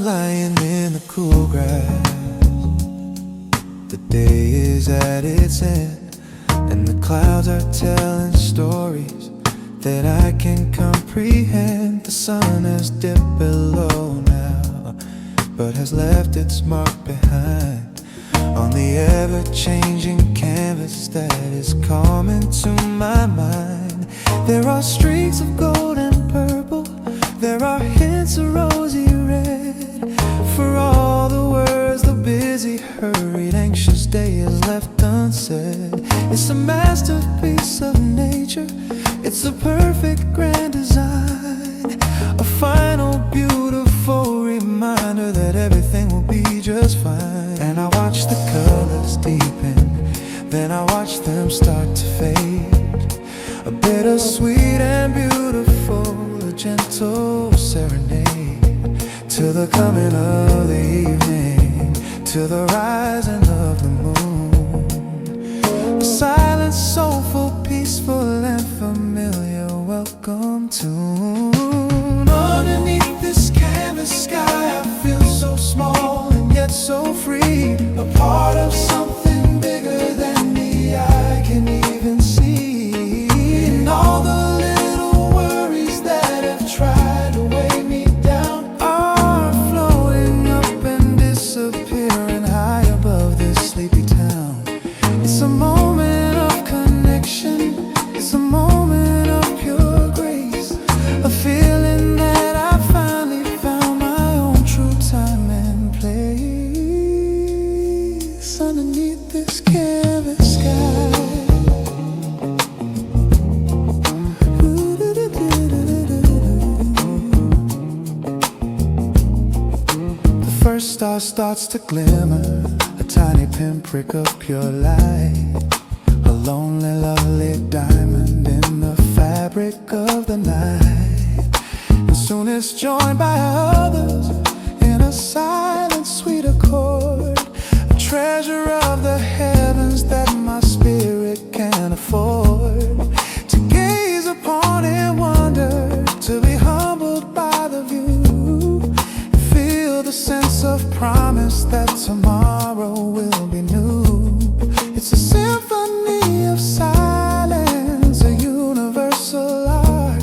lying in the cool grass. The day is at its end, and the clouds are telling stories that I can comprehend. The sun has dipped below now, but has left its mark behind on the ever-changing canvas that is coming to my mind. There are streaks of gold and purple, there are hints of rosy red. For all the words, the busy, hurried, anxious day is left unsaid. It's a masterpiece of nature, it's a perfect grand design, a final beautiful reminder that everything will be just fine. And I watch the colors deepen, then I watch them start to fade. A bittersweet and beautiful, a gentle serenade to the coming of the evening, to the rising of the moon. A silent, soulful, peaceful and familiar welcome tune. Underneath this canvas sky I feel so small and yet so free, a part of something bigger than the eye can even see. And all the little worries that have tried to weigh me down are floating up and disappearing high above this sleepy town. It's a moment of connection, it's a moment of pure grace, a feeling that I finally found my own true time and place. Underneath this canvas sky, the first star starts to glimmer, a tiny pinprick of pure light, a lonely, lovely diamond in the fabric of the night. And soon it's joined by others in a silent, sweet accord, a treasure of the heavens that my spirit can't afford. To gaze upon in wonder, to be humbled by the view, and feel the sense of promise that tomorrow will be new. It's a symphony of silence, a universal art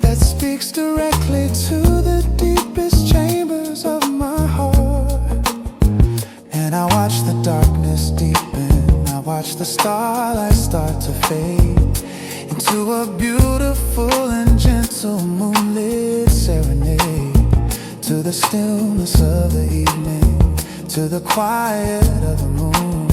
that speaks directly to the deepest chambers of my heart. And I watch the darkness deepen, I watch the starlight start to fade into a beautiful and gentle moonlit serenade, to the stillness of the evening, to the quiet of the moon.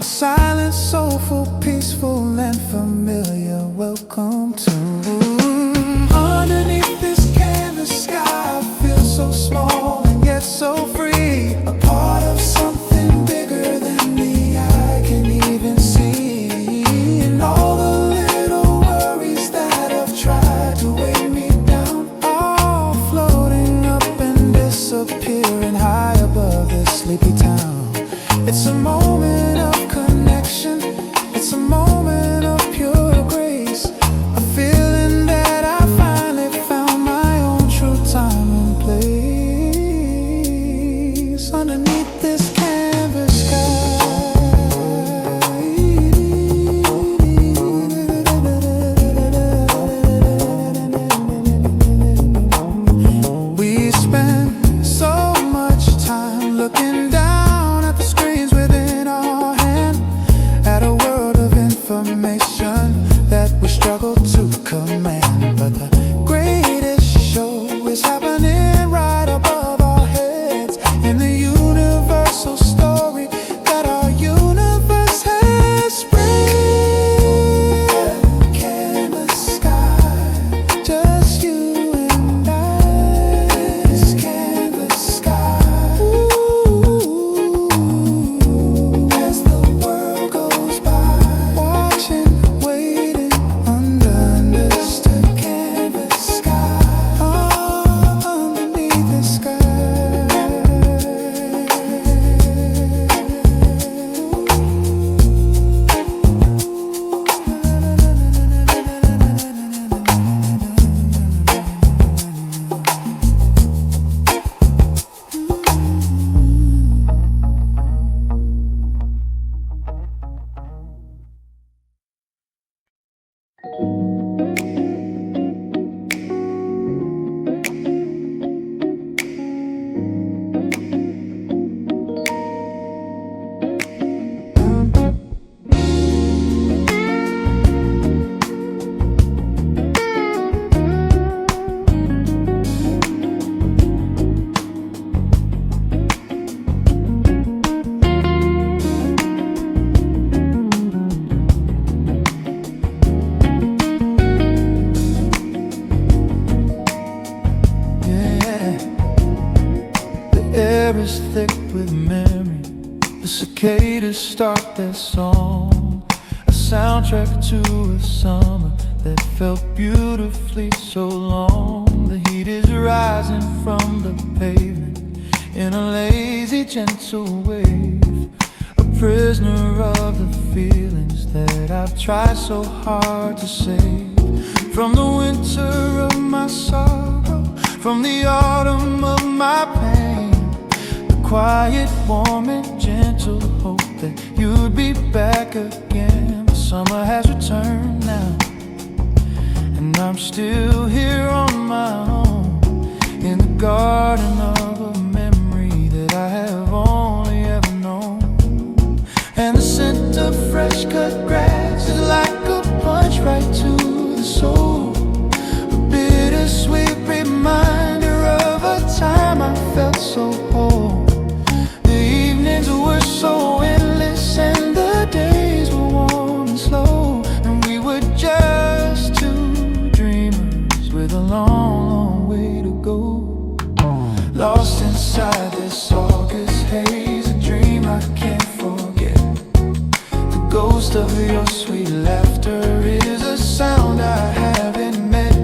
A silent, soulful, peaceful and familiar welcome tune. Underneath this canvas sky I feel so small and yet so free, a part of something bigger than the eye can even see. And all the little worries that have tried to weigh me down are floating up and disappearing high above this sleepy town. It's a moment of connection, it's a moment of pure grace, a feeling that I finally found my own true time and place. Underneath this canvas sky, we spend so much time looking down at the screens within our The cicadas start their song, a soundtrack to a summer that felt beautifully so long. The heat is rising from the pavement in a lazy, gentle wave, a prisoner of the feelings that I've tried so hard to save. From the winter of my sorrow, from the autumn of my pain, the quiet, warm and gentle hope that you'd be back again. The summer has returned now, and I'm still here on my own, in the garden of a memory that I have only ever known. And the scent of fresh cut grass is like a punch right to the soul, a bittersweet reminder of a time I felt so whole. The evenings were so endless and the days were warm and slow, and we were just two dreamers with a long, long way to go. Lost inside this August haze, a dream I can't forget. The ghost of your sweet laughter is a sound I haven't met,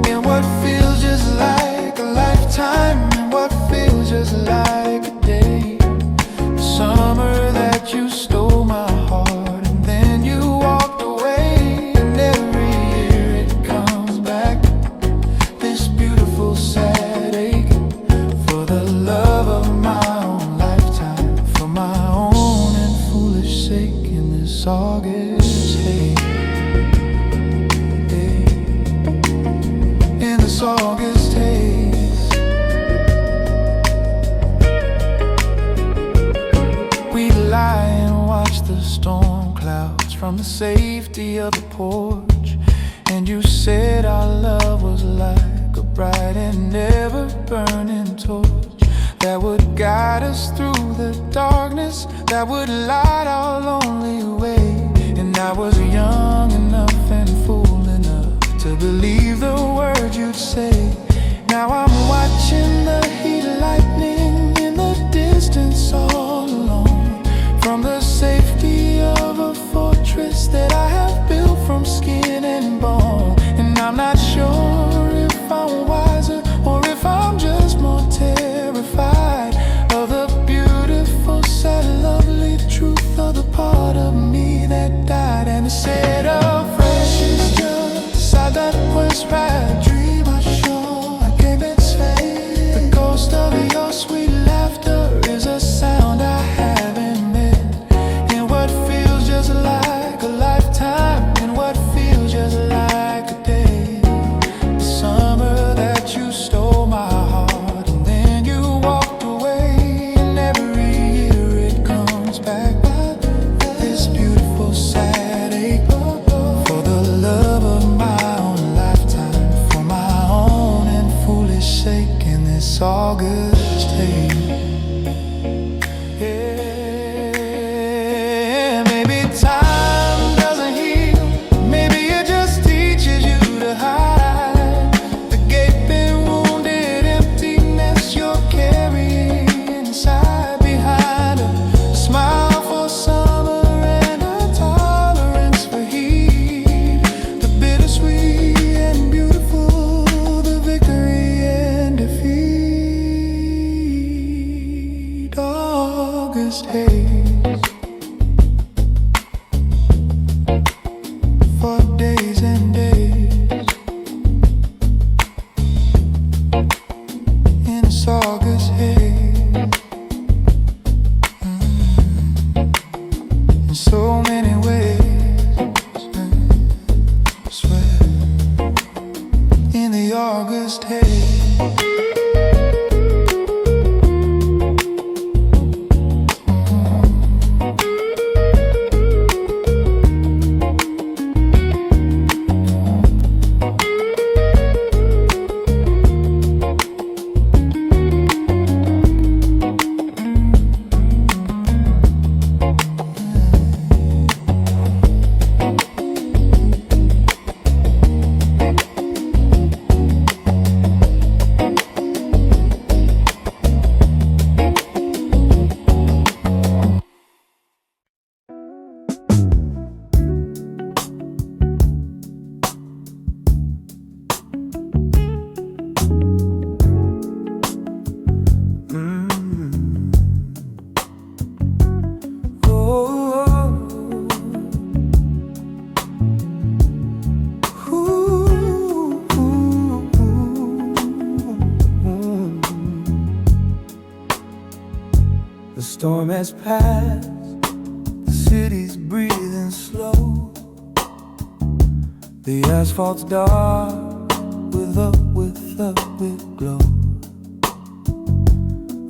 and what feels just like a lifetime, and what feels just like a day. The summer that you stole my heart and then you walked away, and every year it comes back, this beautiful sad ache, for the love of my own lifetime, for my own and foolish sake, in this August haze. In this August haze, we lie and watch the storm clouds from the safety of the porch, and you said our love was like a bright and ever burning torch that would guide us through the darkness, that would light our lonely way. And I was young enough and fool enough to believe the words you'd say. Now I'm watching the heat lightning in the distance all alone, from the safety of a fortress that I have built from skin and bone. And I'm not sure if I'm wiser or if I'm just more terrified of the beautiful, sad, lovely truth of the part of me that died. And instead of precious just that was right, dream I sure I can't say. The ghost of your sweet laughter is a sound I haven't met, and what feels just like a lifetime, and what feels just like a day. The summer that you stole my heart and then you walked away, and every year it comes back, this beautiful sad ache, for the love of my sake, in this August haze. Yeah, maybe time doesn't heal, maybe it just teaches you to hide the gaping, wounded emptiness you're carrying inside, behind a smile for summer and a tolerance for heat, the bittersweet and beautiful, the victory and defeat. August haze, for days and days, in this August haze, in so many ways, I swear, in the August haze. has passed, the city's breathing slow. The asphalt's dark with a glow.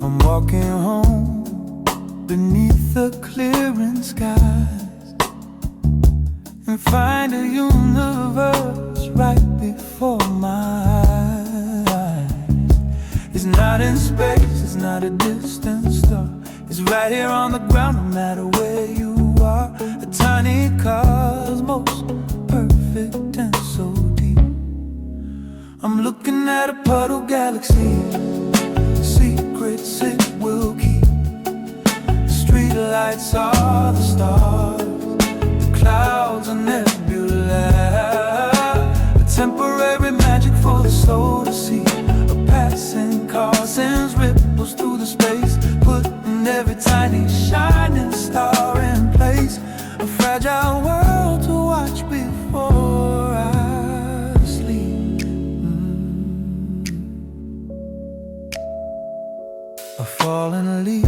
I'm walking home beneath the clearing skies and find a universe right before my eyes. It's not in space, it's not a distant star. It's right here on the ground, no matter where you are. A tiny cosmos, perfect and so deep. I'm looking at a puddle galaxy, secrets it will keep. Street lights are the stars, the clouds are nebula. A temporary magic for the soul to see. A passing car sends ripples through the space, putting every tiny shining star in place. A fragile world to watch before I sleep. A fallen leaf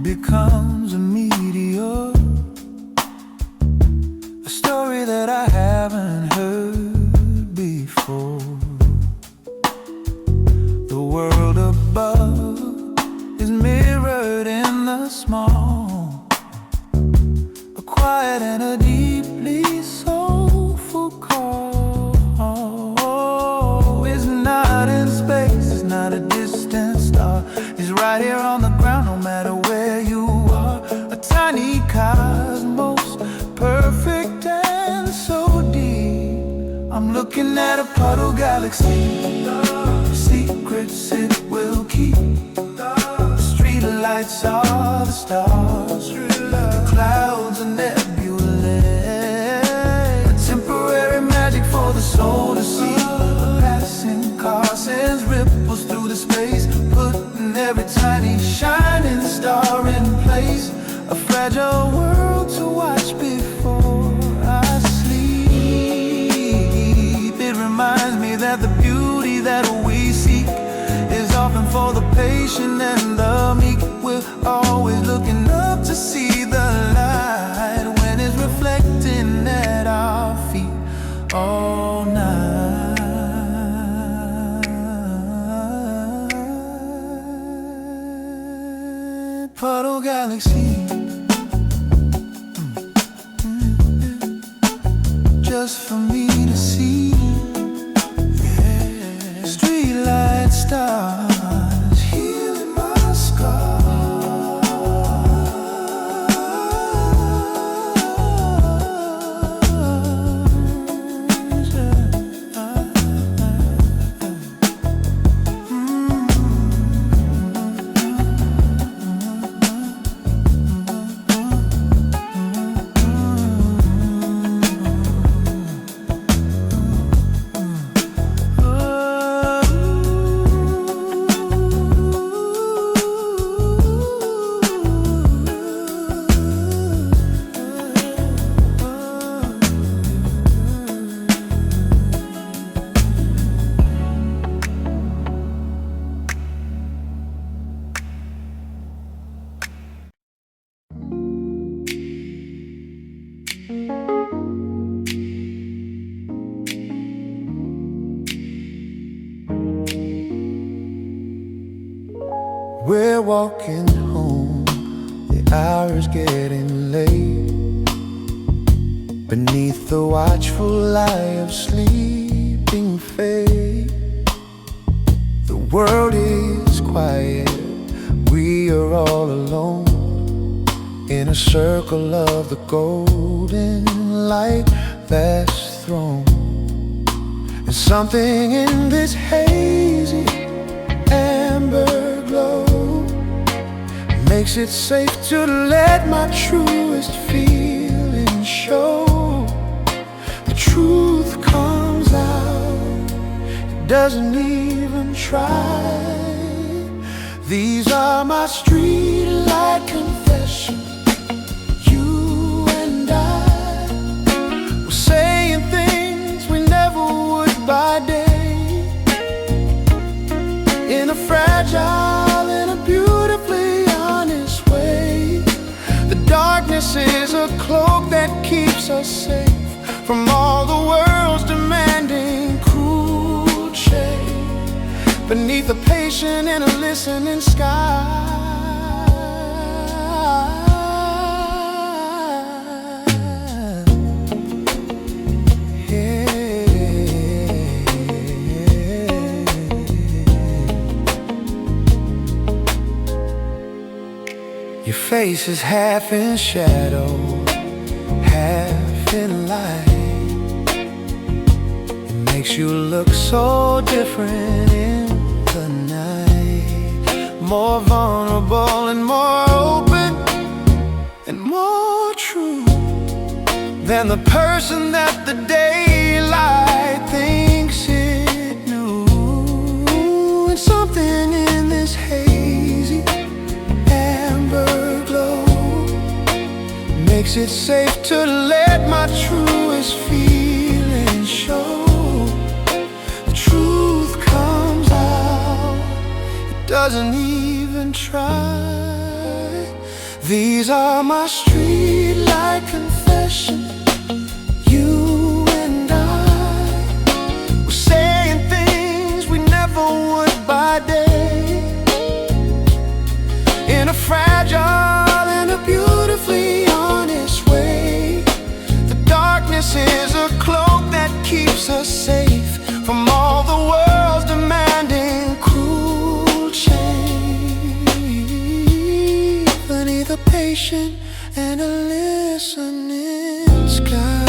becomes a meteor, a story that I haven't heard before. The world above is mirrored in the small, a quiet and a deeply soulful call. It's not in space, it's not a distant star. It's right here on the ground, no matter where you are. A tiny cosmos, perfect and so deep. I'm looking at a puddle galaxy, secrets it will keep. The street lights are the stars, the clouds are nebulae. A temporary magic for the soul to see. A passing car sends ripples through the space, putting every tiny shining star in place. A fragile world to watch before I sleep. It reminds me that the beauty that we seek is often for the patient and the meek. We're always looking up to see the light when it's reflecting at our feet all night. Puddle galaxy, just for me to see. Street light stars healing my scars. We're walking home, the hour's getting late. Beneath the watchful eye of sleeping fate, the world is quiet, we are all alone, in a circle of the golden light that's thrown. And something in this hazy amber glow makes it safe to let my truest feelings show. The truth comes out, it doesn't even try. These are my street light confessions. You and I were saying things we never would by day, in a fragile and a beautifully honest way. darkness is a cloak that keeps us safe from all the world's demanding cruel shade. Beneath a patient and a listening sky, your face is half in shadow, half in light. It makes you look so different in the night, more vulnerable and more open and more true than the person that the daylight thinks it knew. And something in this hazy glow makes it safe to let my truest feelings show. The truth comes out, it doesn't even try. These are my street light confessions. You and I were saying things we never would by day, in a fragile and a beautifully honest way. The darkness is a cloak that keeps us safe from all the world's demanding cruel change. Beneath a patient and a listening sky,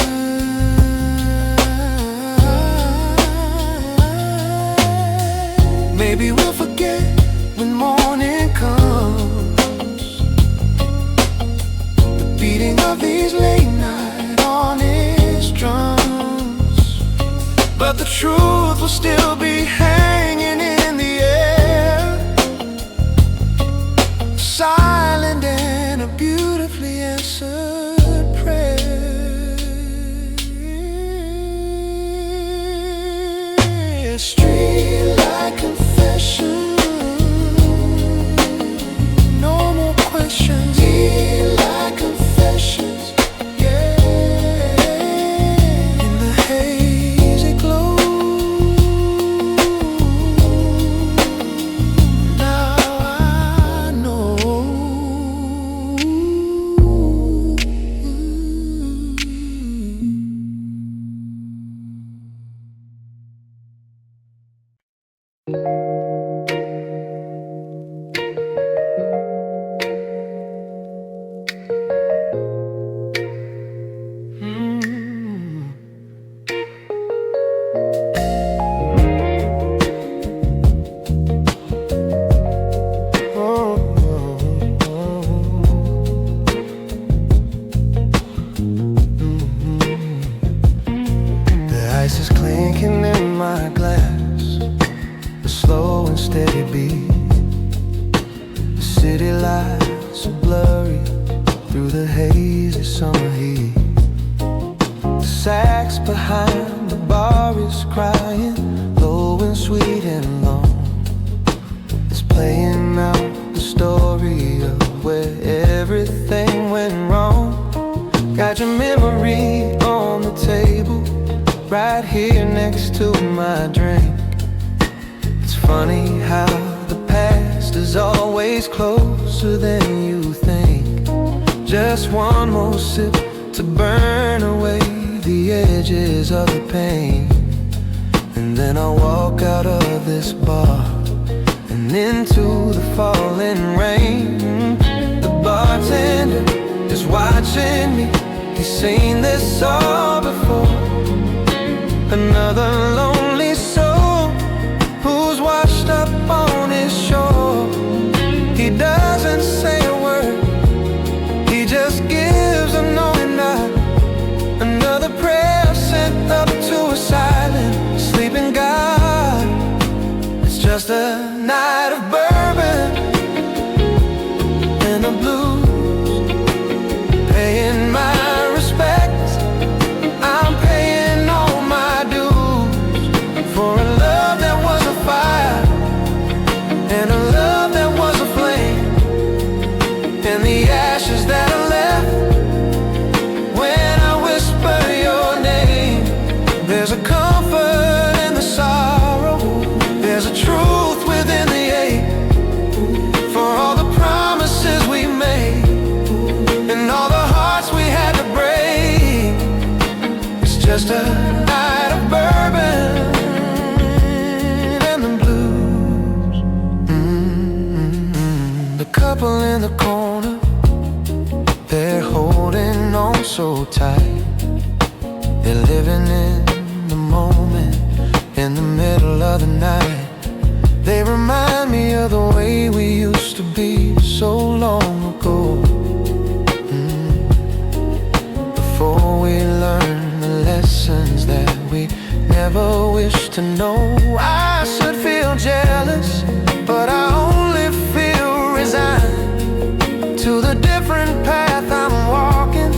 maybe we'll forget when morning comes, the beating of these late night honest drums. But the truth will still be hanging in the air, silent and a beautifully answered prayer. Streetlight confession, no more questions. Streetlight confessions, yeah. In the hazy glow, now I know. Ice is clinking in my glass, a slow and steady beat. The city lights are blurry through the hazy summer heat. The sax behind the bar is crying, low and sweet and long. It's playing out the story of where everything went wrong. Got your memory on the table, right here next to my drink. It's funny how the past is always closer than you think. Just one more sip to burn away the edges of the pain, and then I'll walk out of this bar and into the falling rain. The bartender is watching me, he's seen this all before. Another lonely soul who's washed up on his shore. He doesn't say a word, he just gives a knowing nod. Another prayer sent up to a silent, sleeping God. It's just a night of bourbon and the blues. Paying my respects, I'm paying all my dues for a love that was a fire and a love that was a flame, and the ashes that are left so tight. They're living in the moment, in the middle of the night. They remind me of the way we used to be so long ago. Before we learn the lessons that we never wish to know. I should feel jealous, but I only feel resigned to the different path I'm walking,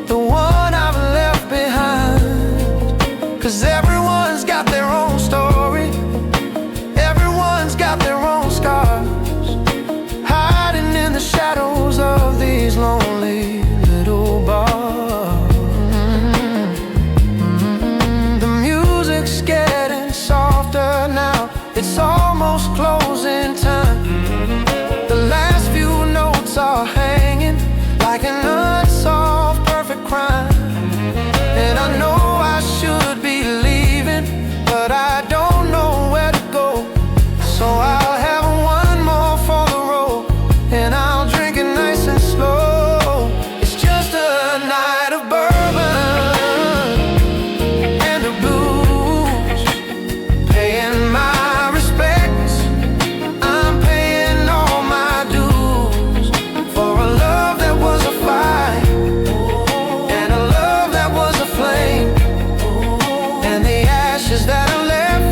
the one I've left behind. 'Cause everyone's got their own story, everyone's got their own scars, hiding in the shadows of these lonely little bars. The music's getting softer now, it's almost closing time. The last few notes are hanging like an unsolved perfect crime. And I know I should be leaving, but I don't know where to go. So I'll have one more for the road, and I'll drink it nice and slow. It's just a night of bourbon and the blues, paying my respects, I'm paying all my dues, for a love that was a fight, and a love that was a flame, and the ashes that are left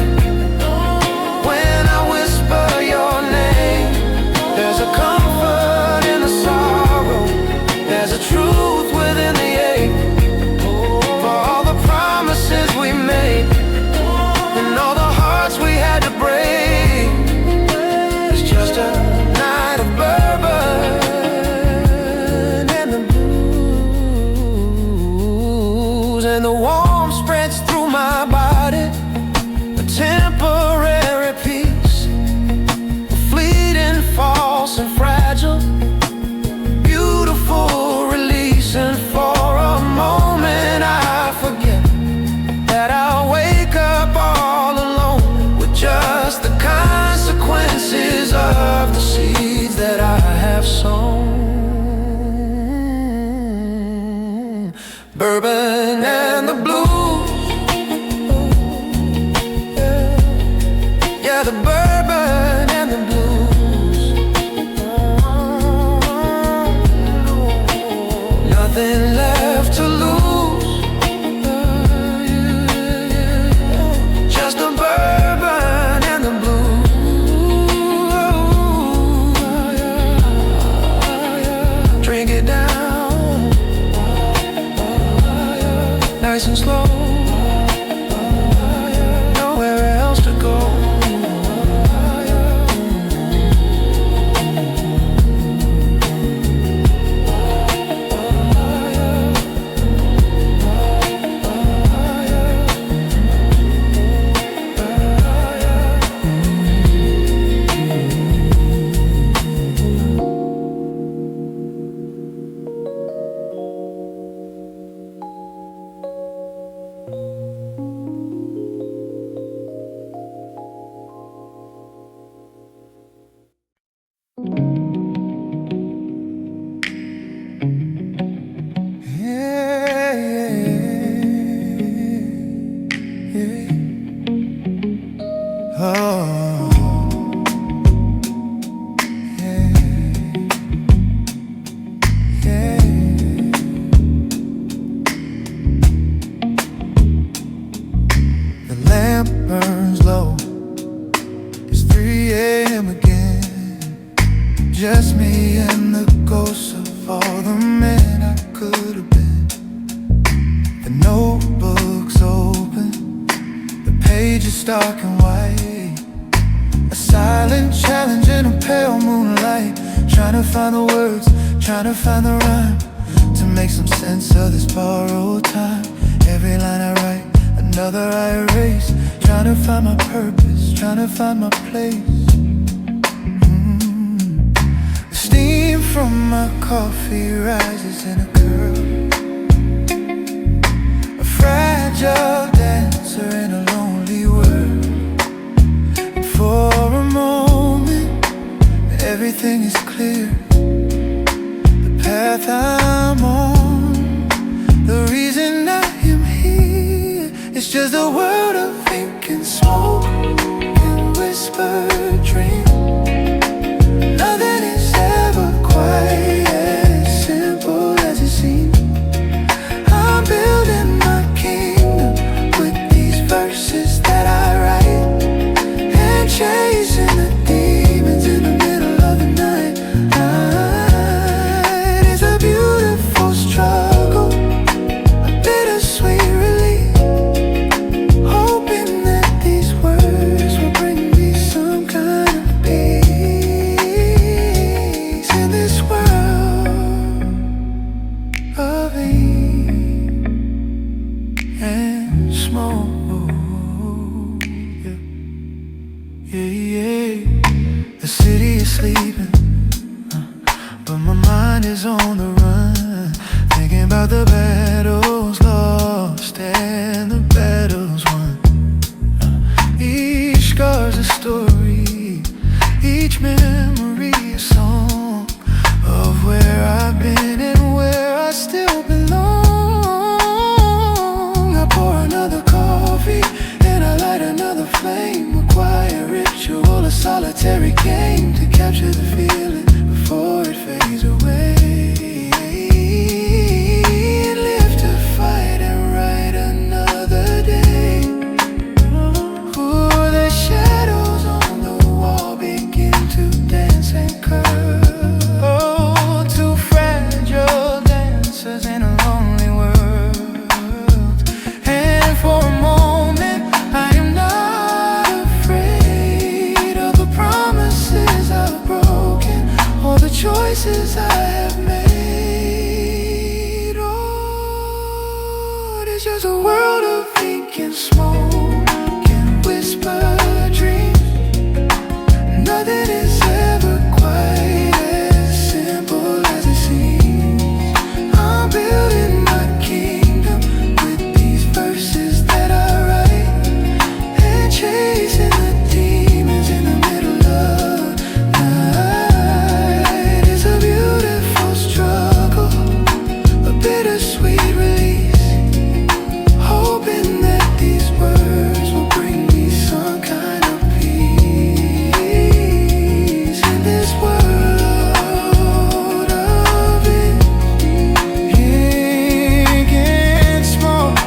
when I whisper your name. There's a comfort in the sorrow, there's a truth within the ache, for all the promises we made and all the hearts we had to break. It's just a night of bourbon and the blues, and the warmth spreads through my body, a temporary peace, fleeting, false and fragile, beautiful release. And for a moment I forget that I'll wake up all alone with just the consequences of the seeds that I have sown. Bourbon and the blues, yeah, the bourbon and the blues. Nothing left to lose, just the bourbon and the blues. Drink it down, nice and slow, nowhere else to go. The lamp burns low, it's 3 a.m. again. Just me and the ghosts of all the men I could have been. The notebook's open, the pages stark and white, a silent challenge in a pale moonlight, trying to find the words, trying to find the rhyme, to make some sense of this borrowed time. Every line I write, another I erase, trying to find my purpose, trying to find my place. The steam from my coffee rises in a curl, a fragile dancer in a lonely world. And for a moment, everything is clear. The path I'm on the world of ink and smoke and whisper dream. Nothing is ever quite as simple as it seems. I'm building my kingdom with these verses that I write, and chasing the demons in the middle of the night. It's a beautiful struggle, a bittersweet relief, hoping that these words will bring me some kind of peace in this world of ink and smoke. Yeah. The city is sleeping, but my mind is on the run, thinking about the battles lost and the battles won. Each scar's a story, each memory a song of where I've been and where I still belong. I pour another coffee and I light another flame, a quiet ritual, a solitary game to capture the feeling before it fades away. And live to fight and write another day. Ooh, the shadows on the wall begin to dance and curl. Oh, two fragile dancers in a lonely world. And for a moment I am not afraid of the promises I've broken, or the choices I have made. Oh, it is just a world of ink and smoke and whisper dreams. Nothing is ever quite as simple as it seems. I'm building my kingdom with these verses that I write, and chasing the demons in the middle of night. It's a beautiful struggle, a bittersweet release, hoping that these words will bring me some kind of peace in this world of ink and smoke.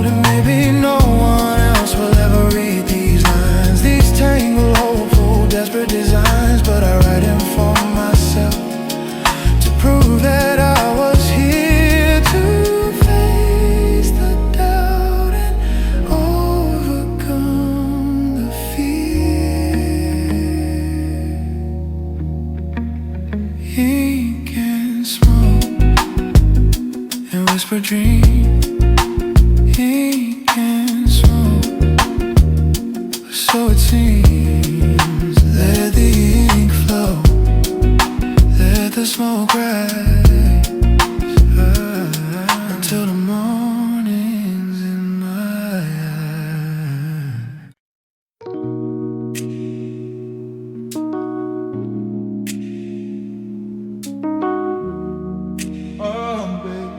And maybe no one else will ever read these lines, these tangled, hopeful, desperate designs, but I write them for myself to prove that I was here to face the doubt and overcome the fear. Ink and smoke and whisper dream. Ink and smoke, so it seems. Let the ink flow, let the smoke rise, until the morning's in my eyes. Oh, baby.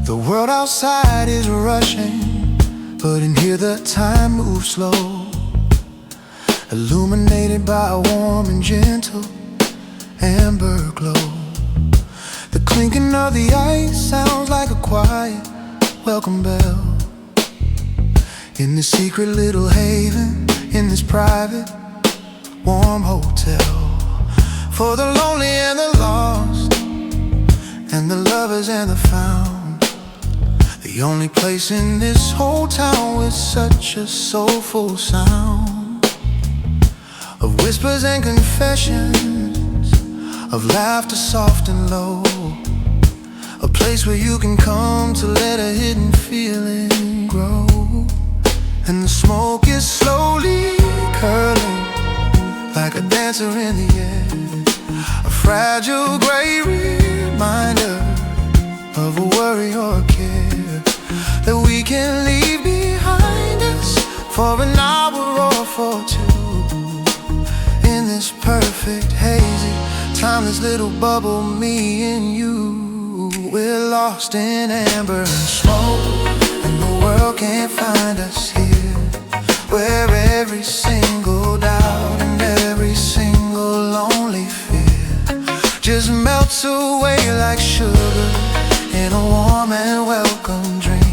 The world outside is rushing, but in here the time moves slow, illuminated by a warm and gentle amber glow. The clinking of the ice sounds like a quiet welcome bell in this secret little haven, in this private warm hotel, for the lonely and the lost, and the lovers and the found. The only place in this whole town with such a soulful sound of whispers and confessions, of laughter soft and low. A place where you can come to let a hidden feeling and grow, and the smoke is slowly curling like a dancer in the air. A fragile gray reminder of a worry or a care that we can leave behind us for an hour or for two. In this perfect hazy, timeless little bubble, me and you, we're lost in amber and smoke, and the world can't find us here, where every single doubt and every single lonely fear just melts away like sugar in a warm and welcome drink.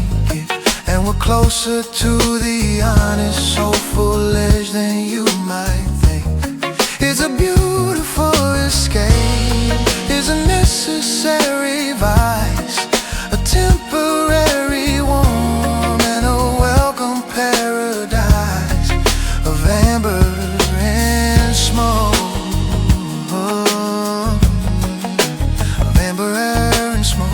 And we're closer to the honest, soulful edge than you might think. It's a beautiful escape, it's a necessary vice, a temporary warm and a welcome paradise of amber and smoke, of amber and smoke.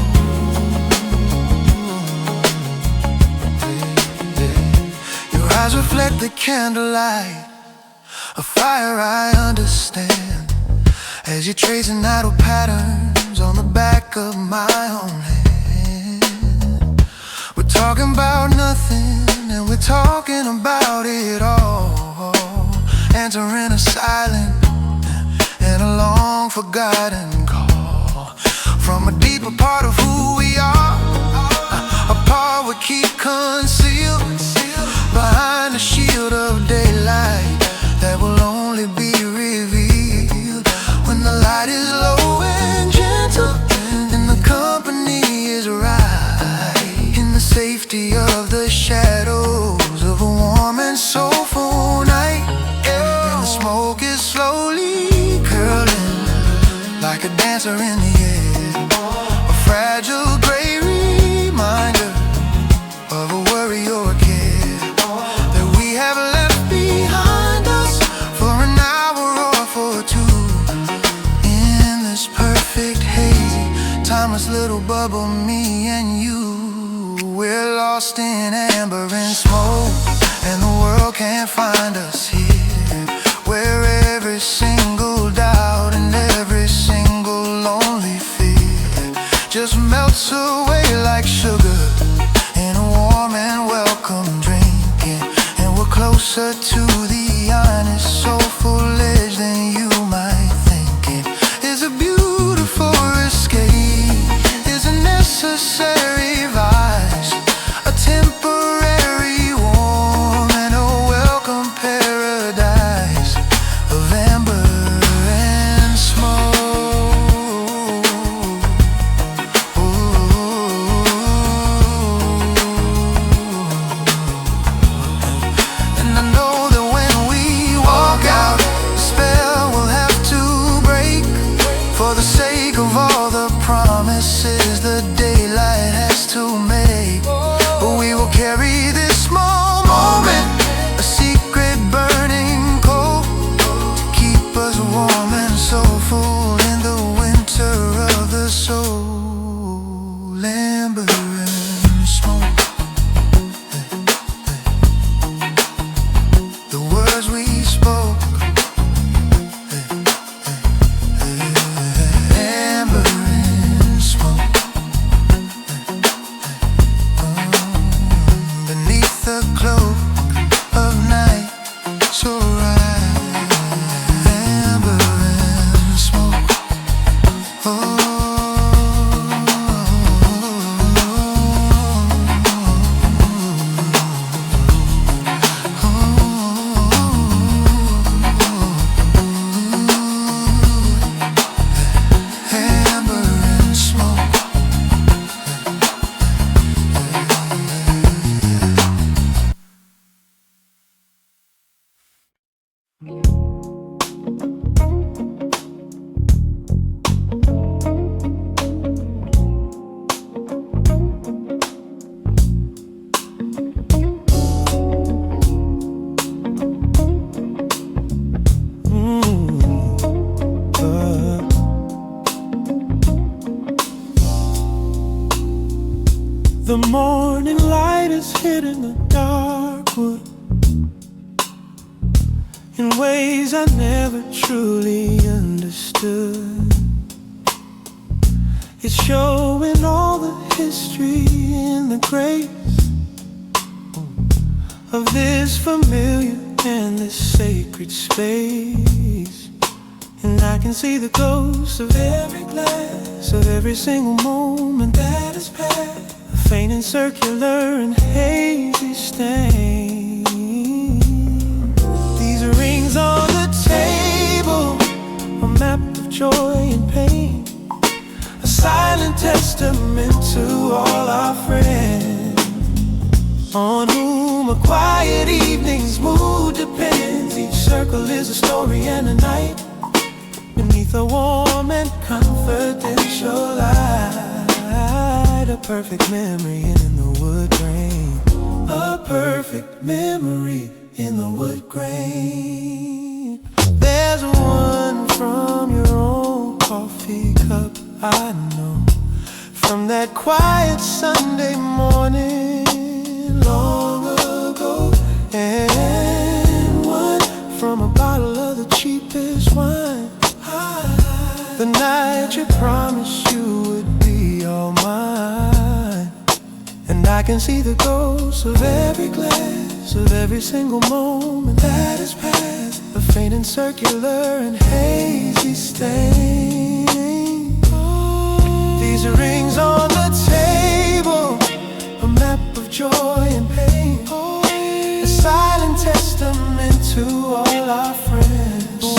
Your eyes reflect the candlelight, a fire I understand, as you're tracing idle patterns on the back of my own hand. We're talking about nothing, and we're talking about it all, answering a silent and a long forgotten call from a deeper part of who we are, a part we keep concealed behind a shield of daylight that will only be revealed when the light is low and gentle and the company is right, in the safety of the shadows of a warm and soulful night. And the smoke is slowly curling like a dancer in the air, a fragile gray reminder of a worry or a care that we have left behind us for an hour or for two. In this perfect hazy, timeless little bubble, me and you, we're lost in amber and smoke, and the world can't find us here, where every single doubt and every single lonely fear just melts away like sugar in a warm and welcome drinking. And we're closer to the honest, soulful edge than you might think. It is a beautiful escape, it's a necessary vice, a temporary warm and a welcome paradise of amber and smoke. And I know that when we walk out, the spell will have to break, for the sake of all the promises the daylight has to make. But we will carry this small moment, a secret burning coal, to keep us warm and soulful in the winter of the soul. Amber and smoke, the words we spoke, amber and smoke. The morning light is hidden the dark wood in ways I never truly understood. It's showing all the history and the grace of this familiar and this sacred space. And I can see the ghosts of every glance, of every single moment that has passed, a faint and circular and hazy stain. These rings on the table, a map of joy and pain, a silent testament to all our friends, on whom a quiet evening's mood depends. Each circle is a story and a night beneath a warm and confidential light. A perfect memory in the wood grain, a perfect memory in the wood grain. There's one from your own coffee cup, I know, from that quiet Sunday morning long ago, and one from a bottle of the cheapest wine, the night you promised you would be all mine. And I can see the ghosts of every glance, of every single moment that has passed, a faint and circular and hazy stain. These rings on the table, a map of joy and pain, a silent testament to all our friends,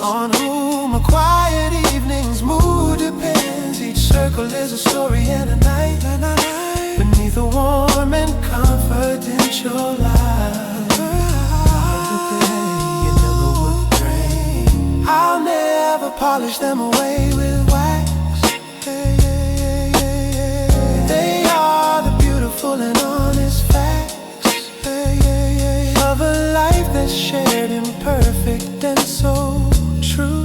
on whom a quiet evening's mood depends. Each circle is a story and a night beneath a warm and confidential light. I'll never polish them away with wax. They are the beautiful and honest facts of a life that's shared, imperfect and so true.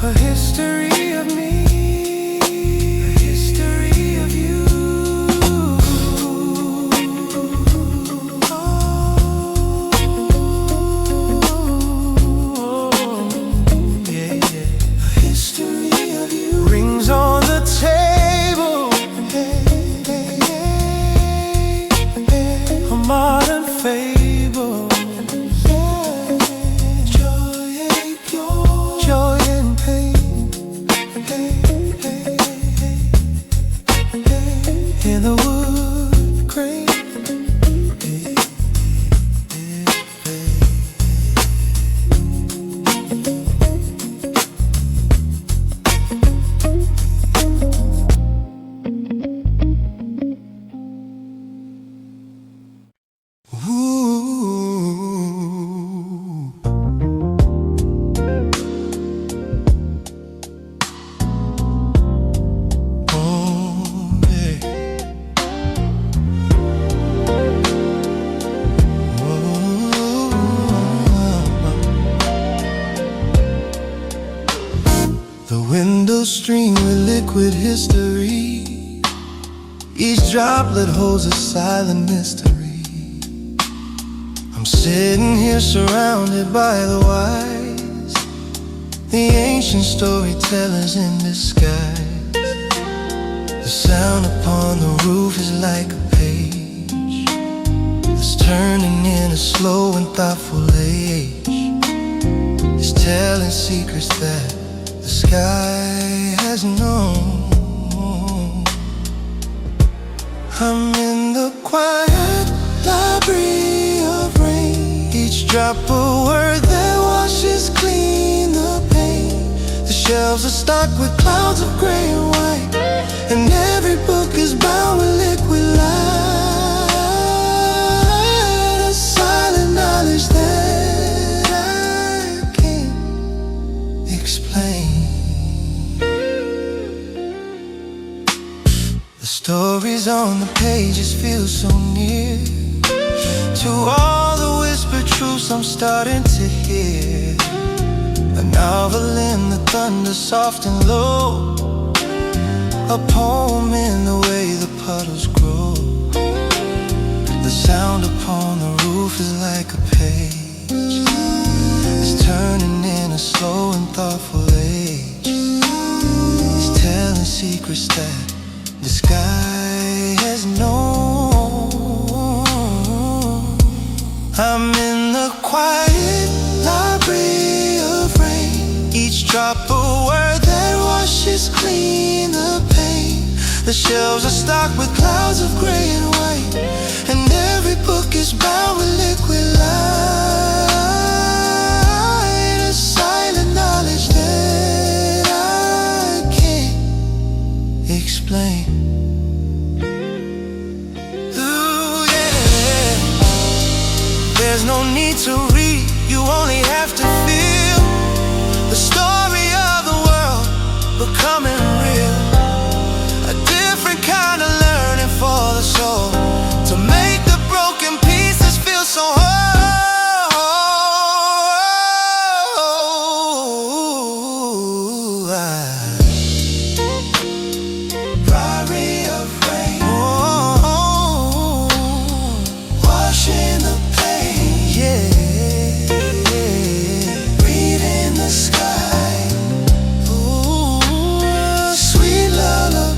A history of me, a history of you. Yeah, yeah. A history of you. Rings on the table, a modern fable. Joy and pain in the wood grain. The windows stream with liquid history. Each droplet holds a silent mystery. I'm sitting here surrounded by the wise, the ancient storytellers in disguise. The sound upon the roof is like a page that's turning in a slow and thoughtful age. It's telling secrets that the sky has known. I'm in the quiet library of rain, each drop a word that washes clean the pain. The shelves are stocked with clouds of gray and white, and every book is bound with liquid light. A silent knowledge that I can't explain. The stories on the pages feel so near to all the whispered truths I'm starting to hear. A novel in the thunder, soft and low, A poem in the way the puddles grow. The sound upon the roof is like a page. It's turning in a slow and thoughtful age. It's telling secrets that the sky has known. I'm in the quiet library of rain. Each drop a word that washes clean the pain. The shelves are stocked with clouds of gray and white, and every book is bound with liquid light. A silent knowledge that I can't explain. Ooh, yeah. There's no need to read, you only have to feel the story of the world becoming real. A different kind of learning for the soul, to make the broken pieces feel so whole. Diary of rain, washing the pain, yeah. Reading the sky, ooh, sweet lullaby.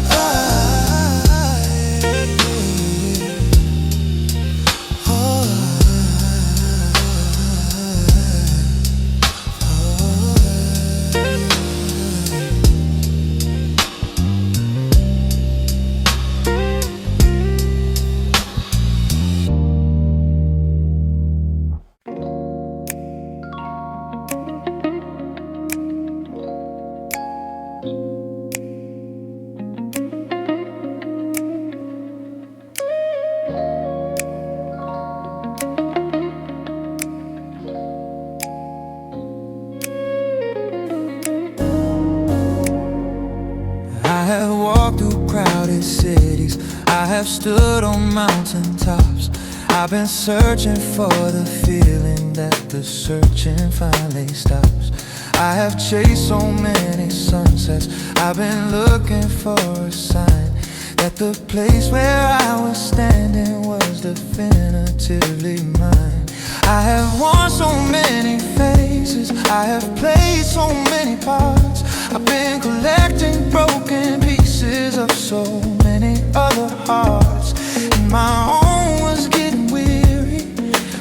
I have walked through crowded cities, I have stood on mountaintops. I've been searching for the feeling that the searching finally stops. I have chased so many sunsets, I've been looking for a sign that the place where I was standing was definitively mine. I have worn so many faces, I have played so many parts. I've been collecting broken pieces of so many other hearts. And my own was getting weary,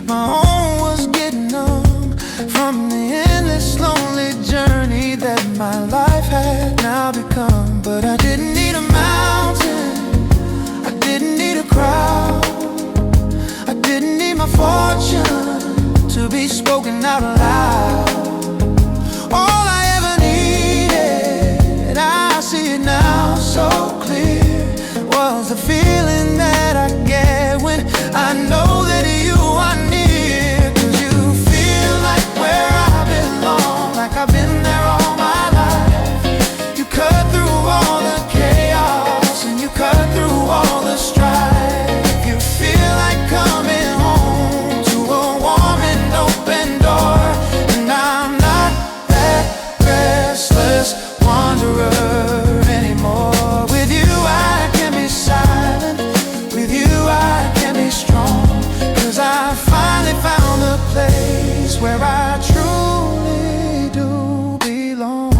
my own was getting numb from the endless lonely journey that my life had now become. But I didn't need a mountain, I didn't need a crowd, I didn't need my fortune to be spoken out loud. All I ever needed, I see it now so clear, was the feeling that I get when I know that you are near. 'Cause you feel like where I belong, like I've been there all my life. You cut through all the chaos and you cut through all the strife. You feel like coming home to a warm and open door. And I'm not that restless wanderer anymore. With you I can be silent, with you I can be strong. 'Cause I finally found the place where I truly do belong.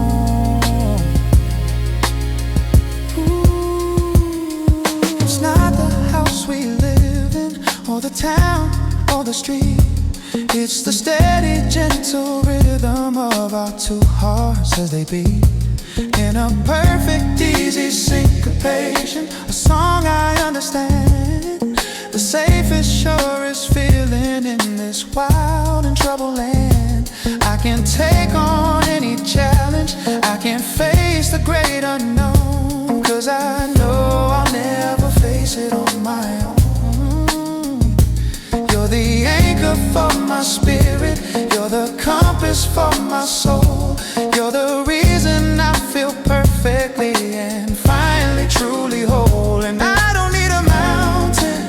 Ooh, it's not the house we live in, or the town, or the street. It's the steady, gentle rhythm of our two hearts as they beat in a perfect, easy syncopation. A song I understand, the safest, surest feeling in this wild and troubled land. I can take on any challenge, I can face the great unknown. 'Cause I know I'll never face it on my own. You're the anchor for my spirit, you're the compass for my soul. You're the reason I feel perfectly and finally truly whole. And I don't need a mountain,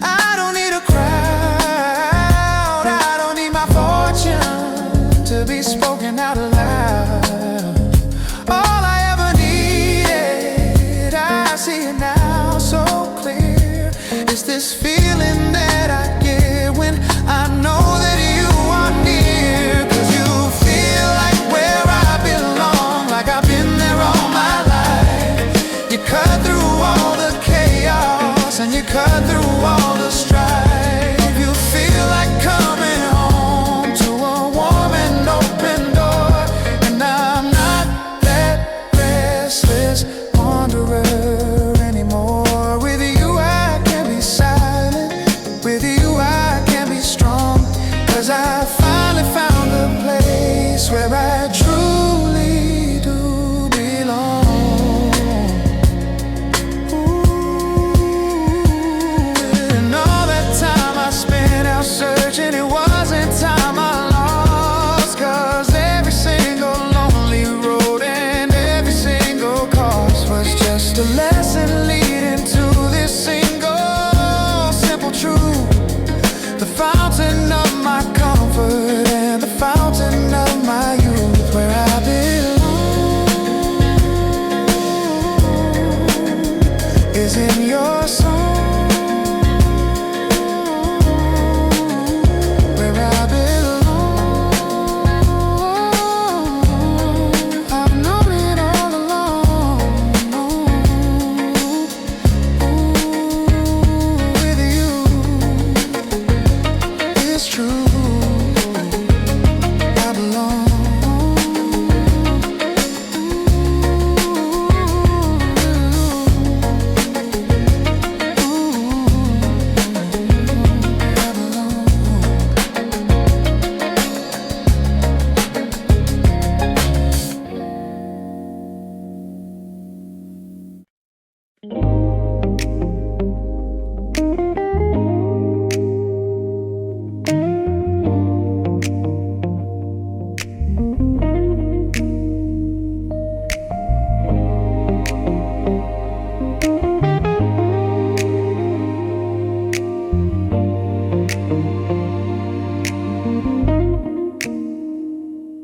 I don't need a crowd, I don't need my fortune to be spoken out loud. All I ever needed, this feeling that I get when I know that you are near. 'Cause you feel like where I belong, like I've been there all my life. You cut through all the chaos and you cut through all the strife. You feel like coming home to a warm and open door. And I'm not that restless wanderer anymore. With you I can be silent, with you I can be strong. 'Cause I finally found a place where I truly do belong. Ooh, and all that time I spent out searching, it wasn't time I lost. 'Cause every single lonely road and every single cost was just a lesson leading to this single simple truth. The fountain of my comfort and the fountain of my youth, where I belong is in your song. Where I belong, I've known it all along. With you, it's true, I belong. I belong.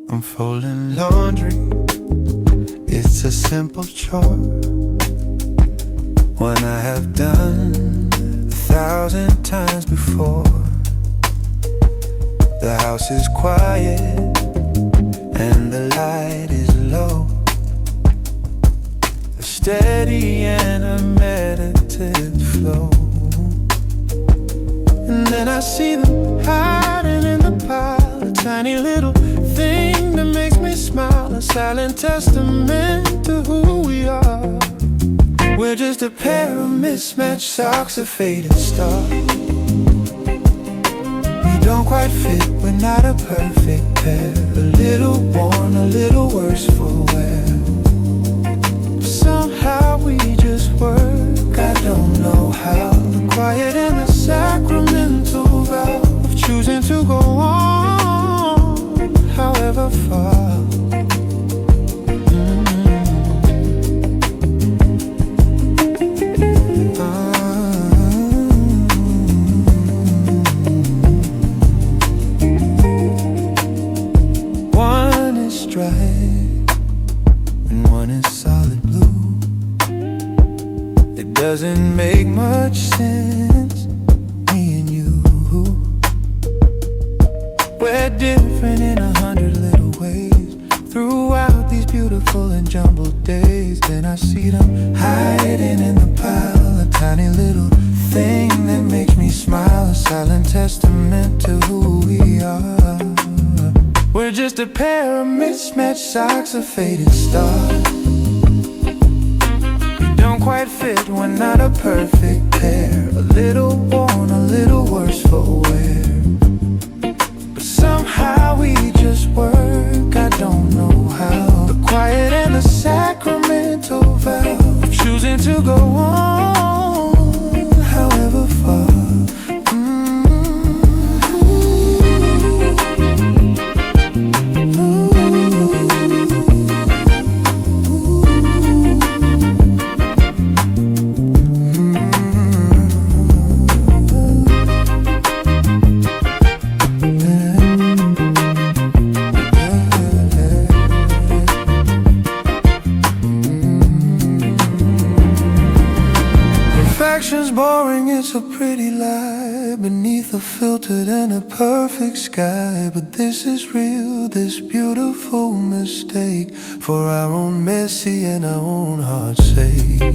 I'm folding laundry, it's a simple chore, one I have done 1,000 times before. The house is quiet and the light is low, a steady and a meditative flow. And then I see them hiding in the pile, a tiny little thing that makes me smile, a silent testament to who we are. We're just a pair of mismatched socks, a faded star. We don't quite fit, we're not a perfect pair, a little worn, a little worse for wear. Somehow we just work, I don't know how. The quiet and the sacramental vow of choosing to go on, however far. One is striped and one is solid blue. It doesn't make much sense, me and you. We're different in 100 little ways throughout these beautiful and jumbled days. Then I see them hiding in the pile, a tiny little thing that makes me smile, a silent testament to who we are. We're just a pair of mismatched socks, a faded star. We don't quite fit, we're not a perfect pair, a little worn, a little worse for wear. But somehow we just work, I don't know how. The quiet and the sacramental vow of choosing to go on, however far. Distractions boring, it's a pretty lie beneath a filtered and a perfect sky. But this is real, this beautiful mistake, for our own messy and our own heart's sake.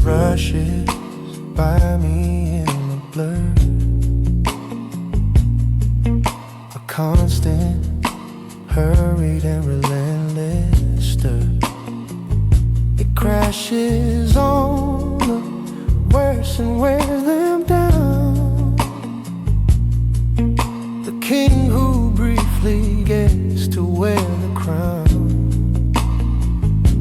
Rushes by me in the blur, a constant, hurried and relentless stir. It crashes on the worst and wears them down. The king who briefly gets to wear the crown,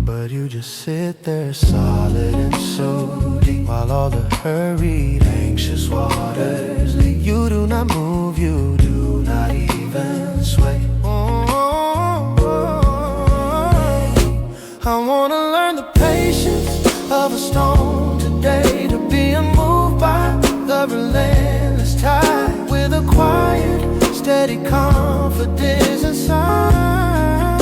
but you just sit there solid and so deep, while all the hurried, anxious waters leap. You do not move, you do not even sway. I wanna learn the patience of a stone today, to be unmoved by the relentless tide, with a quiet, steady confidence inside,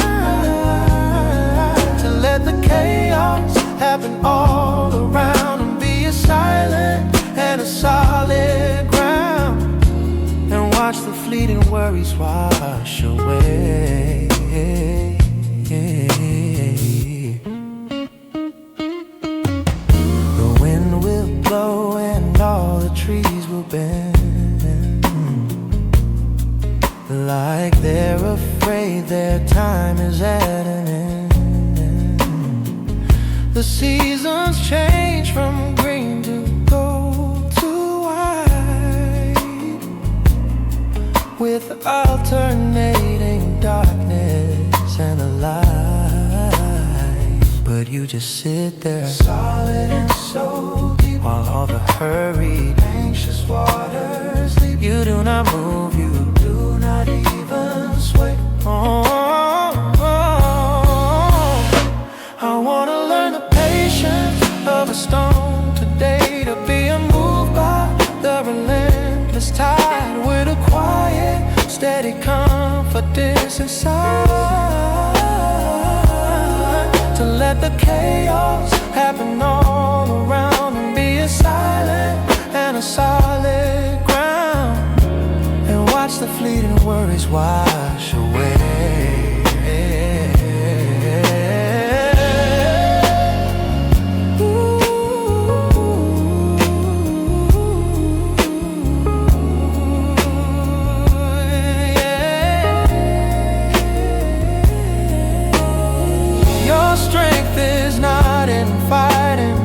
to let the chaos happen all around and be a silent and a solid ground, and watch the fleeting worries wash away. The wind will blow and all the trees will bend, like they're afraid their time is at an end. The seasons change from green to gold to white, with alternating darkness and the light. But you just sit there, solid and so deep, while all the hurried, anxious waters leap. You do not move, you do not even sway. I wanna learn the patience of a stone today, to be unmoved by the relentless tide, with a quiet, steady confidence inside, to let the chaos happen all around and be a silent and a solid ground, and watch the fleeting worries wash away. Strength is not in fighting,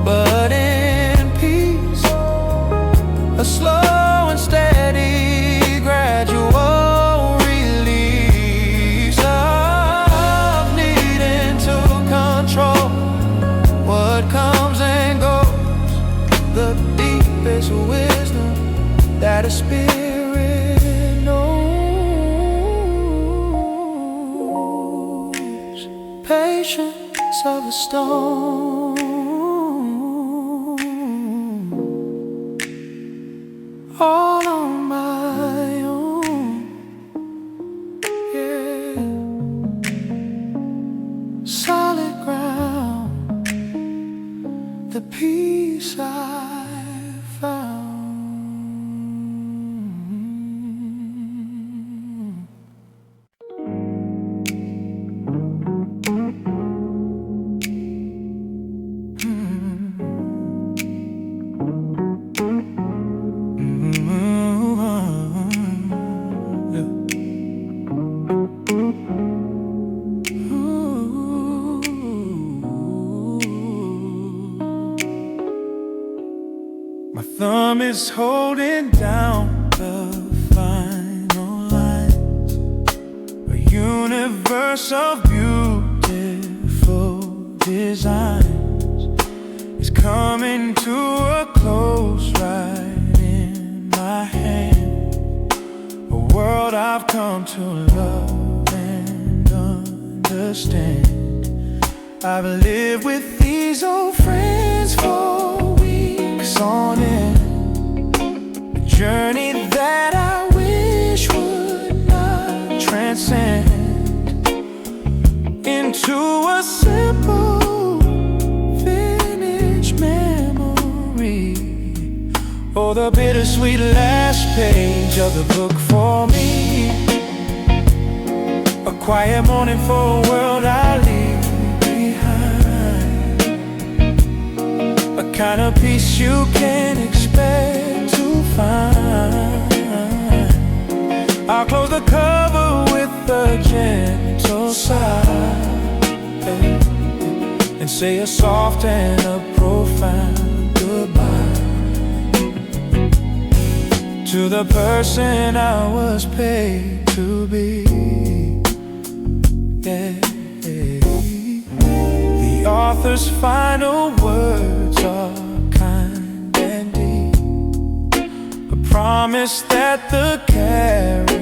but in peace, a slow and steady, gradual release of needing to control what comes and goes. The deepest wisdom that a spirit knows. Patience of a stone, all on my own, yeah. Solid ground, the peace I found. is holding down the final lines. A universe of beautiful designs is coming to a close right in my hand. A world I've come to love and understand. I've lived with these old friends for weeks on end. A journey that I wish would not transcend into a simple finished memory. Oh, the bittersweet last page of the book for me. A quiet morning for a world I leave behind. A kind of peace you can't expect to find. I'll close the cover with a gentle sigh and say a soft and a profound goodbye to the person I was paid to be. Yeah. The author's final words are kind and deep, a promise that the characters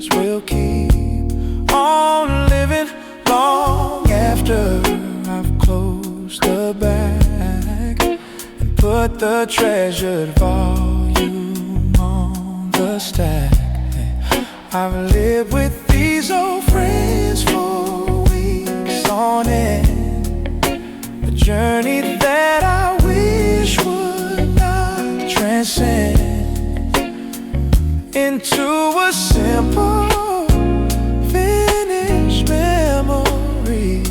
will keep on living long after I've closed the bag and put the treasured volume on the stack. I've lived with these old friends for weeks on end. A journey that I wish would not transcend into a simple finished memory.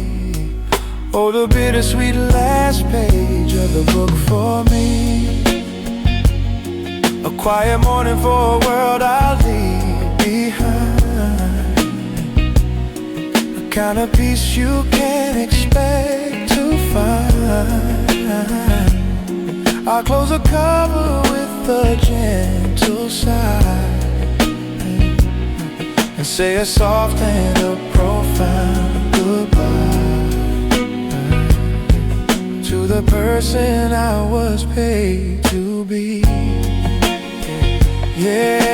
Oh, the bittersweet last page of the book for me. A quiet morning for a world I'll leave behind. A kind of peace you can't expect to find. I'll close the cover with a gentle sigh and say a soft and a profound goodbye to the person I was paid to be. Yeah,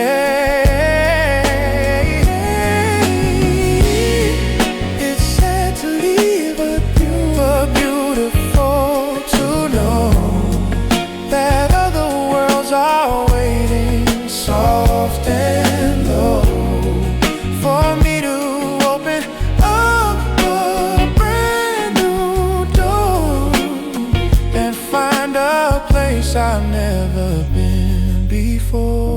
it's sad to leave, but beautiful to know that other worlds are waiting soft and low for me to open up a brand new door and find a place I've never been before.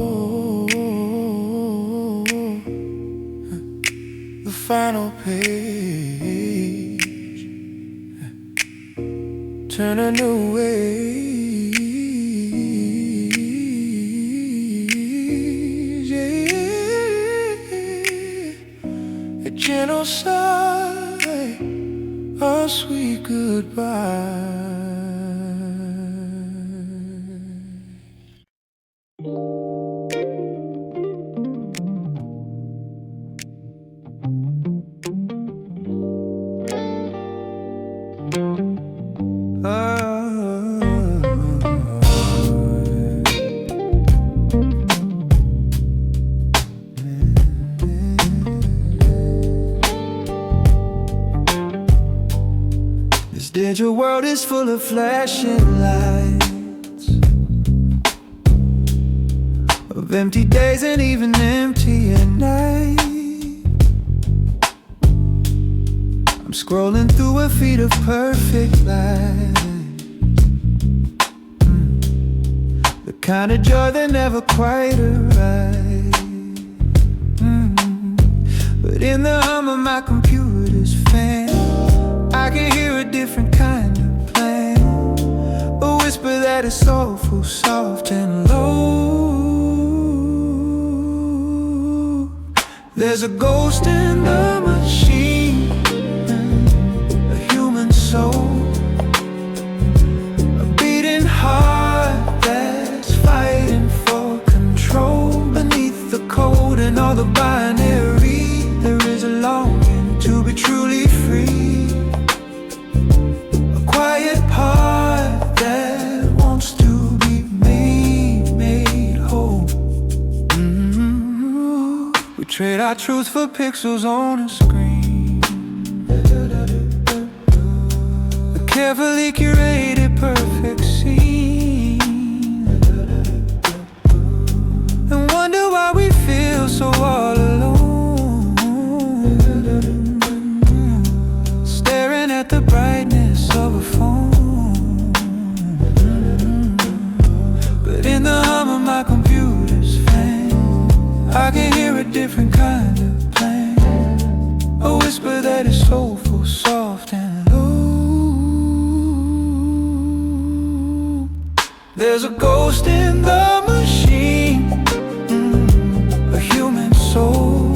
The final page, turn a new page, yeah. A gentle sigh, a sweet goodbye. This digital world is full of flashing lights, of empty days and even emptier nights. I'm scrolling through a feed of perfect lives, the kind of joy that never quite arrives. But in the hum of my computer's fan, I can hear a different kind of plan, a whisper that is soulful, soft and low. There's a ghost in the machine, a human soul, a beating heart that's Trade our truth for pixels on a screen. A carefully curated perfect scene. And wonder why we feel so all alone. Staring at the brightness of a phone. But in the hum of my computer's fan, I can hear a different kind of plan. A whisper that is soulful, soft and low. There's a ghost in the machine, a human soul,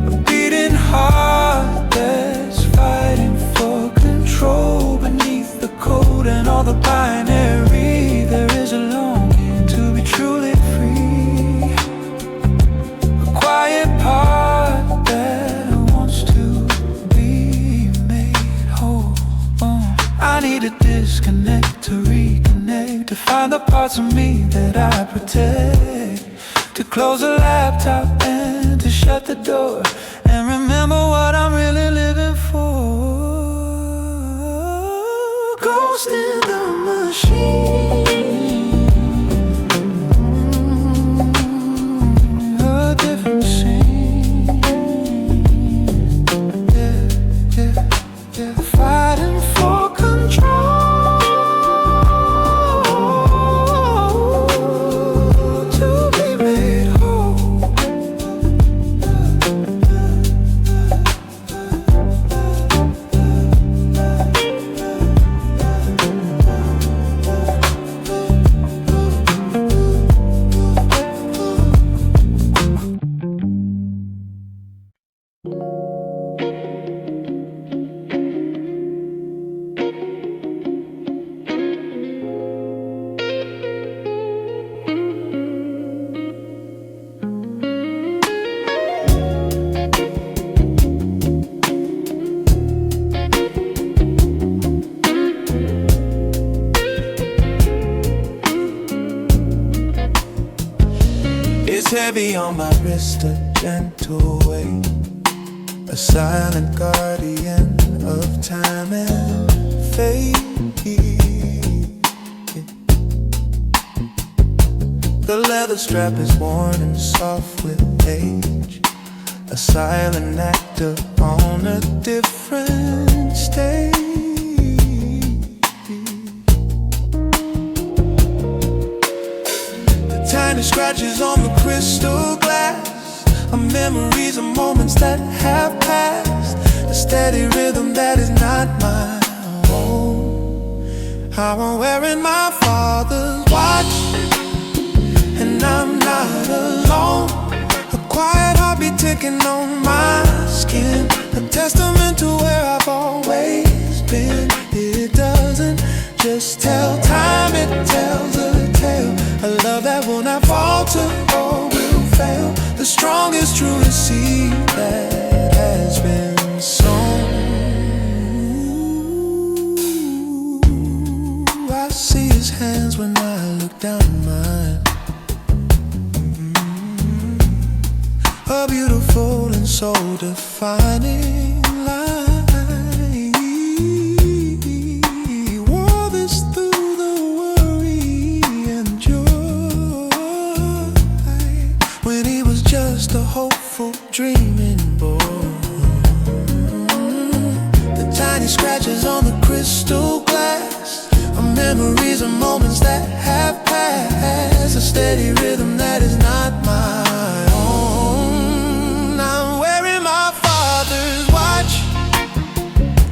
a beating heart that's fighting for control. Beneath the code and all the binary, there is a longing to be truly free. A quiet part that wants to be made whole. I need to disconnect, to reconnect, to find the parts of me that I protect, to close the laptop and to shut the door, and remember what I'm really living for. Ghost in the machine, a different scene. Yeah, yeah, yeah. Fighting for control, to be made whole. It's heavy on my wrist, a gentle weight, a silent guardian of time and fate. The leather strap is worn and soft with age, a silent actor on a different stage. Tiny scratches on the crystal glass are memories of moments that have passed. A steady rhythm that is not my own. I'm wearing my father's watch, and I'm not alone. A quiet heartbeat ticking on my skin, a testament to where I've always been. It doesn't just tell time, it tells a tale. A love that will not falter or will fail. The strongest, truest seed that has been sown. I see his hands when I look down mine. A beautiful and soul-defining line. He wore this through the worry and joy, when he was just a hopeful, dreaming boy. The tiny scratches on the crystal glass are memories of moments that have passed. A steady rhythm that is not my own. I'm wearing my father's watch,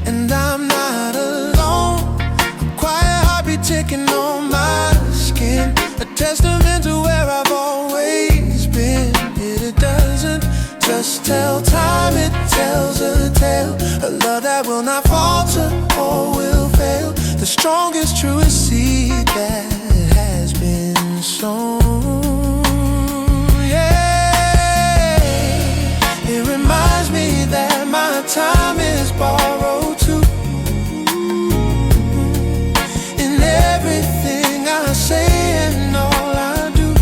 and I'm not alone. A quiet heartbeat ticking on my skin, a testament to where I've always been. It doesn't just tell time, it tells a tale. A love that will not falter or will fail. The strongest, truest seed that has been sown. Yeah, it reminds me that my time is borrowed too. In everything I say and all I do,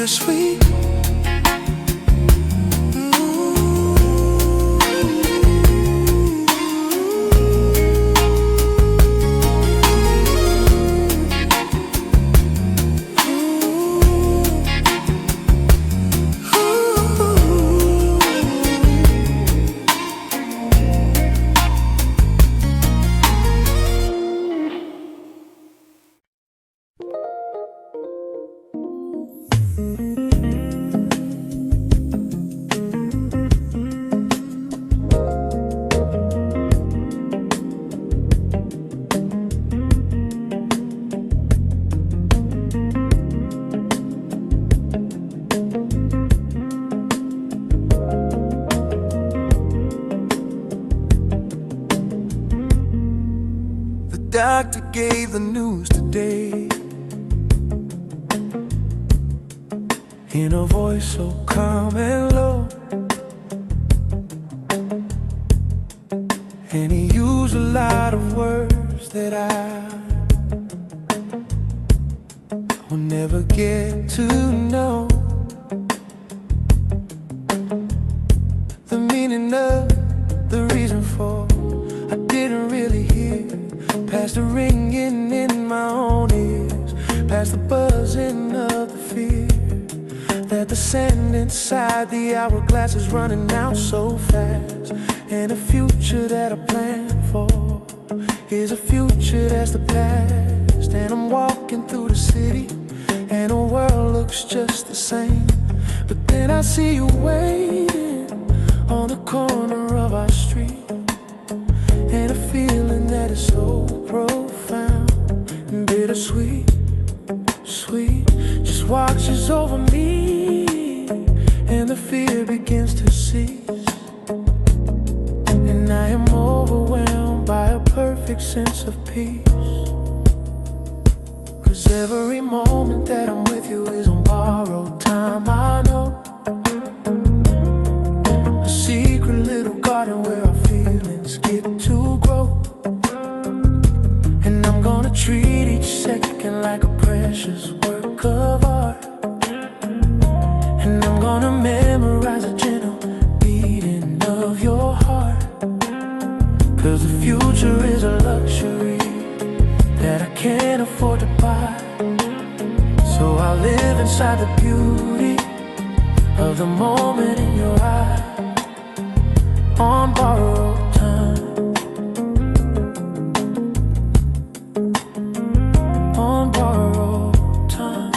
bittersweet. Doctor gave the news today in a voice so calm and low, and he used a lot of words that I will never get to know. The meaning of, the reason for, I didn't really hear. Past the ringing in my own ears, past the buzzing of the fear that the sand inside the hourglass is running out so fast. And the future that I plan for is a future that's the past. And I'm walking through the city and the world looks just the same, but then I see you waiting on the corner of our street, and a feeling that is so profound and bittersweet, sweet, just washes over me, and the fear begins to cease, and I am overwhelmed by a perfect sense of peace. 'Cause every moment that I'm with you is on borrowed time, I know. A secret little garden where our feelings get to grow, and I'm gonna treat each second like a precious work of art, and I'm gonna memorize a gentle beating of your heart. 'Cause the future is a luxury that I can't afford to buy, so I'll live inside the beauty of the moment in your eye, on borrowed time, on borrowed time.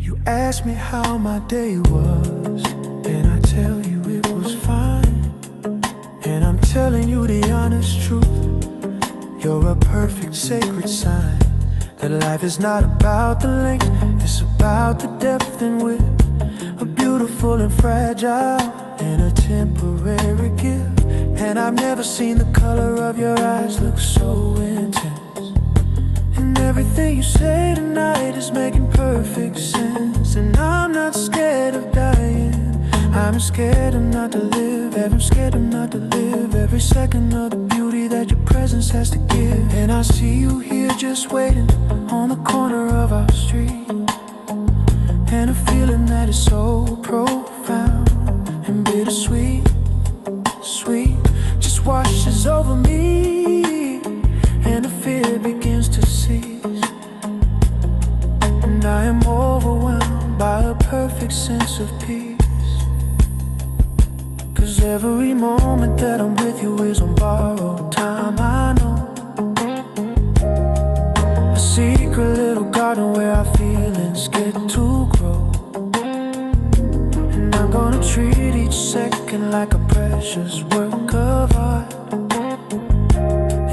You asked me how my day was, and I tell you it was fine, and I'm telling you the honest truth. You're a perfect sacred sign that life is not about the length, it's about the depth and width, a beautiful and fragile and a temporary gift. And I've never seen the color of your eyes look so intense, and everything you say tonight is making perfect sense. And I'm not scared of dying, I'm scared of not to live, I'm scared of not to live every second of the beauty that your presence has to give. And I see you here just waiting on the corner of our street, and a feeling that is so profound and bittersweet, sweet, just washes over me, and the fear begins to cease, and I am overwhelmed by a perfect sense of peace. 'Cause every moment that I'm with you is on borrowed time, I know. A secret little garden where our feelings get to grow, and I'm gonna treat each second like a precious work of art,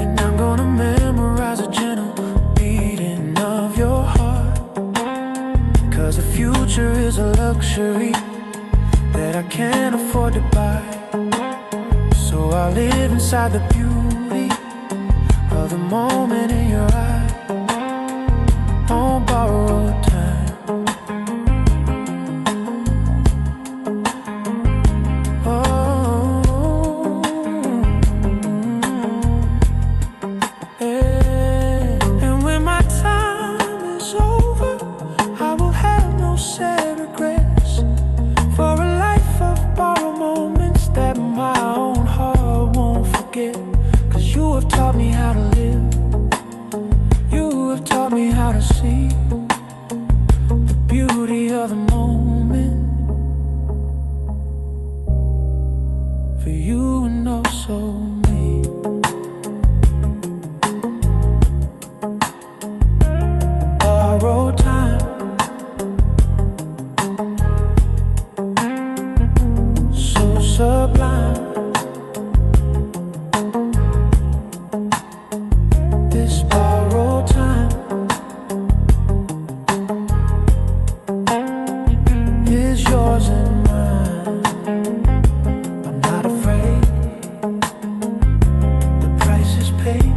and I'm gonna memorize a gentle beating of your heart. 'Cause the future is a luxury that I can't afford to buy, so I live inside the beauty of the moment in your eye, on borrowed time, oh, yeah. And when my time is over, taught me how to see the beauty of the moment. For you and also me. Borrowed time, so sublime. This borrowed time is yours and mine. I'm not afraid, the price is paid.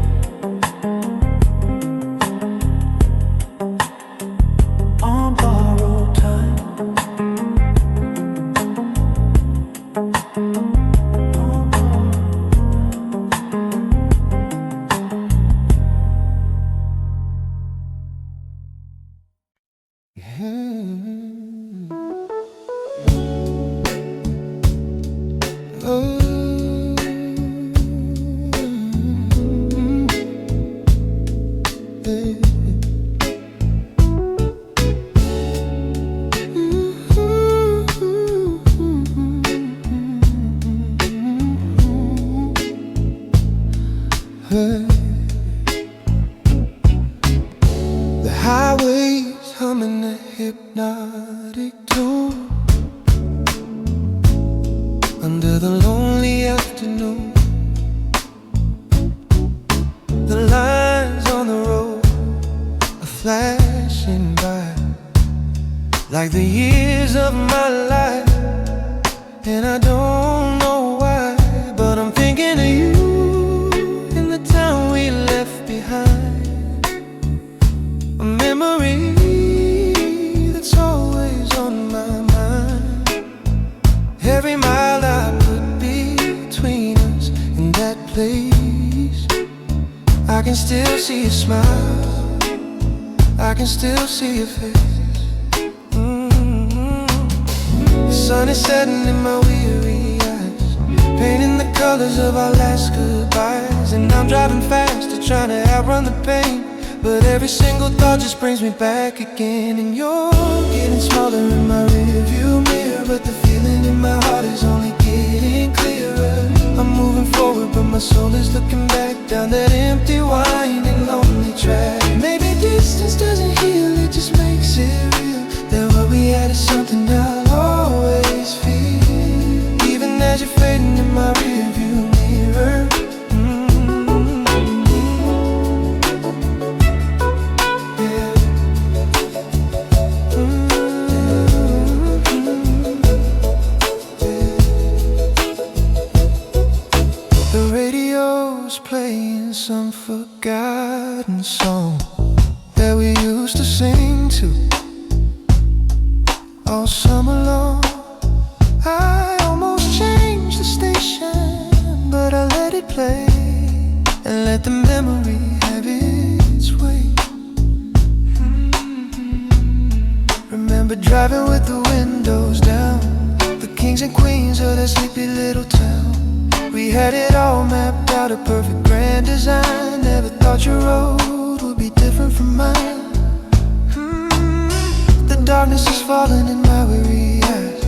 On borrowed time. The highways humming a hypnotic tune under the lonely afternoon. The lines on the road are flashing by like the years of my life, and I don't know why, but I'm thinking of you in the town we left behind. A memory that's always on my mind. Every mile I put between us in that place, I can still see your smile, I can still see your face. The sun is setting in my weary eyes, painting the colors of our last goodbyes. And I'm driving faster, trying to outrun the pain, but every single thought just brings me back again. And you're getting smaller in my rearview mirror, but the feeling in my heart is only getting clearer. I'm moving forward, but my soul is looking back down that empty, winding, lonely track. Maybe distance doesn't heal, it just makes it real, that what we had is something I'll always feel, even as you're fading in my rearview mirror. Playing some forgotten song that we used to sing to all summer long. I almost changed the station, but I let it play and let the memory have its way. Remember driving with the windows down, the kings and queens of that sleepy little town. We had it all mapped out, a perfect grand design. Never thought your road would be different from mine. The darkness is falling in my weary eyes,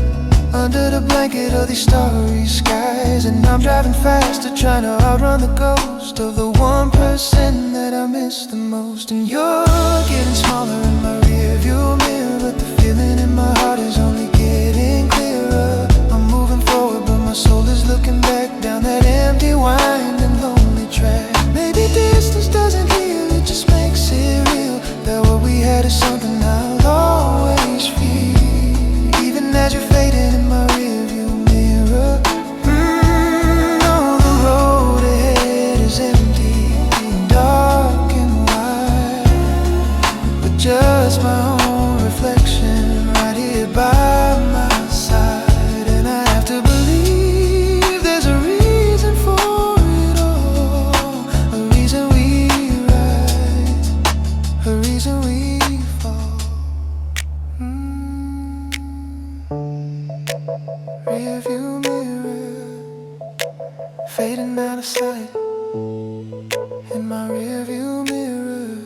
under the blanket of these starry skies. And I'm driving faster, trying to outrun the ghost of the 1% that I miss the most. And you're getting smaller in my rearview mirror, but the feeling in my heart is only getting clearer. I'm moving forward, but my soul is looking back down that empty, winding, lonely track. Maybe distance doesn't heal, it just makes it real, that what we had is something I'll always feel, even as you're fading in my rearview mirror. No, the road ahead is empty, dark and wide, but just my own reflection right here by my side. And I have to believe there's a reason for it all, a reason we rise, a reason we fall. Rearview mirror, fading out of sight, in my rearview mirror.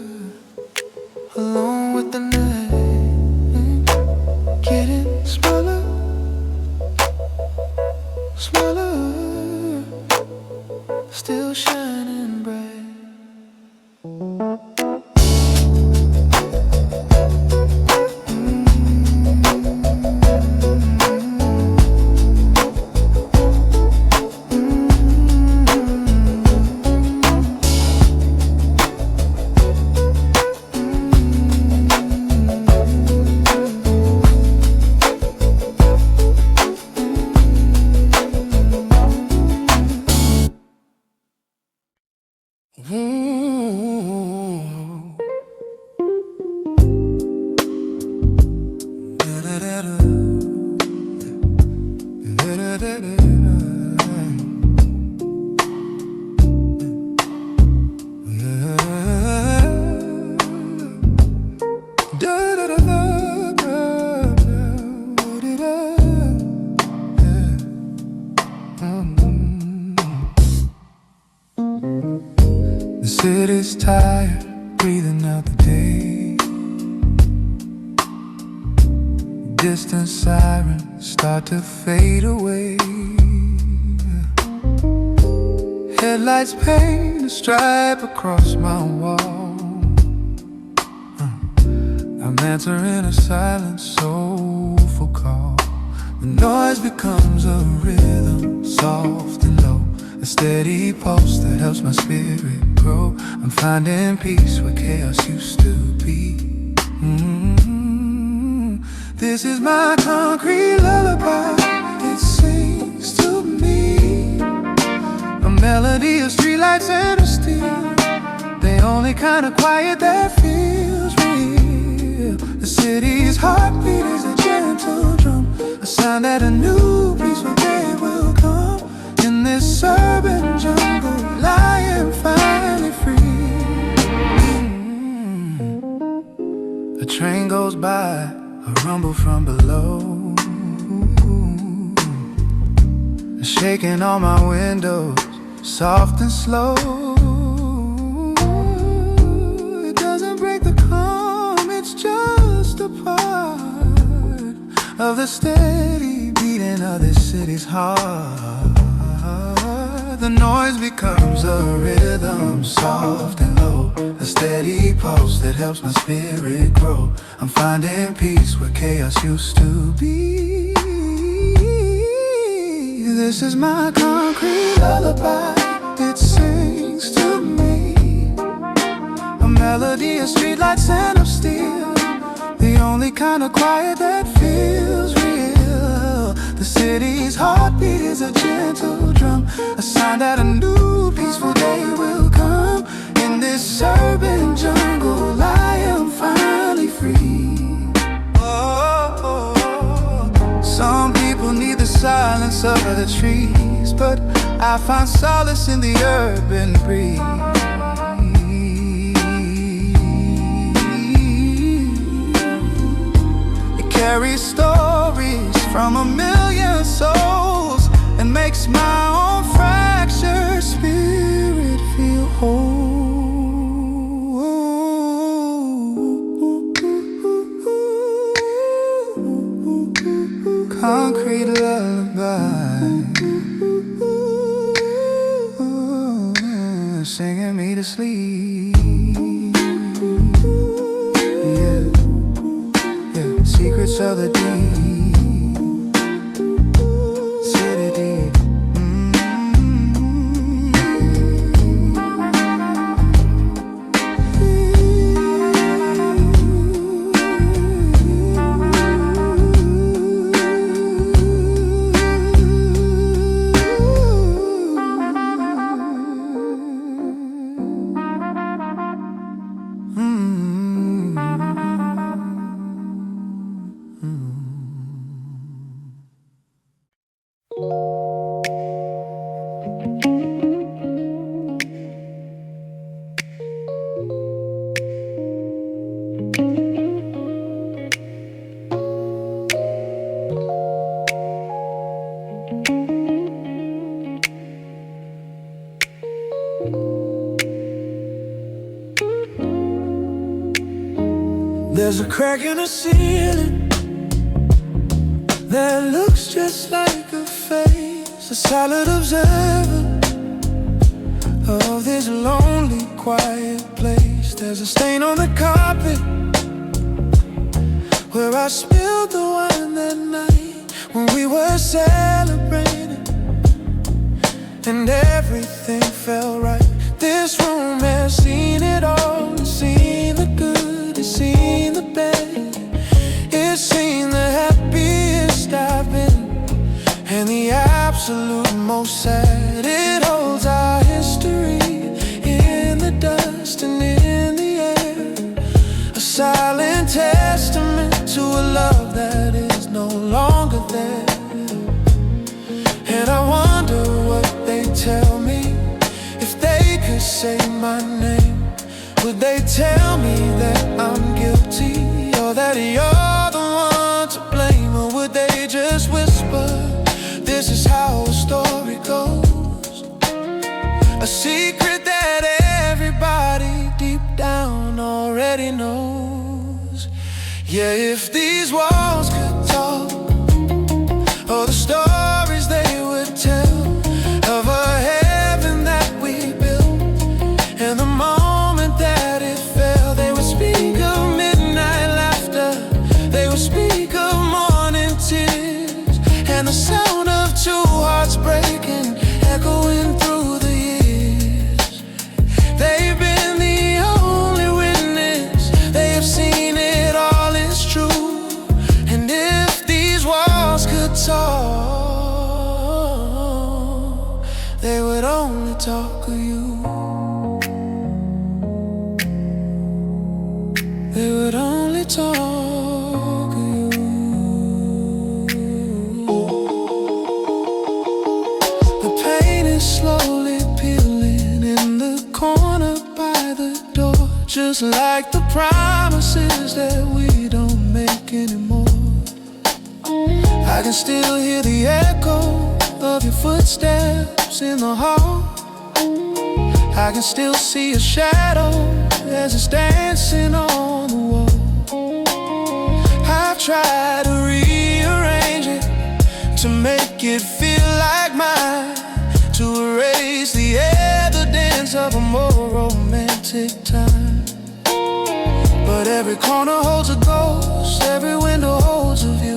day. Distant sirens start to fade away. Headlights paint a stripe across my wall. I'm answering a silent, soulful call. The noise becomes a rhythm, soft and low, a steady pulse that helps my spirit grow. I'm finding peace where chaos used to be. This is my concrete lullaby. It sings to me a melody of streetlights and of steel, the only kind of quiet that feels real. The city's heartbeat is a gentle drum, a sign that a new peaceful day will come. In this urban jungle, I am finally free. A train goes by, a rumble from below, shaking all my windows, soft and slow. It doesn't break the calm, it's just a part of the steady beating of this city's heart. The noise becomes a rhythm, soft and low, a steady pulse that helps my spirit grow. I'm finding peace where chaos used to be. This is my concrete lullaby. It sings to me a melody of streetlights and of steel, the only kind of quiet that feels real. The city's heartbeat is a gentle drum, a sign that a new peaceful day will come. In this urban jungle, I am finally free. Some people need the silence of the trees, but I find solace in the urban breeze. It carries stories from a million souls and makes my own fractured spirit feel whole. Concrete lullaby, singing me to sleep. Yeah, yeah. Secrets of the deep, city deep. There's a crack in the ceiling that looks just like a face, a silent observer of this lonely, quiet place. There's a stain on the carpet where I spilled the wine that night when we were celebrating, and everything felt right. This room has seen it all, it's seen the good, it's seen the bad, it's seen the happiest I've been, and the absolute most sad. It holds our history in the dust and in the air, a silent testament to a love that is no longer there. And I wonder what they'd tell me if they could say my name. Would they tell me that I'm guilty, or that you're the one to blame? Or would they just whisper, this is how a story goes, a secret that everybody deep down already knows? shadows. Yeah, if these walls could talk, all the stories they would tell of a heaven that we built, and the moment that it fell, they would speak of midnight laughter, they would speak of morning tears, and the sound of two hearts breaking, echoing through the years. They've been the only witness, they have seen it all is true. And if these walls could talk, they would only talk of you. They would only talk of you. The paint is slowly peeling in the corner by the door, just like the promises that we don't make anymore. I can still hear the echo of your footsteps in the hall. I can still see a shadow as it's dancing on the wall. I've tried to rearrange it to make it feel like mine, to erase the evidence of a more romantic time. But every corner holds a ghost, every window holds a view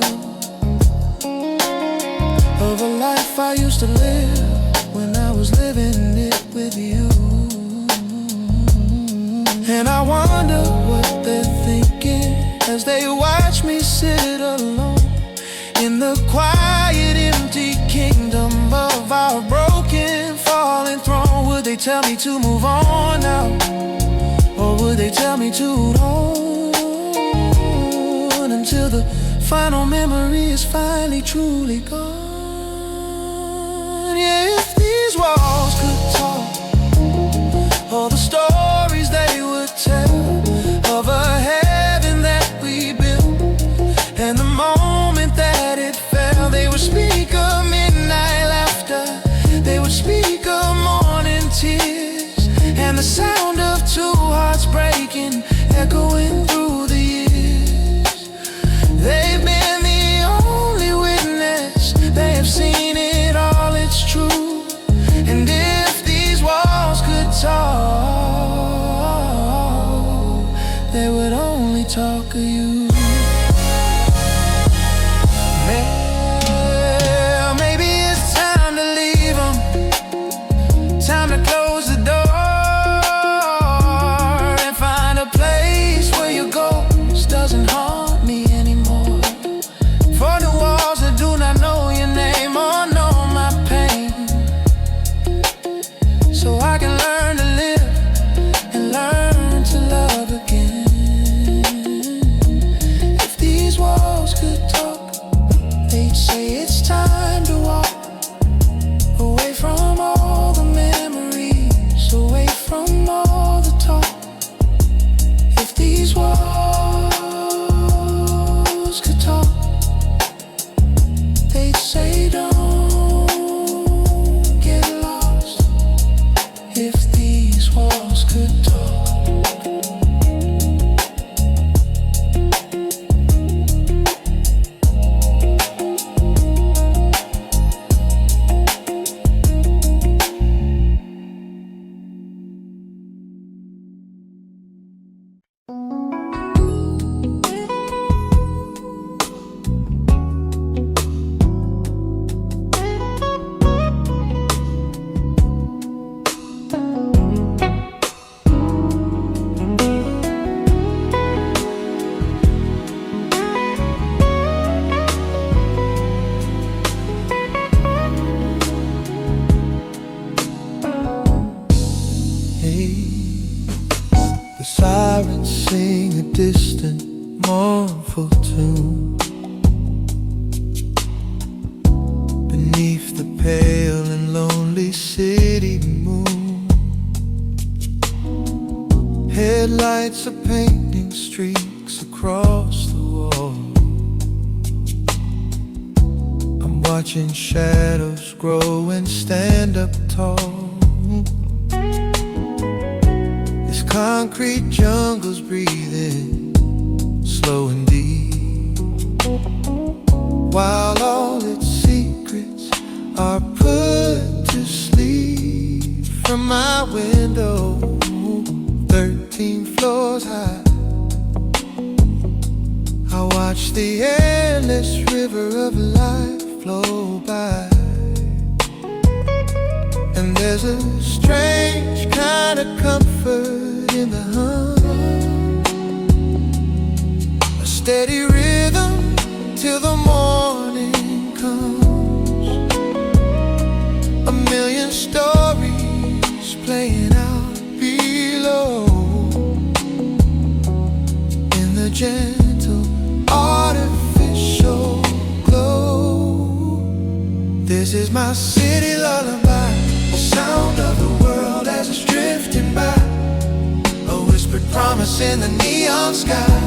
of a life I used to live when I was living it with you. And I wonder what they're thinking as they watch me sit alone in the quiet, empty kingdom of our broken, fallen throne. Would they tell me to move on now, or would they tell me to hold on until the final memory is finally truly gone? Yeah, if these walls could talk, all the stories they would tell of a heaven that we built, and the moment that it fell, they would speak of midnight laughter, they would speak of morning tears, and the sound of two hearts breaking, echoing through the years. They've been the only witness, they have seen it all, it's true. And if these walls could talk, they would only talk of you. Well, maybe it's time to leave them, time to close the door and find a place where your ghost doesn't haunt me anymore. For the walls that do not know your name or know my pain, so I can learn to live and learn to love again. If these walls could talk, they'd say it's time to walk away from all the memories, away from all the talk. If these walls could talk, they'd say don't get lost. If these walls could talk. The sirens sing a distant, mournful tune beneath the pale and lonely city moon. Headlights are painting streaks across the wall. I'm watching shadows grow and stand up tall. concrete jungles breathing slow and deep, while all its secrets are put to sleep. From my window, 13 floors high, I watch the endless river of life flow by. And there's a strange kind of comfort in the hum, a steady rhythm till the morning comes. A million stories playing out below, in the gentle artificial glow. This is my city lullaby, the sound of the world as it's drifting by, a whispered promise in the neon sky,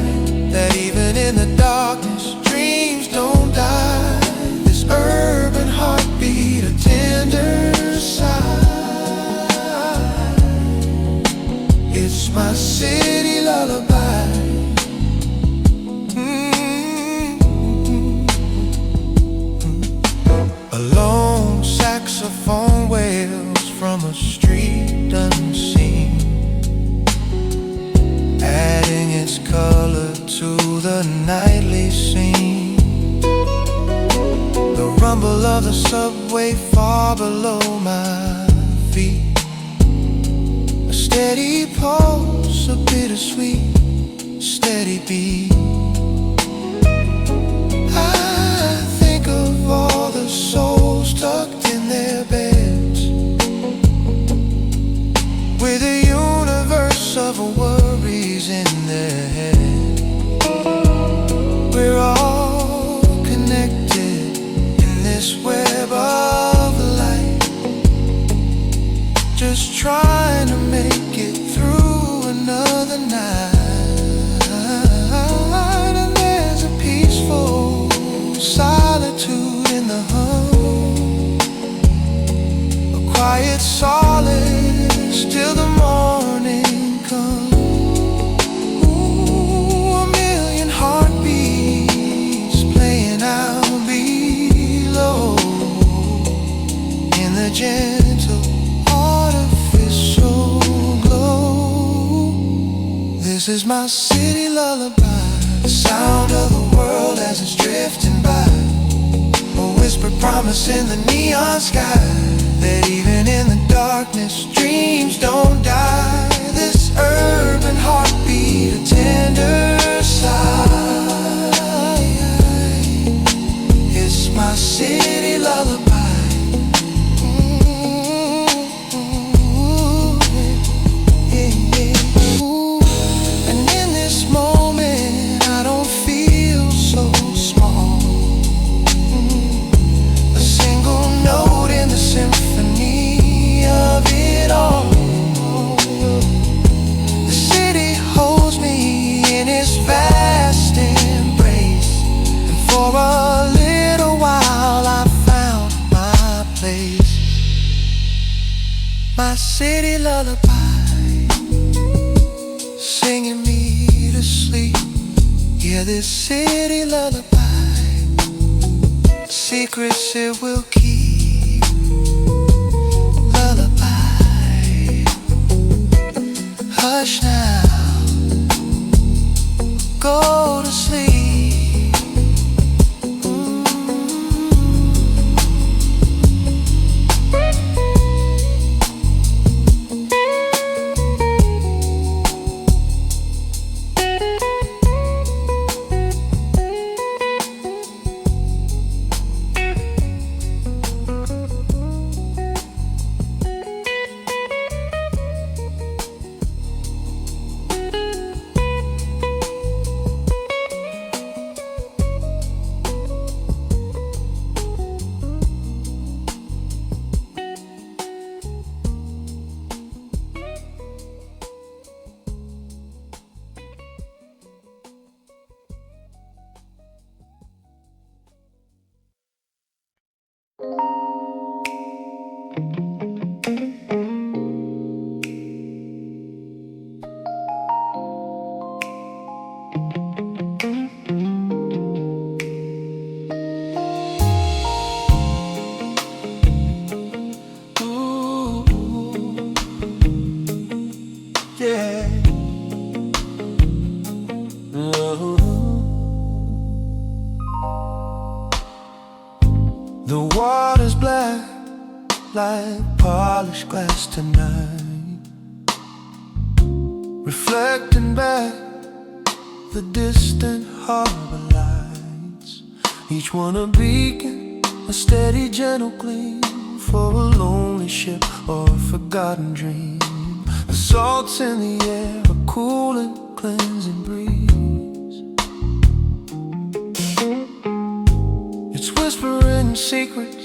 that even in the darkness, dreams don't die. This urban heartbeat, a tender sigh. It's my city lullaby. A lone saxophone wails from a street unseen, adding its color to the nightly scene. The rumble of the subway far below my feet, a steady pulse, a bittersweet, steady beat. I think of all the souls tucked in their beds, with a universe of worries in their head. We're all connected in this web of light, just trying to make it through another night. And there's a peaceful solitude in the hum, a quiet solace till the morning comes. Ooh, a million heartbeats playing out below, in the gentle artificial glow. This is my city lullaby, the sound of the world as it's drifting by, a whispered promise in the neon sky, that even in the darkness, dreams don't die. This urban heartbeat, a tender sigh. It's my city lullaby. And in this moment, I don't feel so small. A single note in the symphony of it all. The city holds me in its vast embrace, and for a little while I found my place. My city lullaby, singing me to sleep. Yeah, this city lullaby, secrets it will keep. Lullaby, hush now, go to sleep. like polished glass tonight, reflecting back the distant harbor lights, each one a beacon, a steady gentle gleam for a lonely ship or a forgotten dream. The salt's in the air, a cool and cleansing breeze. It's whispering secrets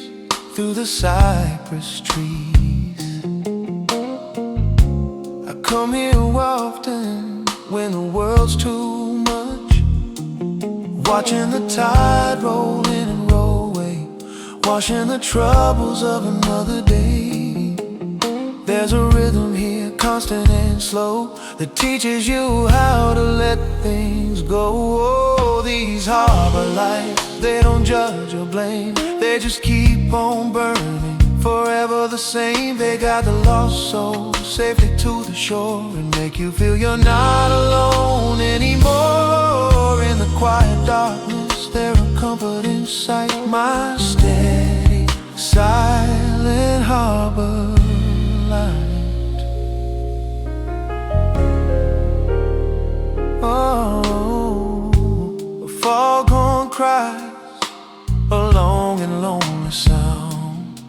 through the cypress trees. I come here often when the world's too much, watching the tide roll in and roll away, washing the troubles of another day. There's a rhythm here, constant and slow, that teaches you how to let things go. Oh, these harbor lights, they don't judge or blame, they just keep on burning, forever the same. They guide the lost soul safely to the shore and make you feel you're not alone anymore. In the quiet darkness, there's a comfort in sight, my steady, silent harbor light. Oh, a foghorn cries, a long and lonely sound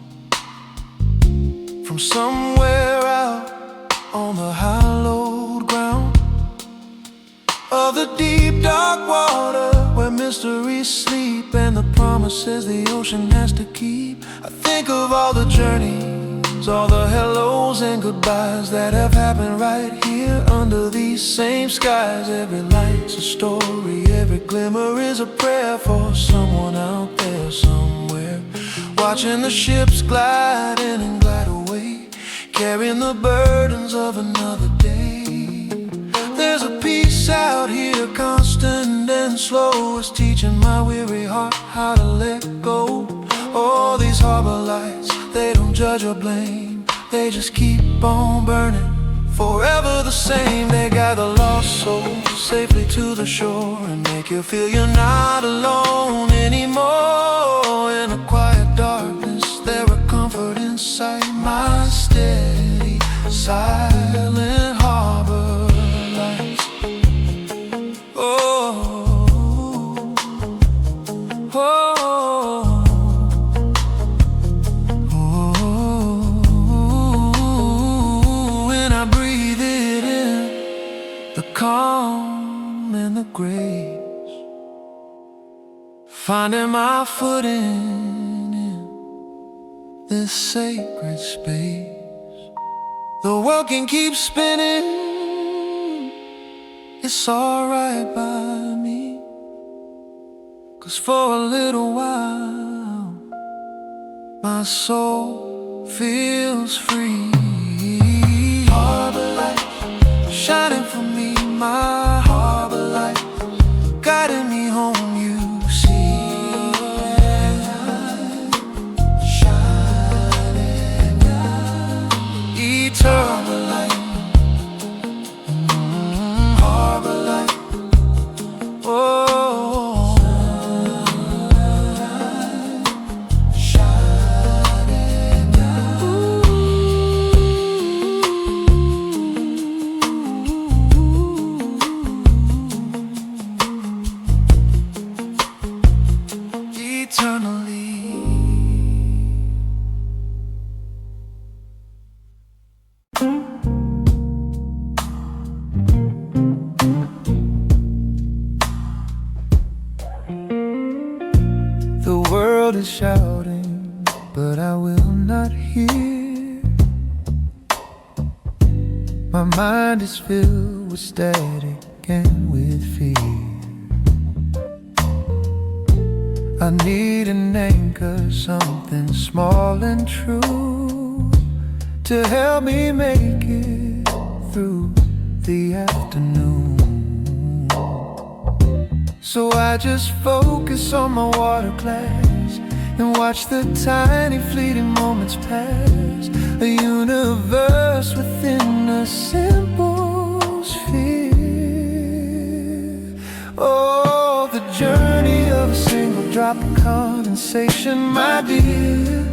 from somewhere out on the hallowed ground of the deep dark water where mysteries sleep and the promises the ocean has to keep. I think of all the journeys, all the hellos and goodbyes that have happened right here under these same skies. Every light's a story, every glimmer is a prayer for someone out there somewhere, watching the ships glide in and glide away, carrying the burdens of another day. There's a peace out here, constant and slow, it's teaching my weary heart how to let go. All these harbor lights, they don't judge or blame, they just keep on burning, forever the same. They guide the lost soul safely to the shore and make you feel you're not alone anymore. In a quiet darkness, there's a comfort inside, my steady, silent harbor lights. Oh, oh, calm and the grace, finding my footing in this sacred space. The world can keep spinning, it's alright by me, 'cause for a little while my soul feels free. Harbor light shining for me, my harbor light guiding me home, you see. Shining eternal light, harbor light. Oh, the world is shouting, but I will not hear. My mind is filled with static and with fear. I need an anchor, something small and true, to help me make it through the afternoon. So I just focus on my water glass and watch the tiny fleeting moments pass. A universe within a simple sphere. Oh, the journey of a single drop of condensation, my dear.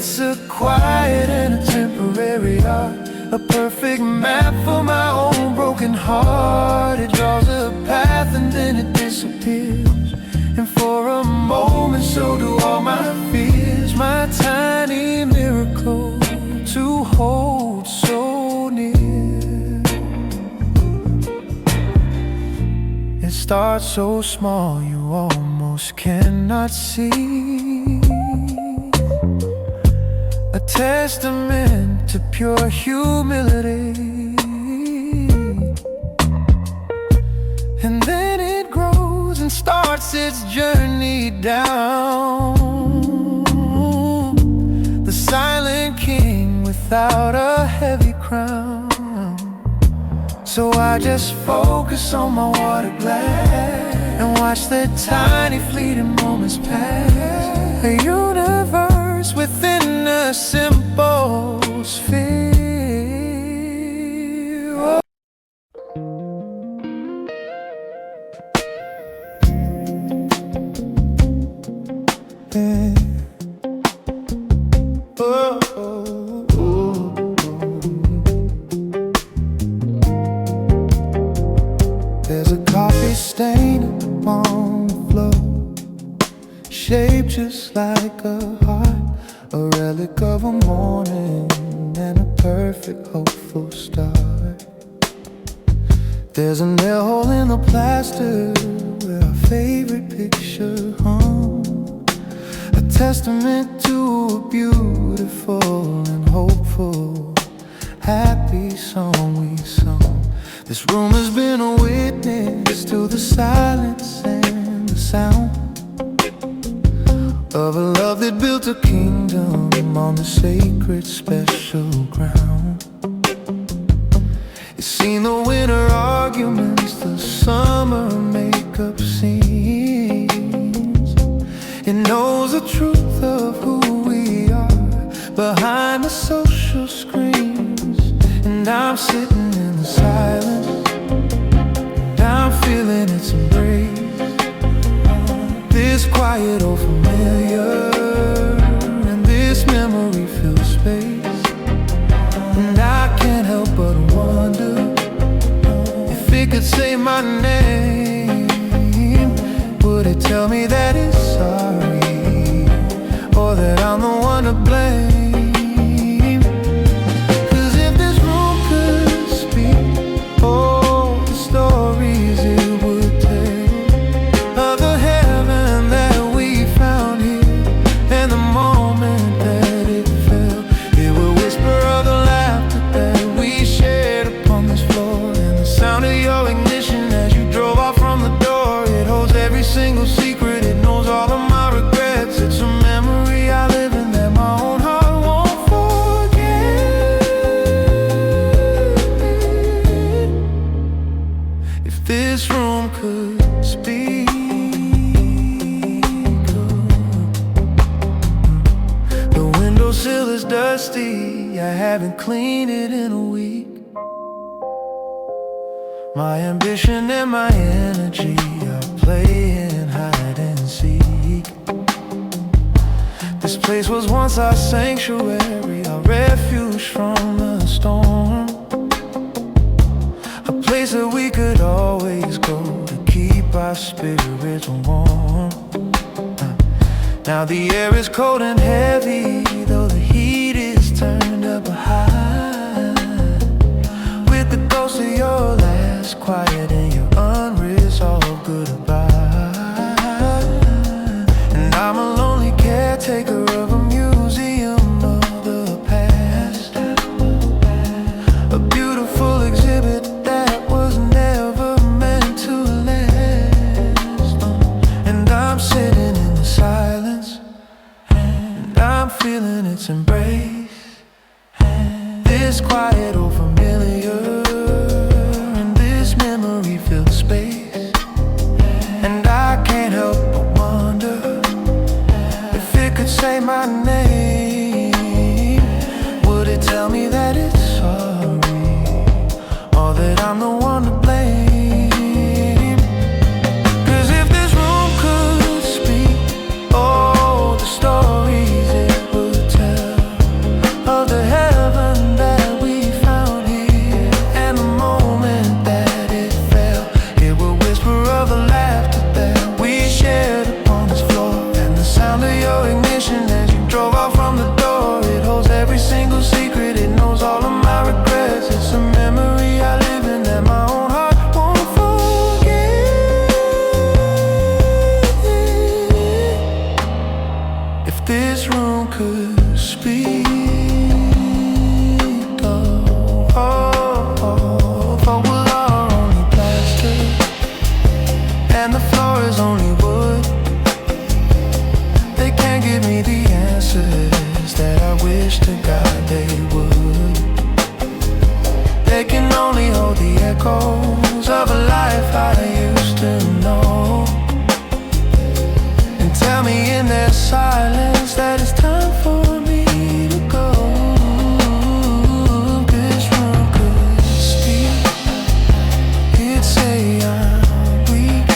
It's a quiet and a temporary art, a perfect map for my own broken heart. It draws a path and then it disappears, and for a moment so do all my fears. My tiny miracle to hold so near. It starts so small you almost cannot see, a testament to pure humility. And then it grows and starts its journey down, the silent king without a heavy crown. So I just focus on my water glass and watch the tiny fleeting moments pass, a universe within a simple sphere. There's a coffee stain on the floor, shaped just like a heart, a relic of a morning and a perfect hopeful start. There's a nail hole in the plaster where our favorite picture hung, a testament to a beautiful and hopeful, happy song we sung. This room has been a witness to the silence and the sound of a love that built a kingdom on the sacred special ground. It's seen the winter arguments, the summer makeup scenes. It knows the truth of who we are behind the social screens. And I'm sitting in the silence, and I'm feeling its embrace, this quiet old familiar, and this memory fills space. And I can't help but wonder if it could say my name, would it tell me that it's sorry, or that I'm the one to blame? Single secret, it knows all of my regrets. It's a memory I live in that my own heart won't forget. If this room could speak, the windowsill is dusty, I haven't cleaned it in a week. My ambition and my energy are playing hide and seek. This place was once our sanctuary, our refuge from the storm, a place that we could always go to keep our spirits warm. Now the air is cold and heavy, though the heat is turned up high, with the ghost of your last quiet and your unresolved goodbye. And I'm a lonely caretaker of a museum of the past, a beautiful exhibit that was never meant to last. And I'm sitting in the silence, and I'm feeling its embrace, this quiet old familiar, and this memory fills space. And I can't help but wonder if it could say my name, would it tell me that it's sorry, or that I'm the one to blame? 'Cause if this room could speak, oh, the stories it would tell, answers only would. They can't give me the answers that I wish to God they would. They can only hold the echoes of a life I used to know, and tell me in their silence that it's time for me to go. This room could speak, it'd say I'm weak.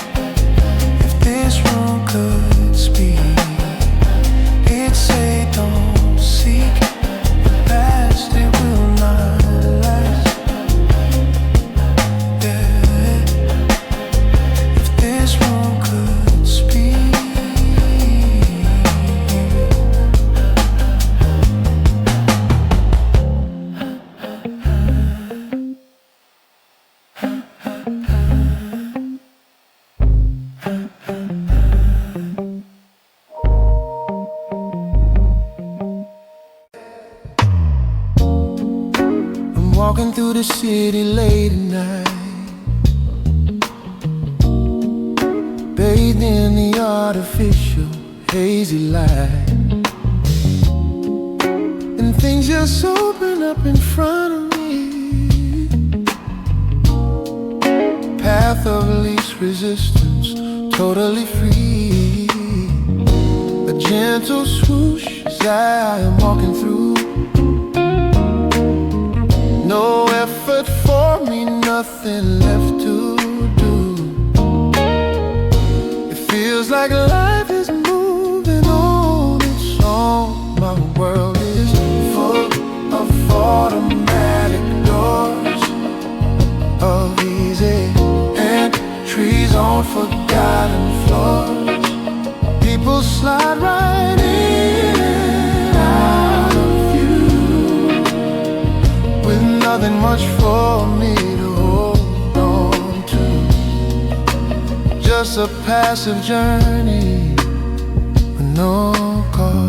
If this room could speak, it'd say don't seek the past, it will not last. Walking through the city late at night, bathed in the artificial hazy light, and things just open up in front of me. Path of least resistance, totally free. A gentle swoosh as I am walking through. No effort for me, nothing left to do. It feels like life is moving on its own. My world is full of automatic doors, of easy entries on forgotten floors. People slide right in and out of view, with nothing much for me to hold on to. Just a passive journey with no call.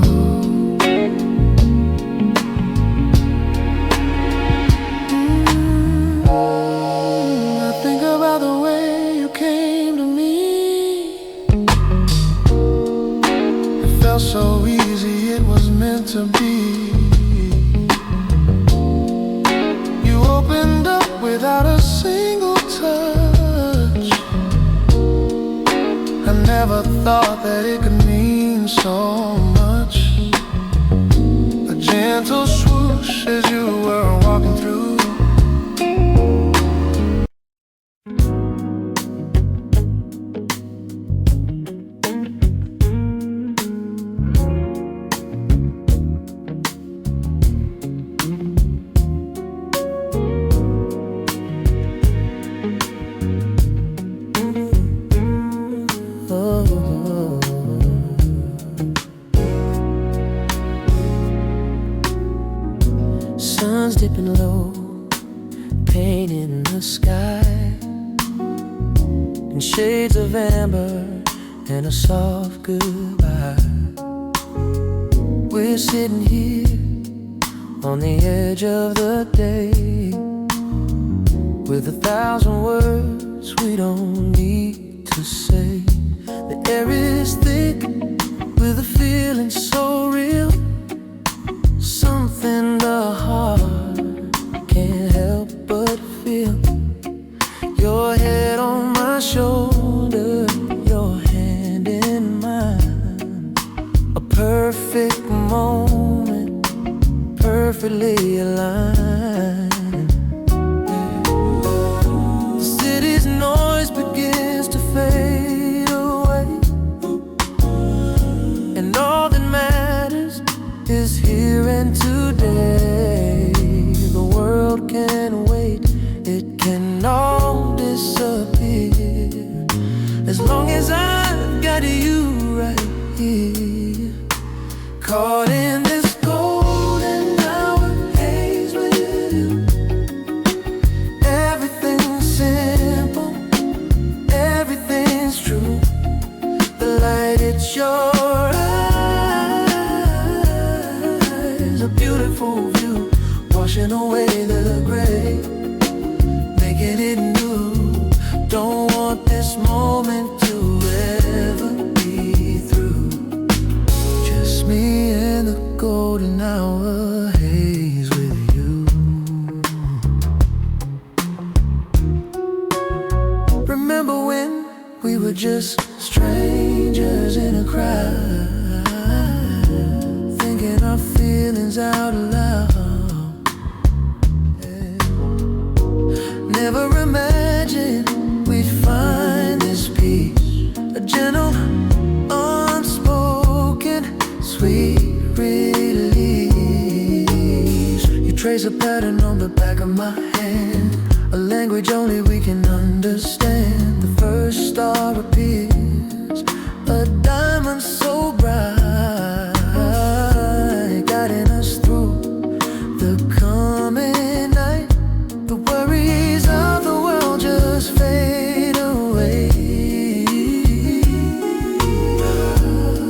I think about the way you came to me. It felt so easy, it was meant to be. Opened up without a single touch. I never thought that it could mean so much. A gentle swoosh as you were walking through. Sun's dipping low, painting the sky, in shades of amber and a soft goodbye. We're sitting here on the edge of the day, with 1,000 words we don't need to say. The air is thick with a feeling so real, something the heart can't help but feel. Your head on my shoulder, your hand in mine. A perfect moment, perfectly aligned. The city's noise begins to fade away, and all that matters is here and today. The world can wait, it can all disappear, as long as I've got you right here. Caught in this golden hour haze with you. Everything's simple, everything's true. The light, it's your eyes, a beautiful view, washing away the gray, making it new. Don't want this moment to end. remember when we were just strangers in a crowd, thinking our feelings out loud. Never imagined we'd find this peace, a gentle, unspoken, sweet release. You trace a pattern on the back of my hand, a language only we can understand. The first star appears, a diamond so bright, guiding us through the coming night. The worries of the world just fade away,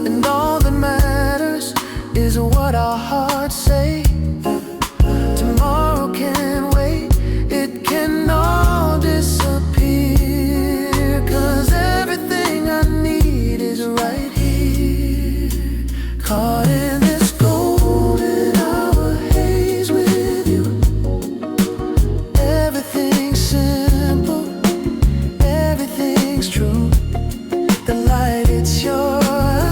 and all that matters is what our hearts say. Tomorrow can't wait, it can all disappear, 'cause everything I need is right here, caught in this golden hour haze with you. Everything's simple, everything's true. The light, it's your eyes,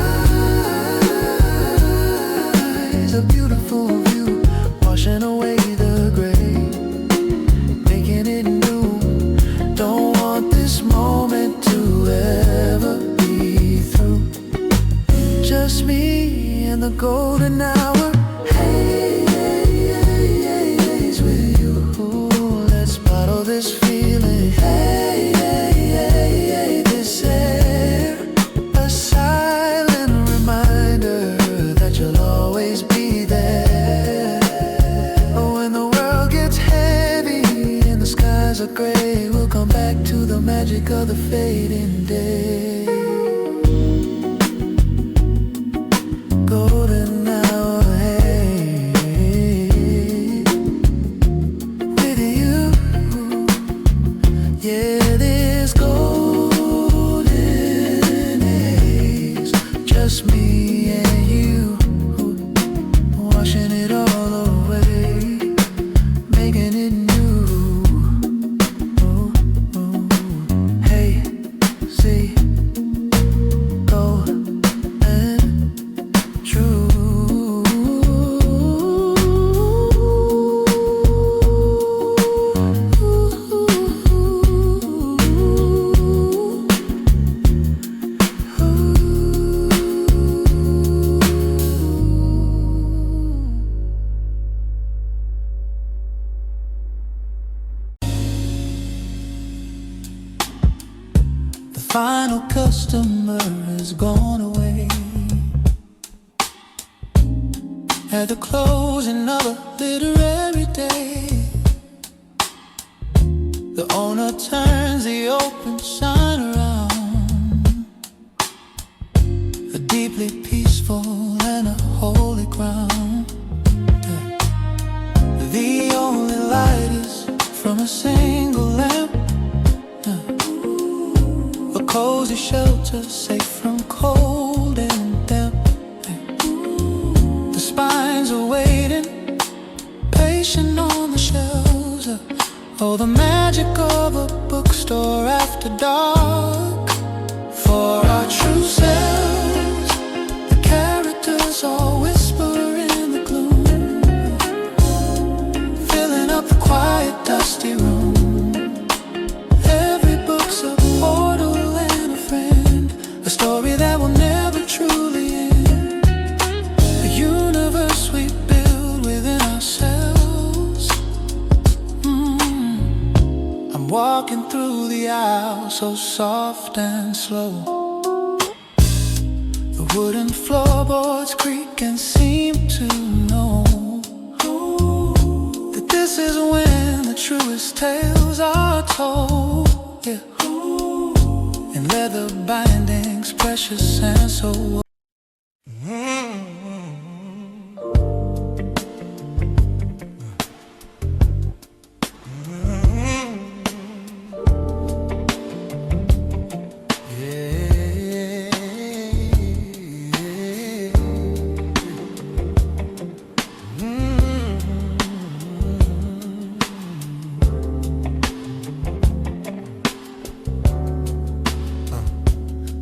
a beautiful view, washing away the gray, making it new. Don't want this moment to ever be through. Just me and the golden hour haze with you. Let's bottle this feeling, this air, a silent reminder that you'll always be there. When the world gets heavy and the skies are gray, we'll come back to the magic of the fading day. Golden hour haze with you. Yeah, this golden haze, just me and you, washing it all away, making it new. Oh, oh. Hey, see, gold and true. The final customer has gone away at the closing of a literary day. The owner turns the open sign around, a deeply peaceful and a holy ground. The only light is from a single lamp, a cozy shelter safe from cold and damp. The spines are waiting, patient on the shelves. Oh, the magic of a bookstore after dark. For our true selves, the characters all whisper in the gloom, filling up the quiet, dusty room. Every book's a portal and a friend, a story that will never truly end, a universe we build within ourselves. I'm walking through the aisle so soft and slow. The wooden floorboards creak and seem to know that this is when the truest tales are told. Yeah. In leather bindings, precious and so.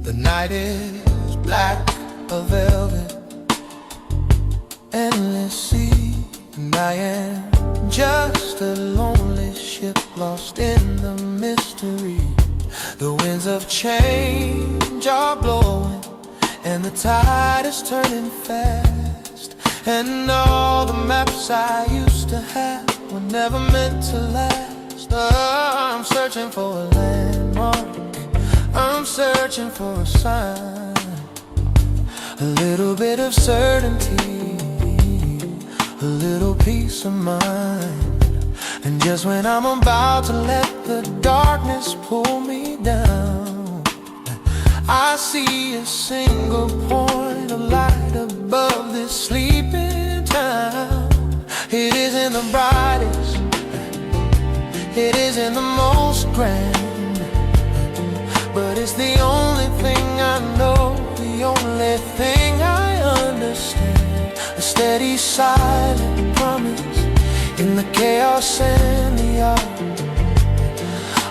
The night is black, a velvet, endless sea, and I am just a lonely ship lost in the mystery. The winds of change are blowing, and the tide is turning fast, and all the maps I used to have were never meant to last. I'm searching for a landmark, I'm searching for a sign, a little bit of certainty, a little peace of mind. And just when I'm about to let the darkness pull me down, I see a single point of light above this sleeping town. It isn't the brightest, it isn't the most grand, but it's the only thing I know, the only thing I understand. A steady, silent promise in the chaos and the art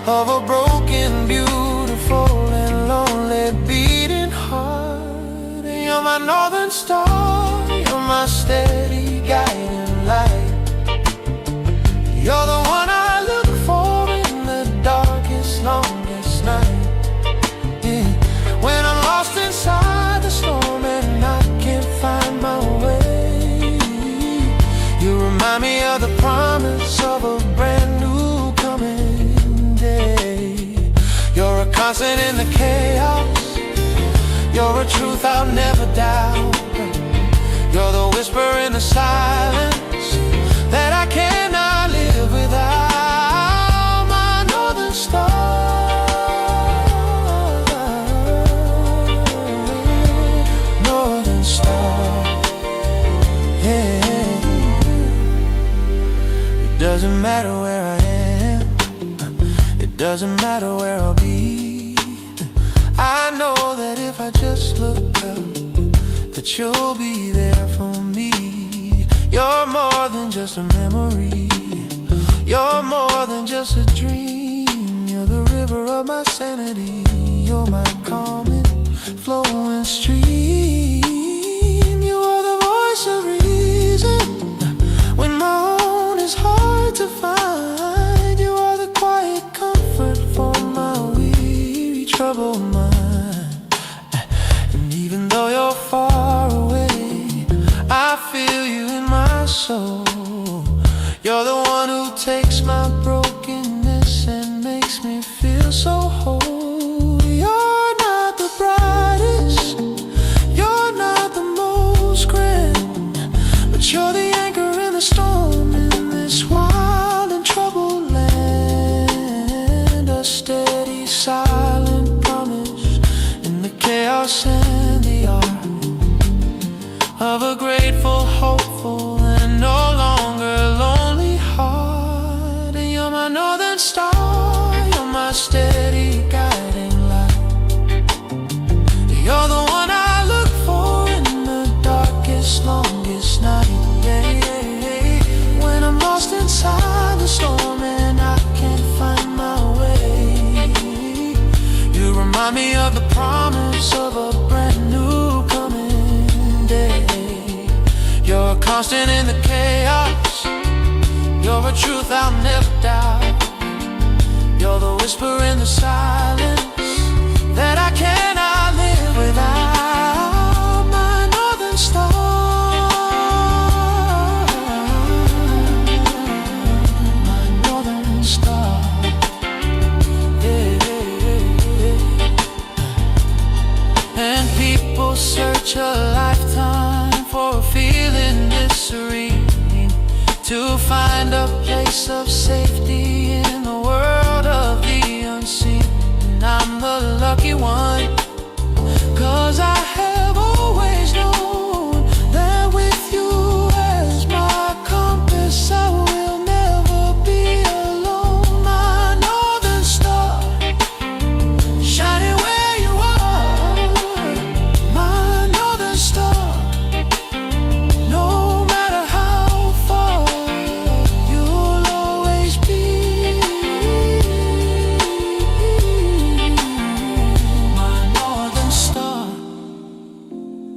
of a broken, beautiful and lonely beating heart. And you're my northern star, you're my steady guiding light. You're the one I look for in the darkest, longest night. Yeah. When I'm lost inside the storm and I can't find my way, you remind me of the promise of a brand new coming day. You're a constant in the chaos, you're a truth I'll never doubt. You're the whisper in the silence that I cannot live without. My northern star, northern star, yeah. It doesn't matter where I am, it doesn't matter where I'll be. I know that if I just look up, that you'll be there for me. You're more than just a memory, you're more than just a dream. You're the river of my sanity, you're my calming, flowing stream. You are the voice of reason when my own is hard to find. You are the quiet comfort for my weary, troubled mind. And even though you're far away, I feel you in my soul. You're the one who takes my brokenness and makes me feel so whole. You're not the brightest, you're not the most grand, but you're the anchor in the storm in this wild and troubled land. A steady, silent promise in the chaos and the art of a grateful, hopeful, and no longer lonely heart. And you're my northern star, you're my steady guiding light. You're the one I look for in the darkest, longest night. Yeah, yeah, yeah. When I'm lost inside the storm and I can't find my way, you remind me of the promise of a brand new coming day. You're a constant in the chaos, you're a truth I'll never doubt. You're the whisper in the silence that I cannot live without. My northern star, my northern star, yeah, yeah, yeah. And people search a lifetime for a feeling this serene, to find a place of safety in the world of the unseen. And I'm the lucky one, 'cause I have always known that with you as my compass I will never be alone. My northern star, shining where you are, my northern star. No matter how far, you'll always be my northern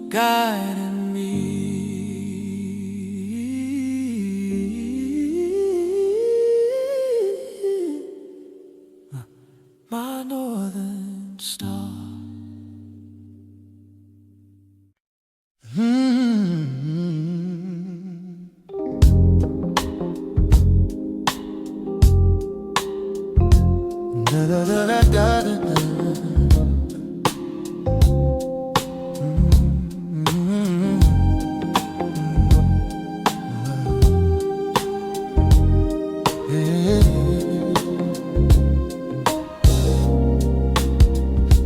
guiding me. My northern star. Da, da, da, da, da, da.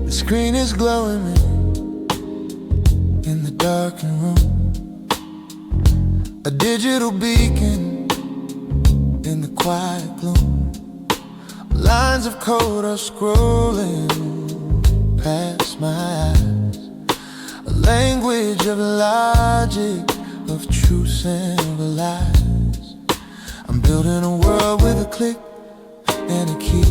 The screen is glowing in the darkened room, a digital beacon in the quiet gloom. Lines of code are scrolling past my eyes, a language of logic, of truths and lies. I'm building a world with a click and a key,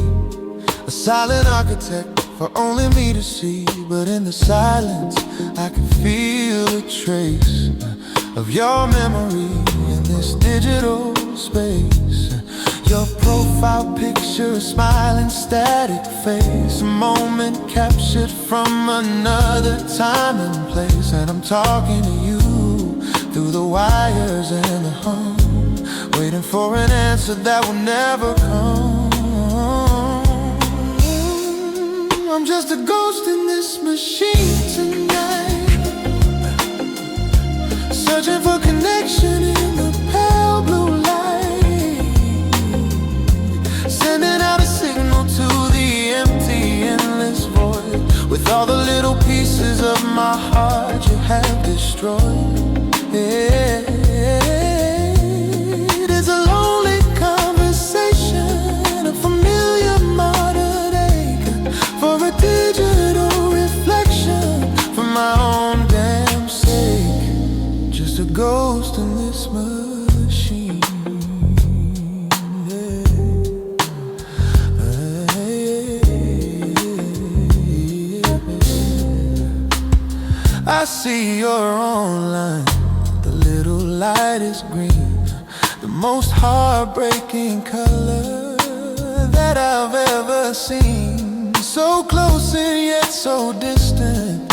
a silent architect for only me to see. But in the silence I can feel a trace of your memory in this digital space. Your profile picture, a smiling static face, a moment captured from another time and place. And I'm talking to you through the wires and the hum, waiting for an answer that will never come. I'm just a ghost in this machine tonight, searching for connection in the pale blue light, sending out a signal to the empty, endless void, with all the little pieces of my heart you have destroyed. Yeah. It is a lonely conversation, a familiar modern ache for a digital reflection for my own damn sake. Just a ghost in this machine. I see you're online, the little light is green, the most heartbreaking color that I've ever seen. So close and yet so distant,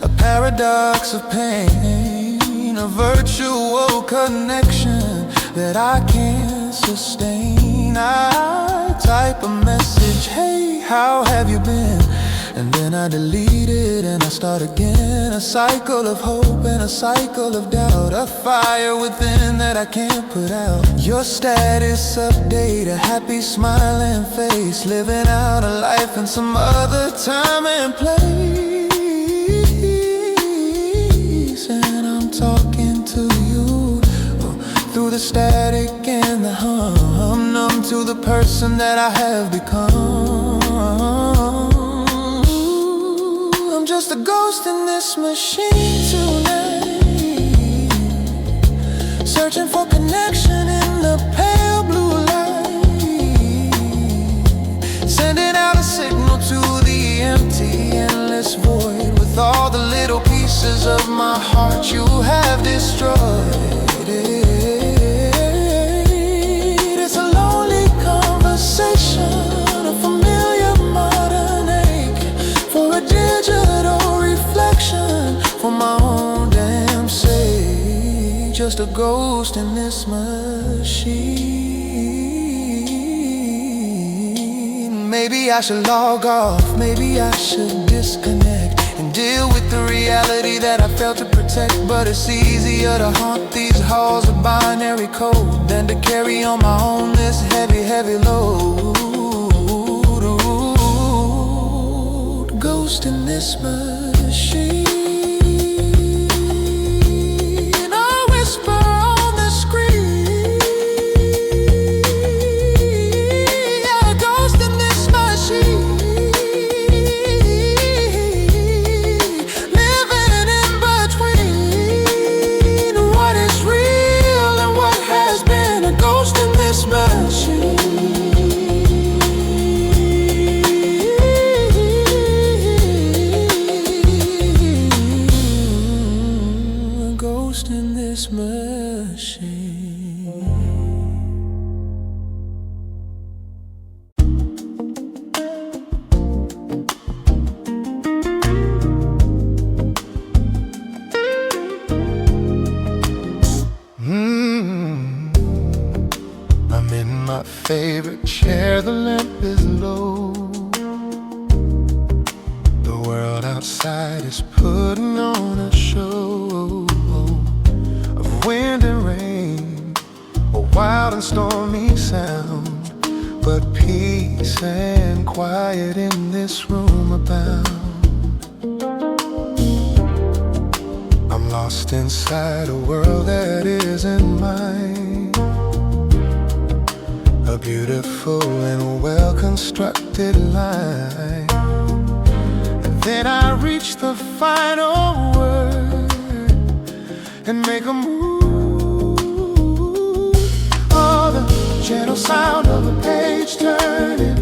a paradox of pain, a virtual connection that I can't sustain. I type a message, hey, how have you been? And then I delete it and I start again. A cycle of hope and a cycle of doubt, a fire within that I can't put out. Your status update, a happy smiling face, living out a life in some other time and place. And I'm talking to you through the static and the hum, numb to the person that I have become. Just a ghost in this machine tonight, searching for connection in the pale blue light, sending out a signal to the empty, endless void, with all the little pieces of my heart you have destroyed. It's a lonely conversation, a familiar modern ache for a digital reflection for my own damn sake. Just a ghost in this machine. Maybe I should log off, maybe I should disconnect and deal with the reality that I failed to protect. But it's easier to haunt these halls of binary code than to carry on my own this heavy, heavy load. Ghost in this machine. I whisper on the screen, yeah, ghost in this machine, living in between what is real and what has been. A ghost in this machine. outside is putting on a show of wind and rain, a wild and stormy sound. But peace and quiet in this room abound. I'm lost inside a world that isn't mine, a beautiful and well-constructed line. And then I reach the final word and make a move. Oh, the gentle sound of a page turning,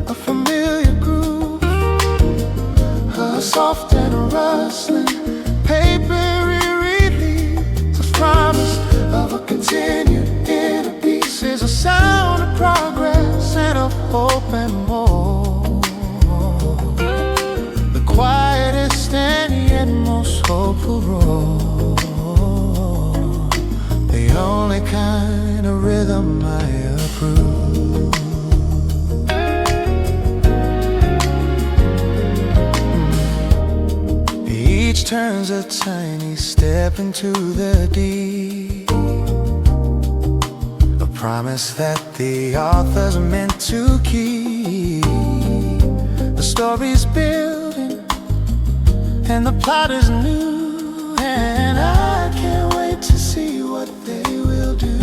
a familiar groove, a soft and a rustling papery release, a promise of a continued inner peace, is a sound of progress and of hope and more. The quietest and yet most hopeful roar, the only kind of rhythm I approve. Each turn's a tiny step into the deep, a promise that the author's meant to keep. The story's building and the plot is new, and I can't wait to see what they will do.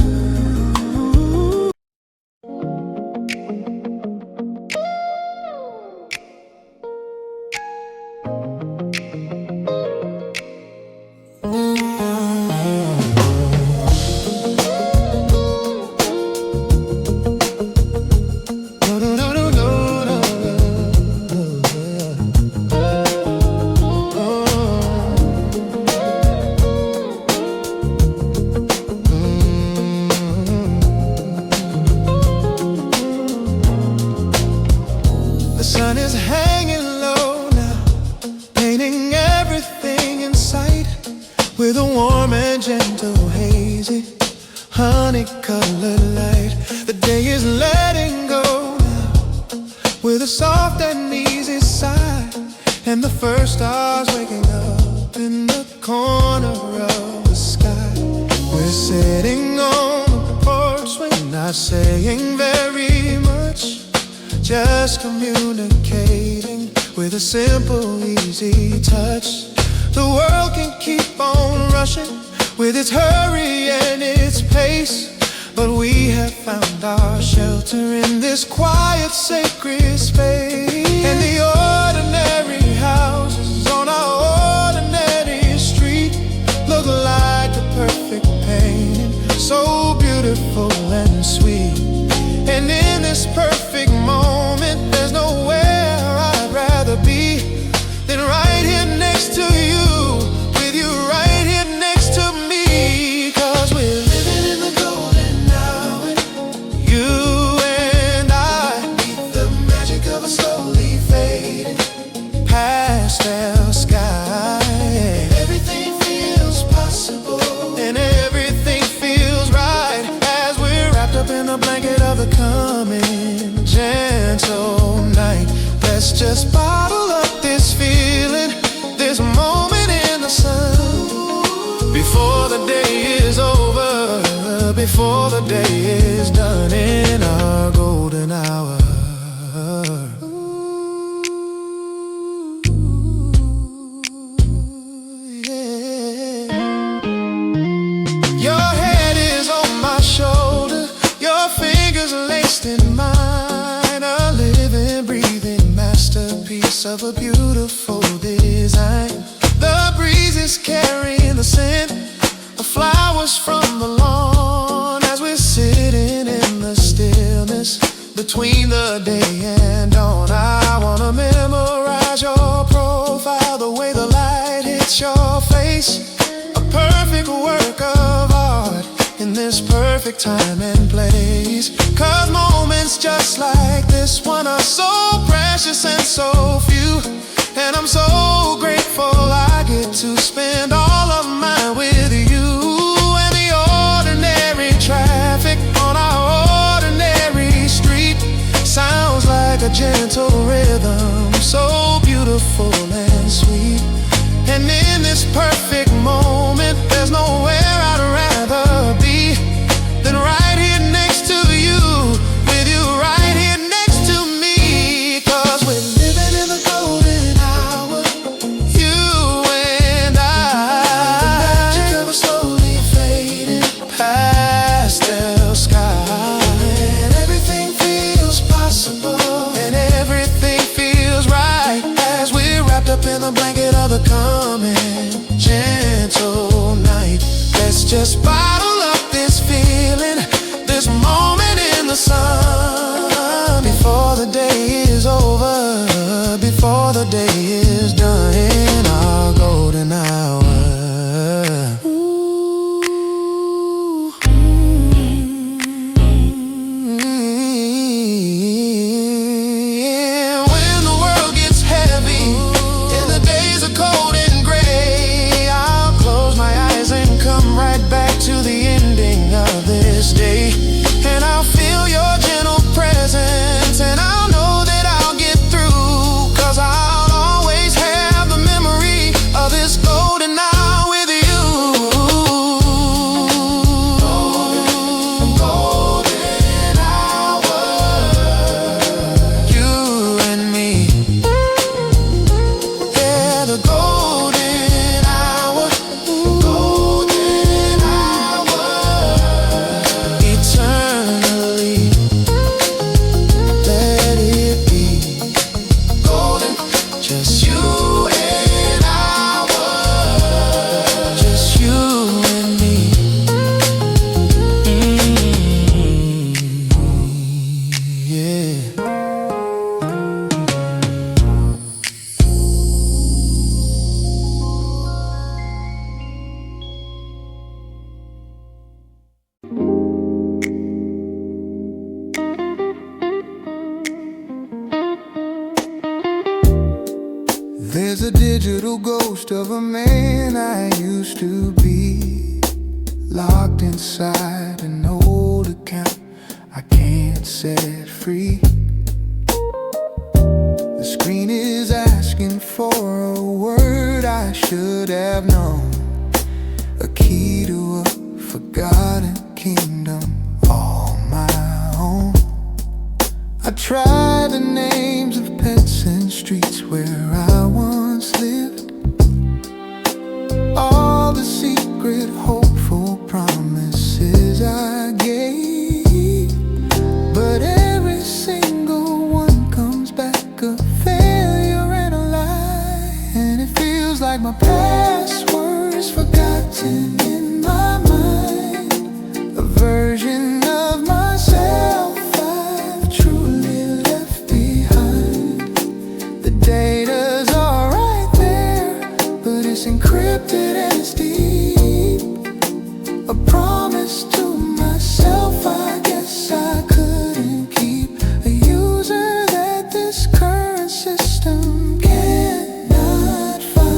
The sun is hanging low now, painting everything in sight with a warm and gentle hazy honey-colored light. The day is letting go now with a soft and easy sigh, and the first star's waking up in the corner of the sky. We're sitting on the porch, we're not saying very much, just communicating with a simple, easy touch. The world can keep on rushing with its hurry and its pace, but we have found our shelter in this quiet, sacred space. And the ordinary houses on our ordinary street look like a perfect painting, so beautiful and sweet. And in this perfect moment, there's nowhere I'd rather be than right here next to you, with you right here next to me. 'Cause we're living in the golden hour, you and I, beneath the magic of a slowly fading pastel sky. And everything feels possible, and everything feels right, as we're wrapped up in the blanket of the coming gentle night. Let's just bottle up this feeling, this moment in the sun, before the day is over, before the day is done, in our golden hour. Yeah. Your head is on my shoulder, your fingers laced in mine, a living, breathing masterpiece of a beautiful design. The breeze is carrying the scent of flowers from the lawn, as we're sitting in the stillness between the day and dawn. I wanna memorize your profile, the way the light hits your face, a perfect work of art in this perfect time and place. 'Cause moments just like this one are so precious and so few, and I'm so grateful I get to spend all of mine with you. And the ordinary traffic on our ordinary street sounds like a gentle rhythm, so beautiful and sweet. up in the blanket of the coming gentle night. Let's just bottle up this feeling, this moment in the sun, before the day is over, before the day is done, in our golden hour. There's a digital ghost of a man I used to be, locked inside an old account I can't set free. The screen is asking for a word I should have known, a key to a forgotten kingdom, all my own. I tried the names of pets and streets where I once lived, all the secret hopeful promises I gave, but every single one comes back a failure and a lie. And it feels like my password's forgotten in my mind, a version of myself I've truly left behind. The data's all right there, but it's encrypted and it's deep, a promise to myself I guess I couldn't keep, a user that this current system cannot find.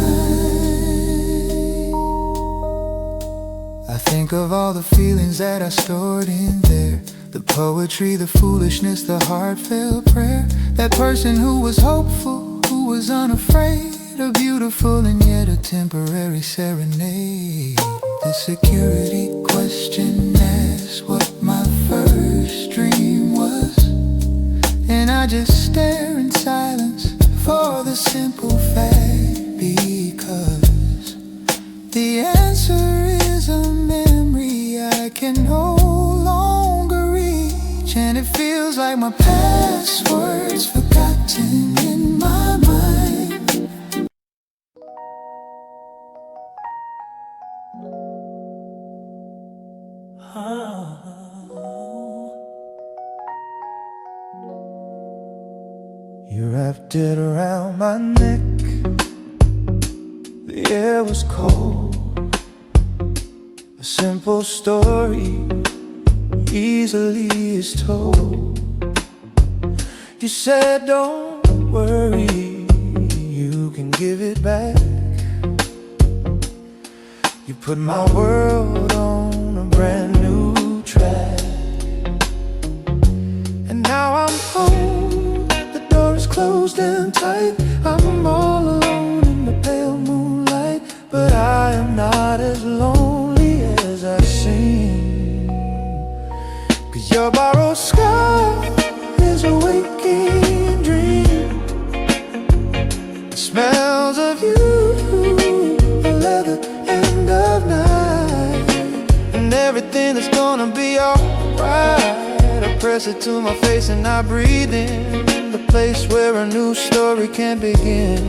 I think of all the feelings that I stored in there, the poetry, the foolishness, the heartfelt prayer. That person who was hopeful, who was unafraid, a beautiful and yet a temporary serenade. The security question asks what my first dream was, and I just stare in silence for the simple fact, because the answer is a memory I can no longer reach. And it feels like my password's forgotten in my mind. You wrapped it around my neck, the air was cold, a simple story easily is told. You said don't worry, you can give it back. You put my world on a brand new track, and now I'm home, the door is closed and tight. I'm all alone in the pale moonlight, but I am not as lonely as I seem, 'cause your borrowed sky is a waking dream. The smells of you, the leather end of night, and everything is gonna be alright. I press it to my face and I breathe in the place where a new story can begin.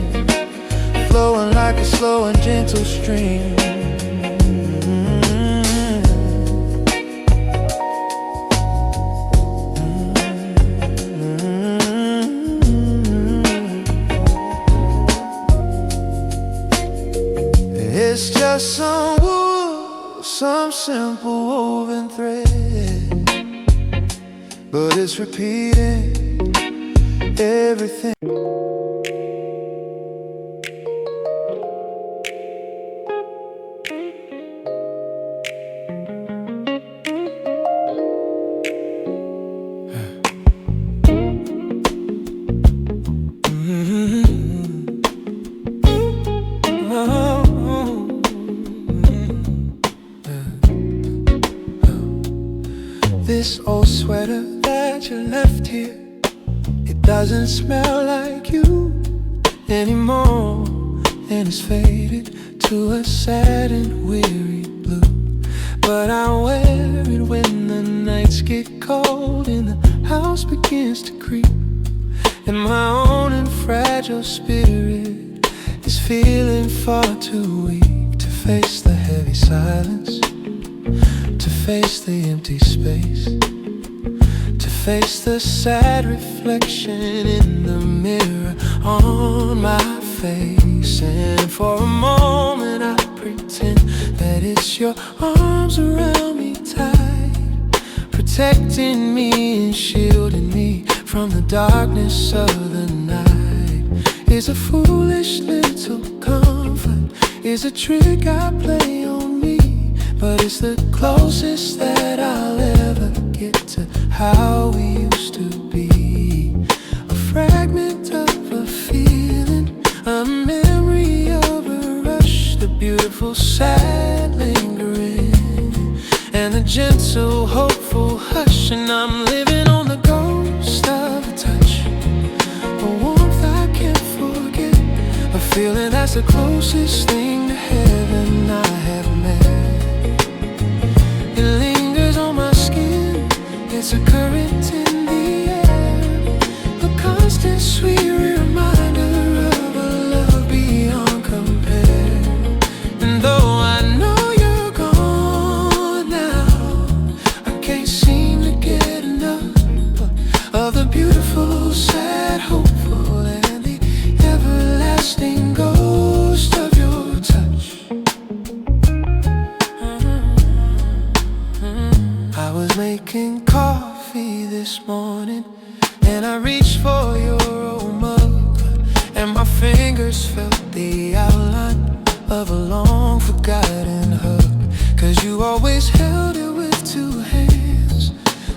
slow and gentle stream. It's just some wood, some simple woven thread, but it's repeating everything. This old sweater that you left here, it doesn't smell like you anymore, and it's faded to a sad and weary blue. But I wear it when the nights get cold and the house begins to creep, and my own and fragile spirit is feeling far too weak to face the heavy silence, to face the empty space, to face the sad reflection in the mirror on my face. And for a moment I pretend that it's your arms around me tight, protecting me and shielding me from the darkness of the night. It's a foolish little comfort, it's a trick I play on me, but it's the closest that I'll ever get to how we used to be. A fragment of a feeling, a memory of a rush, the beautiful sad lingering, and a gentle hopeful hush. And I'm living on the ghost of a touch, a warmth I can't forget, a feeling that's the closest thing to heaven I have met. It's a current in the air, a constant sweet reminder of a love beyond compare. And though I know you're gone now, I can't seem to get enough of the beautiful, sad, hopeful, and the everlasting ghost of your touch. I was making coffee this morning, and I reached for your old mug, and my fingers felt the outline of a long forgotten hug. 'Cause you always held it with two hands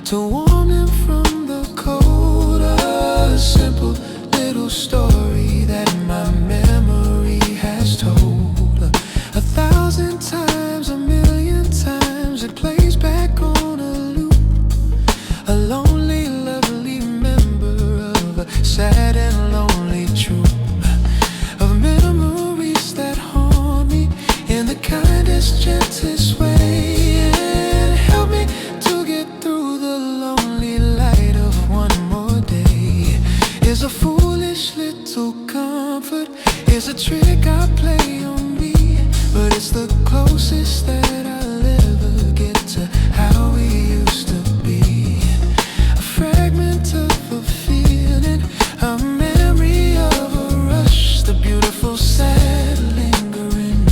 to warm him from the cold. A simple little story that my memory has told 1,000 times, a million times. It plays back on a loop, a lonely, lovely member of a sad and lonely troop of memories that haunt me in the kindest, gentlest way, and help me to get through the lonely light of one more day. Is a foolish little comfort, is a trick I play on me, but it's the closest that I'll ever get to how we used to be. A fragment of a feeling, a memory of a rush, the beautiful sad lingering,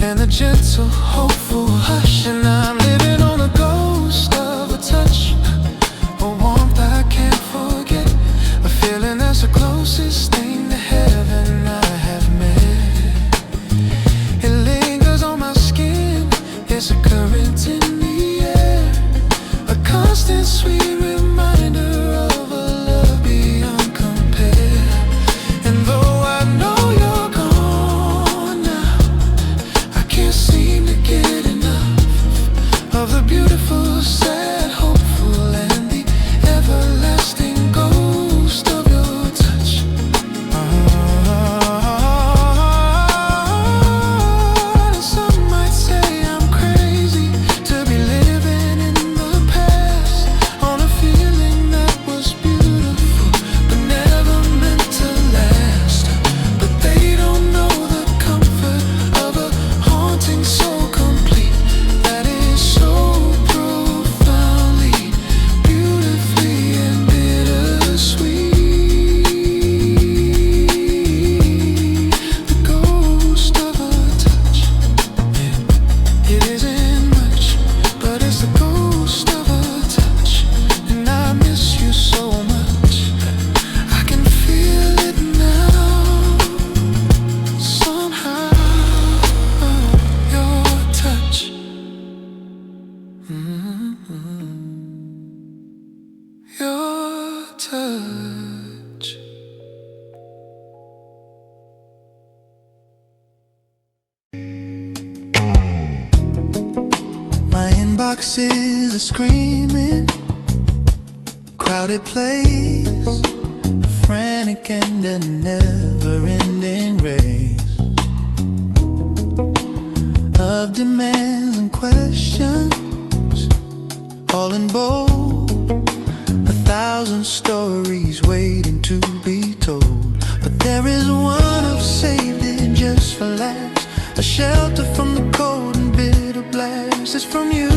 and the gentle hopeful hush. And I'm living on a ghost of a touch, a warmth I can't forget, a feeling that's the closest thing to heaven I have met. It lingers on my skin, it's a current boxes are screaming, crowded place, a frantic and a never-ending race of demands and questions, all in bold, 1,000 stories waiting to be told. But there is one I've saved it just for last, a shelter from the cold and bitter blast. It's from you,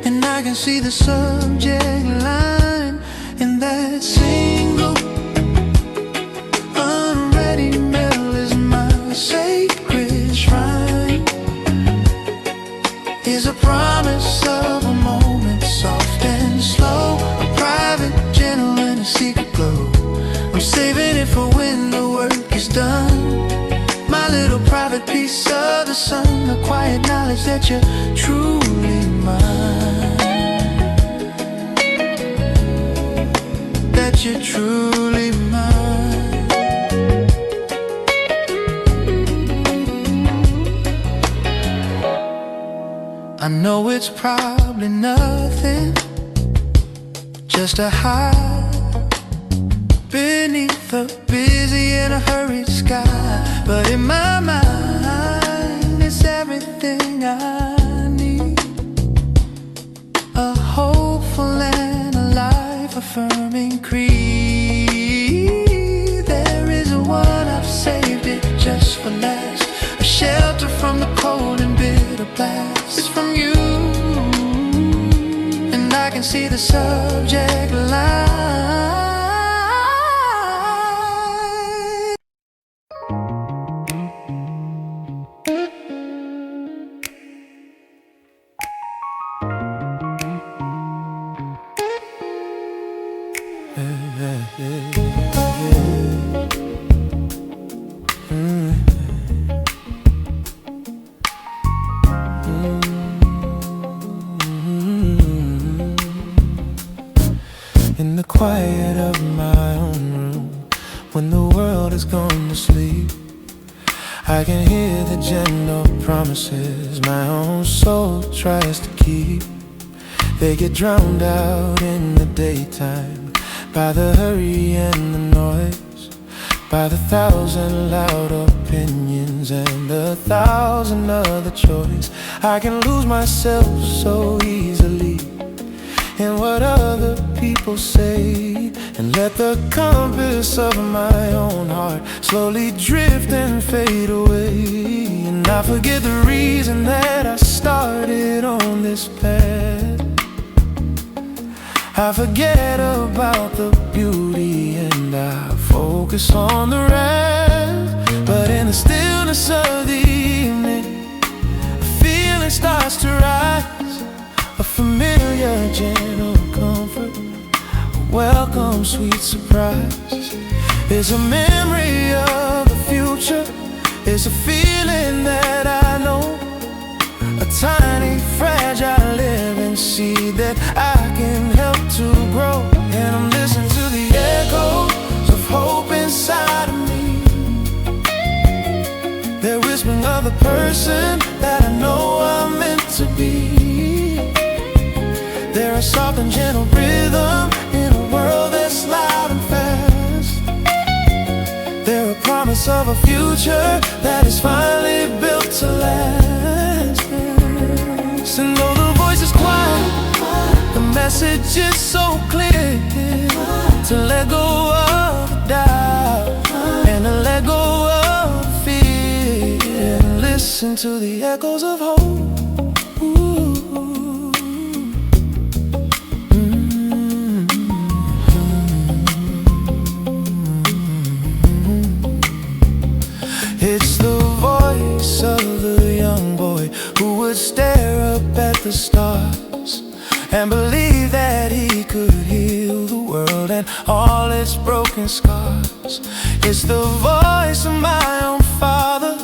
and I can see the subject line in that single unready mail is my sacred shrine, is a promise of a moment soft and slow, a private, gentle and a secret glow. I'm saving it for when the work is done, my little private piece of the sun, a quiet knowledge that you're truly mine, that you're truly mine. I know it's probably nothing, just a high beneath the busy and a hurried sky, but in my mind it's everything I need, a hopeful and a life-affirming creed. There is a one, I've saved it just for last, a shelter from the cold and bitter blast. It's from you, and I can see the subject line. In the quiet of my own room, when the world has gone to sleep, I can hear the gentle promises my own soul tries to keep. They get drowned out in the daytime by the hurry and the noise, by the 1,000 loud opinions and the 1,000 other choices. I can lose myself so easily in what other people say, and let the compass of my own heart slowly drift and fade away. And I forget the reason that I started on this path, I forget about the beauty and I focus on the rest. But in the stillness of the evening, a feeling starts to rise, a familiar, gentle comfort, a welcome, sweet surprise. It's a memory of the future, it's a feeling that I know, a tiny, fragile living seed that I can help to grow. And I'm listening to the echoes of hope inside of me, they're whispering of the person that I know I'm meant to be. They're a soft and gentle rhythm in a world that's loud and fast. They're a promise of a future that is finally built to last. And though the voice is quiet, the message is so clear, to let go of the doubt and to let go of the fear, and listen to the echoes of hope. It's the voice of the young boy who would stare up at the stars and believe that he could heal the world and all its broken scars. It's the voice of my own father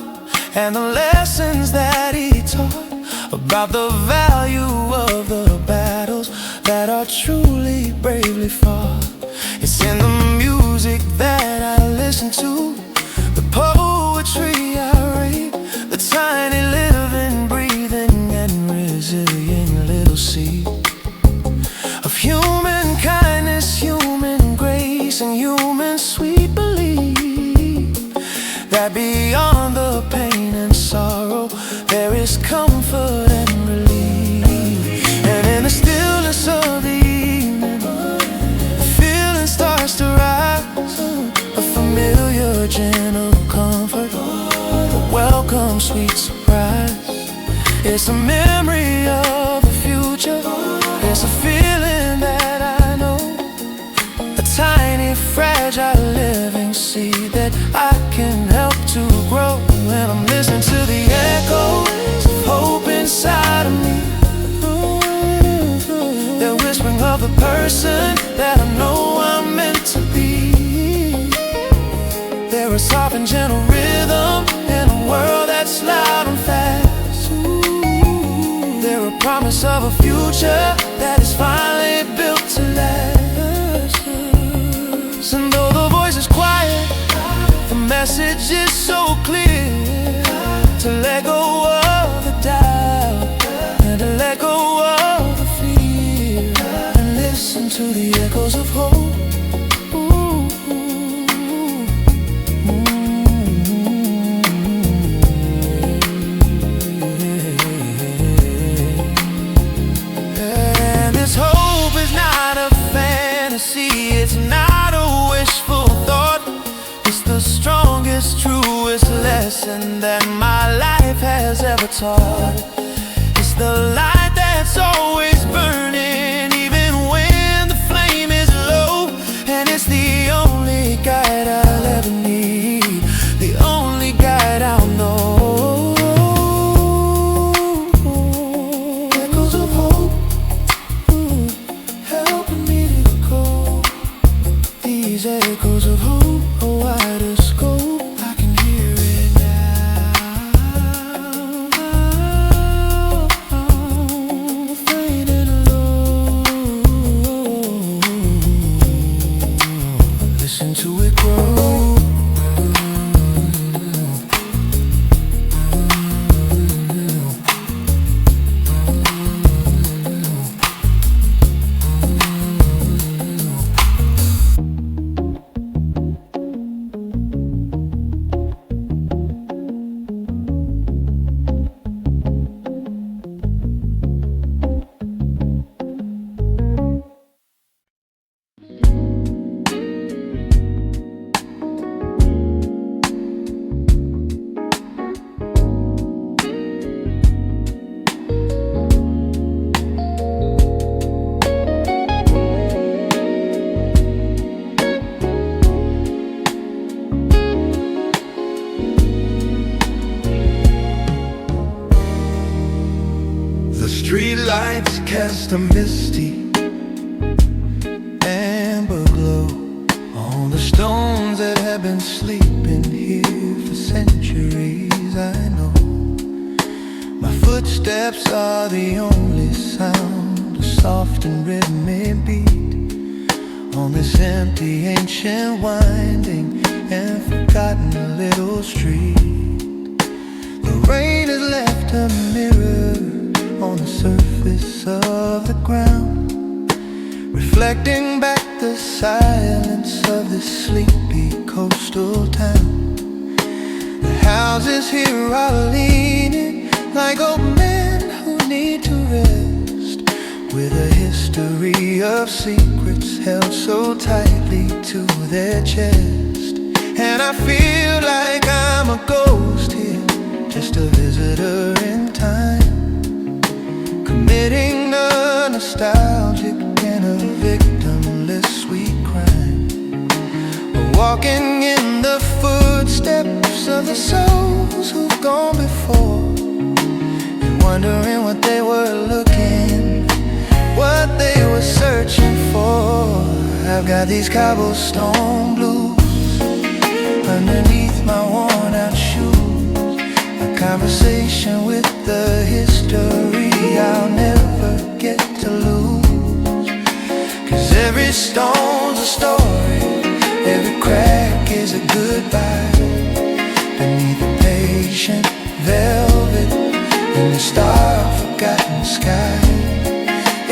and the lessons that he taught about the value of the battles that are truly bravely fought. It's in the music that I listen to, the poetry I read, the tiny living, breathing and resilience that beyond the pain and sorrow there is comfort and relief. And in the stillness of the evening, the feeling starts to rise, a familiar gentle comfort, a welcome sweet surprise. It's a memory of the future, it's a feeling that I know, a tiny fragile living seed that I can help to grow. And I'm listening to the echoes of hope inside of me. They're whispering of the person that I know I'm meant to be. They're a soft and gentle rhythm in a world that's loud and fast. They're a promise of a future that is finally built to last. And though the voice is quiet, the message is so clear, to let go of the doubt and to let go of the fear, and listen to the echoes of hope. And this hope is not a fantasy, it's not a wishful thought. It's the strongest, truest lesson that my life has ever taught. It's the light that's always burning, even when the flame is low. And it's the only guide I'll ever need, the only guide I'll know. Echoes of hope, helping me to go. These echoes of hope, a wider scope, I can hear it now, faint and low. Listen to it grow. Street lights cast a misty amber glow on the stones that have been sleeping here for centuries. I know my footsteps are the only sound, a soft and rhythmic beat on this empty, ancient, winding and forgotten little street. The rain has left a mirror on the surface of the ground, reflecting back the silence of this sleepy coastal town. The houses here are leaning like old men who need to rest, with a history of secrets held so tightly to their chest. And I feel like I'm a ghost here, just a visitor in time, committing a nostalgic and a victimless sweet crime, walking in the footsteps of the souls who've gone before, and wondering what they were looking, what they were searching for. I've got these cobblestone blues underneath my worn out shoes, a conversation with the history I'll never get to lose. 'Cause every stone's a story, every crack is a goodbye, beneath the patient velvet in the star-forgotten sky.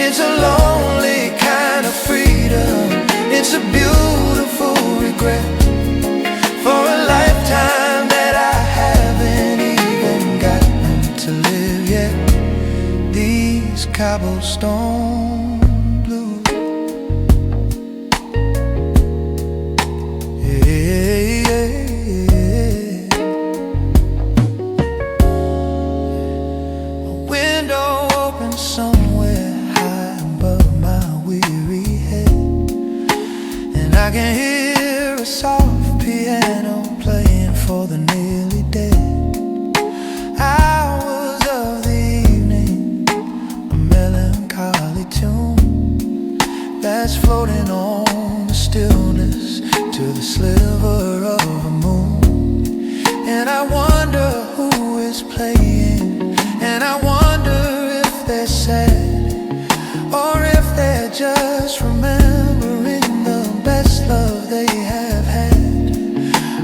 It's a lonely kind of freedom, it's a beautiful regret for a lifetime cobblestone blues. A window open somewhere high above my weary head, and I can hear a soft piano playing for the nearly dead. Hours of the evening, a melancholy tune that's floating on the stillness to the sliver of a moon. And I wonder who is playing, and I wonder if they're sad, or if they're just remembering the best love they have had.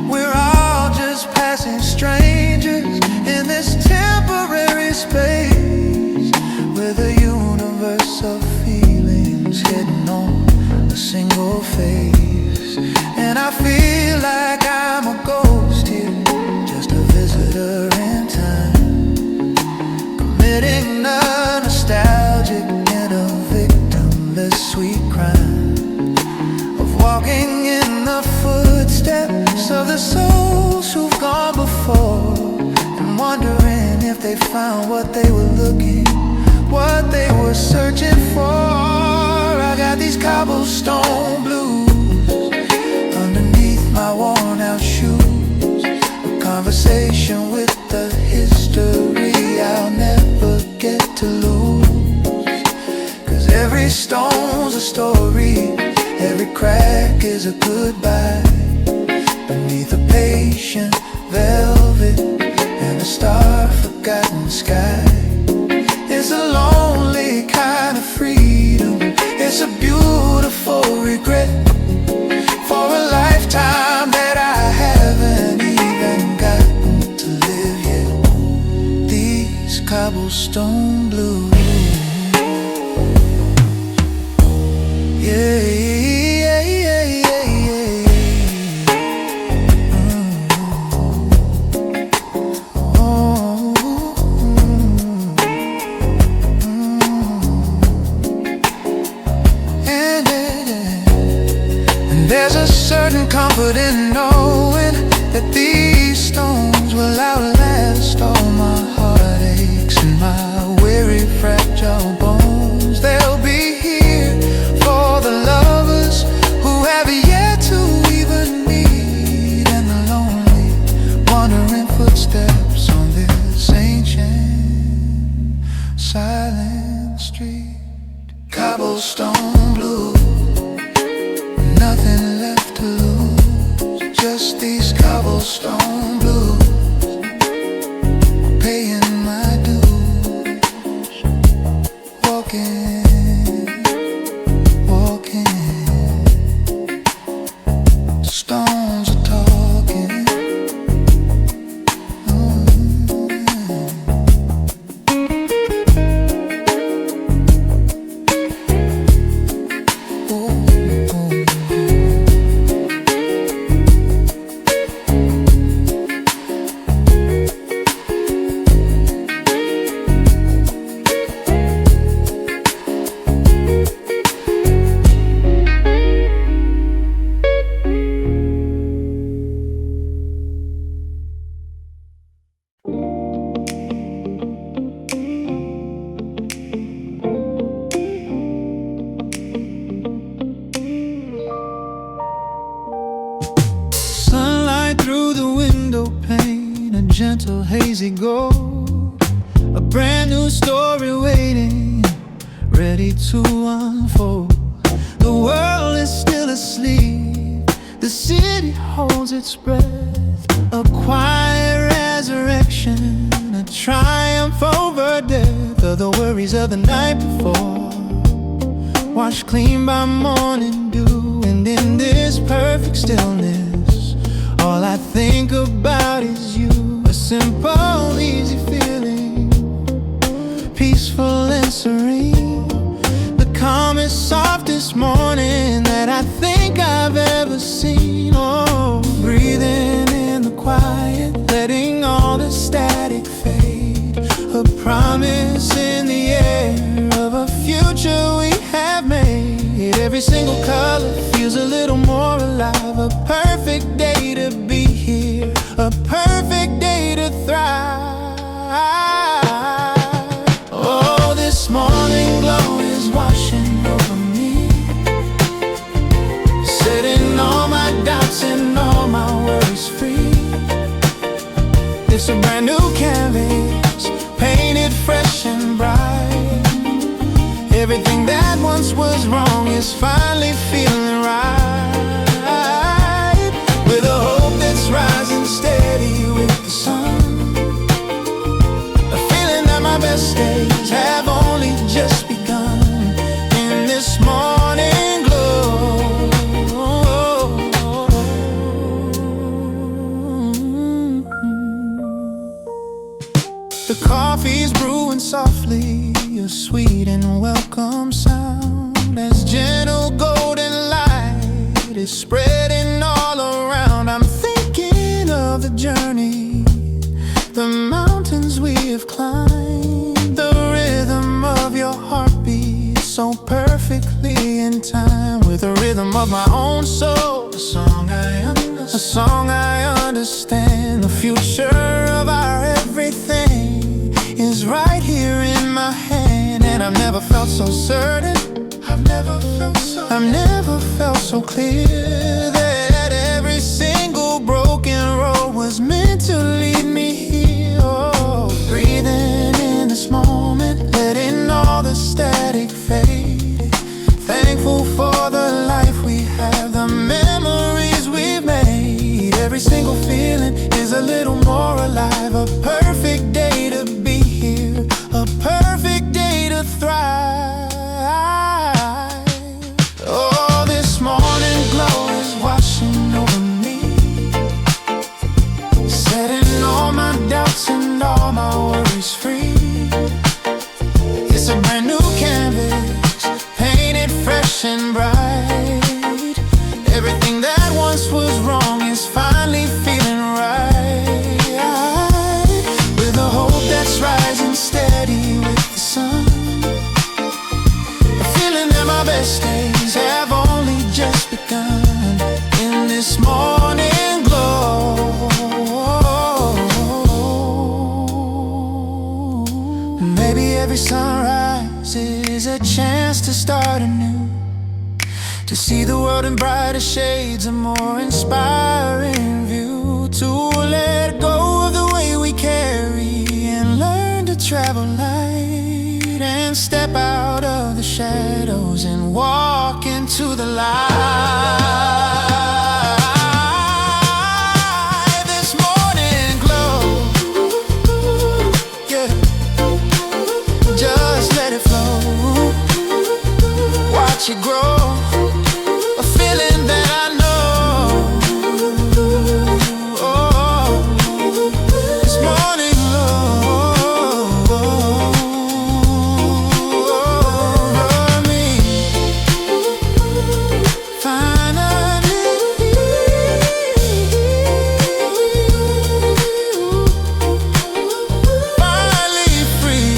We're all just passing strangers in this temporary space, with a universe of feelings hidden on a single face. And I feel like I'm a ghost here, just a visitor in time, committing a nostalgic and a victimless sweet crime of walking in the footsteps of the souls who've gone before, and wondering if they found what they were looking, what they were searching for. I got these cobblestone blues underneath my worn out shoes, a conversation with the history I'll never get to lose. 'Cause every stone's a story, every crack is a goodbye, beneath a patient velvet and a star-forgotten sky. It's a lonely kind of freedom, it's a beautiful regret for a lifetime that I haven't even gotten to live yet. These cobblestone blues. Yeah, yeah, yeah, yeah, yeah. There's a certain comfort in knowing that these stones will outlast all my heartaches and my weary, fragile bones. They'll be here for the lovers who have yet to even meet, and the lonely, wandering footsteps on this ancient, silent street. Cobblestone blue, nothing left to lose, just these cobblestone blues, paying my dues, walking, walking, stones are talking. Gentle hazy gold, a brand new story waiting, ready to unfold. The world is still asleep, the city holds its breath, a quiet resurrection, a triumph over death. Of the worries of the night before, washed clean by morning dew. And in this perfect stillness, all I think about is you. A simple, easy feeling, peaceful and serene, the calmest, softest morning that I think I've ever seen. Oh, breathing in the quiet, letting all the static fade, a promise in the air of a future Every single color feels a little more alive. A perfect day to be here, a perfect day to thrive. Oh, this morning glow is washing over me, setting all my doubts and all my worries free. It's a brand new canvas, painted fresh and bright. Everything that once was wrong is finally feeling right. With a hope that's rising steady with the sun, a feeling that my best days have only just begun. In this morning glow, the coffee's brewing softly, a sweet and welcome sound, as gentle golden light is spreading all around. I'm thinking of the journey, the mountains we have climbed, the rhythm of your heartbeat so perfectly in time with the rhythm of my own soul. A song I understand. The future of our everything is right here in my hand, and I've never felt so certain. I've never felt so clear that every single broken road was meant to lead me here. Oh, breathing in this moment, letting all the static fade. Thankful for the life we have, the memories we've made. Every single feeling is a little more alive. A perfect day to be here, a perfect day to thrive. Oh, this morning glow is washing over me, setting all my doubts and all my worries free. It's a brand new canvas, painted fresh and bright. Everything that once was wrong is finally feeling right. With a hope that's rising steady with the sun, a feeling that my best days have only just begun. In this morning glow, maybe every sunrise is a chance to start anew, to see the world in brighter shades, a more inspiring view, to let go of the way we carry and learn to travel light, and step out of the shadows and walk into the light. This morning glow, yeah, just let it flow, watch it grow. A feeling that I know. Oh, this morning glow over me. Finally free.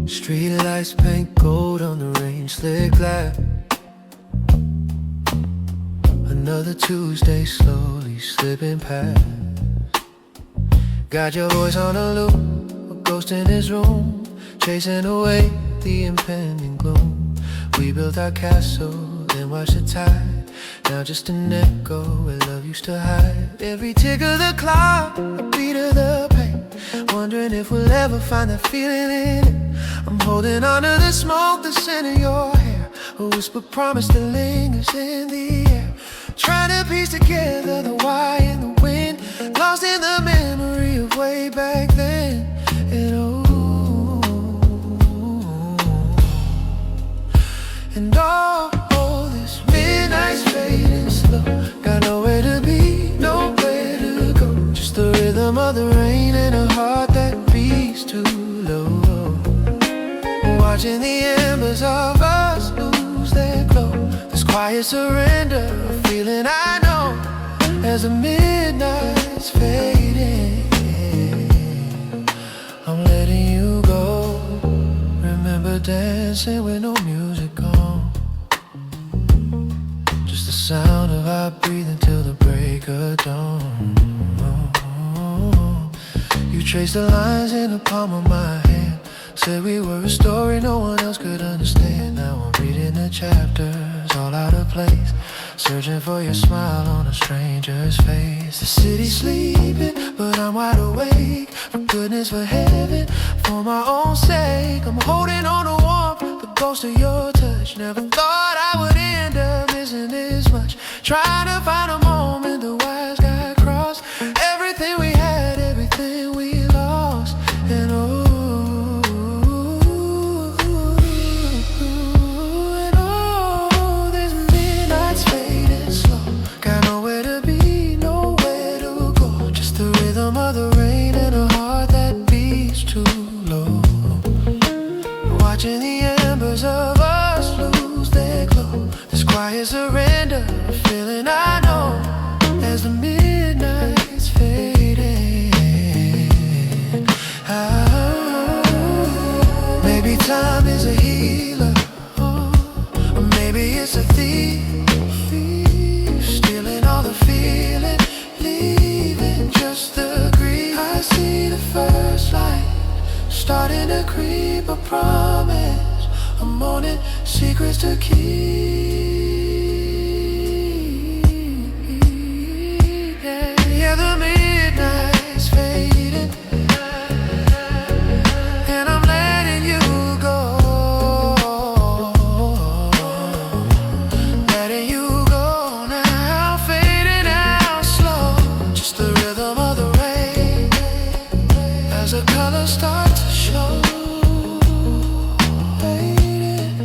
Street lights paint gold on the rain slick glass. Another Tuesday slowly slipping past. Got your voice on a loop, a ghost in his room, chasing away the impending gloom. We built our castle, then watched the tide, now just an echo where love used to hide. Every tick of the clock, a beat of the pain, wondering if we'll ever find that feeling in it. I'm holding on to the smoke, the scent of your hair, a whispered promise that lingers in the air. Trying to piece together the why and the when, lost in the memory of way back then. And this midnight's fading slow. Got nowhere to be, nowhere to go. Just the rhythm of the rain and a heart that beats too low. Watching the embers of us lose their glow. This quiet surrender, a feeling I know as the midnight's fading. I'm letting you go. Remember dancing with no music on, just the sound of our breathing till the break of dawn. You traced the lines in the palm of my hand, said we were a story no one else could understand. Now I'm reading the chapters all out of place, searching for your smile on a stranger's face. The city's sleeping, but I'm wide awake. For goodness, for heaven, for my own sake, I'm holding on to warmth, the ghost of your touch. Never thought I would end up missing this much. Trying to find a moment the wires got crossed. Everything we had, everything we lost. And this midnight's fading slow. Got nowhere to be, nowhere to go. Just the rhythm of the rain and a heart that beats too low. Watching the embers of us lose their glow. This quiet surrender, a feeling I know as the midnight's fading. Maybe time is a healer, or maybe it's a thief, stealing all the feeling, leaving just the grief. I see the first light starting to creep. I promise I'm on it, secrets to keep. Yeah, the midnight's fading, and I'm letting you go. Letting you go now, fading out slow. Just the rhythm of the rain as the colors start to show. Fading,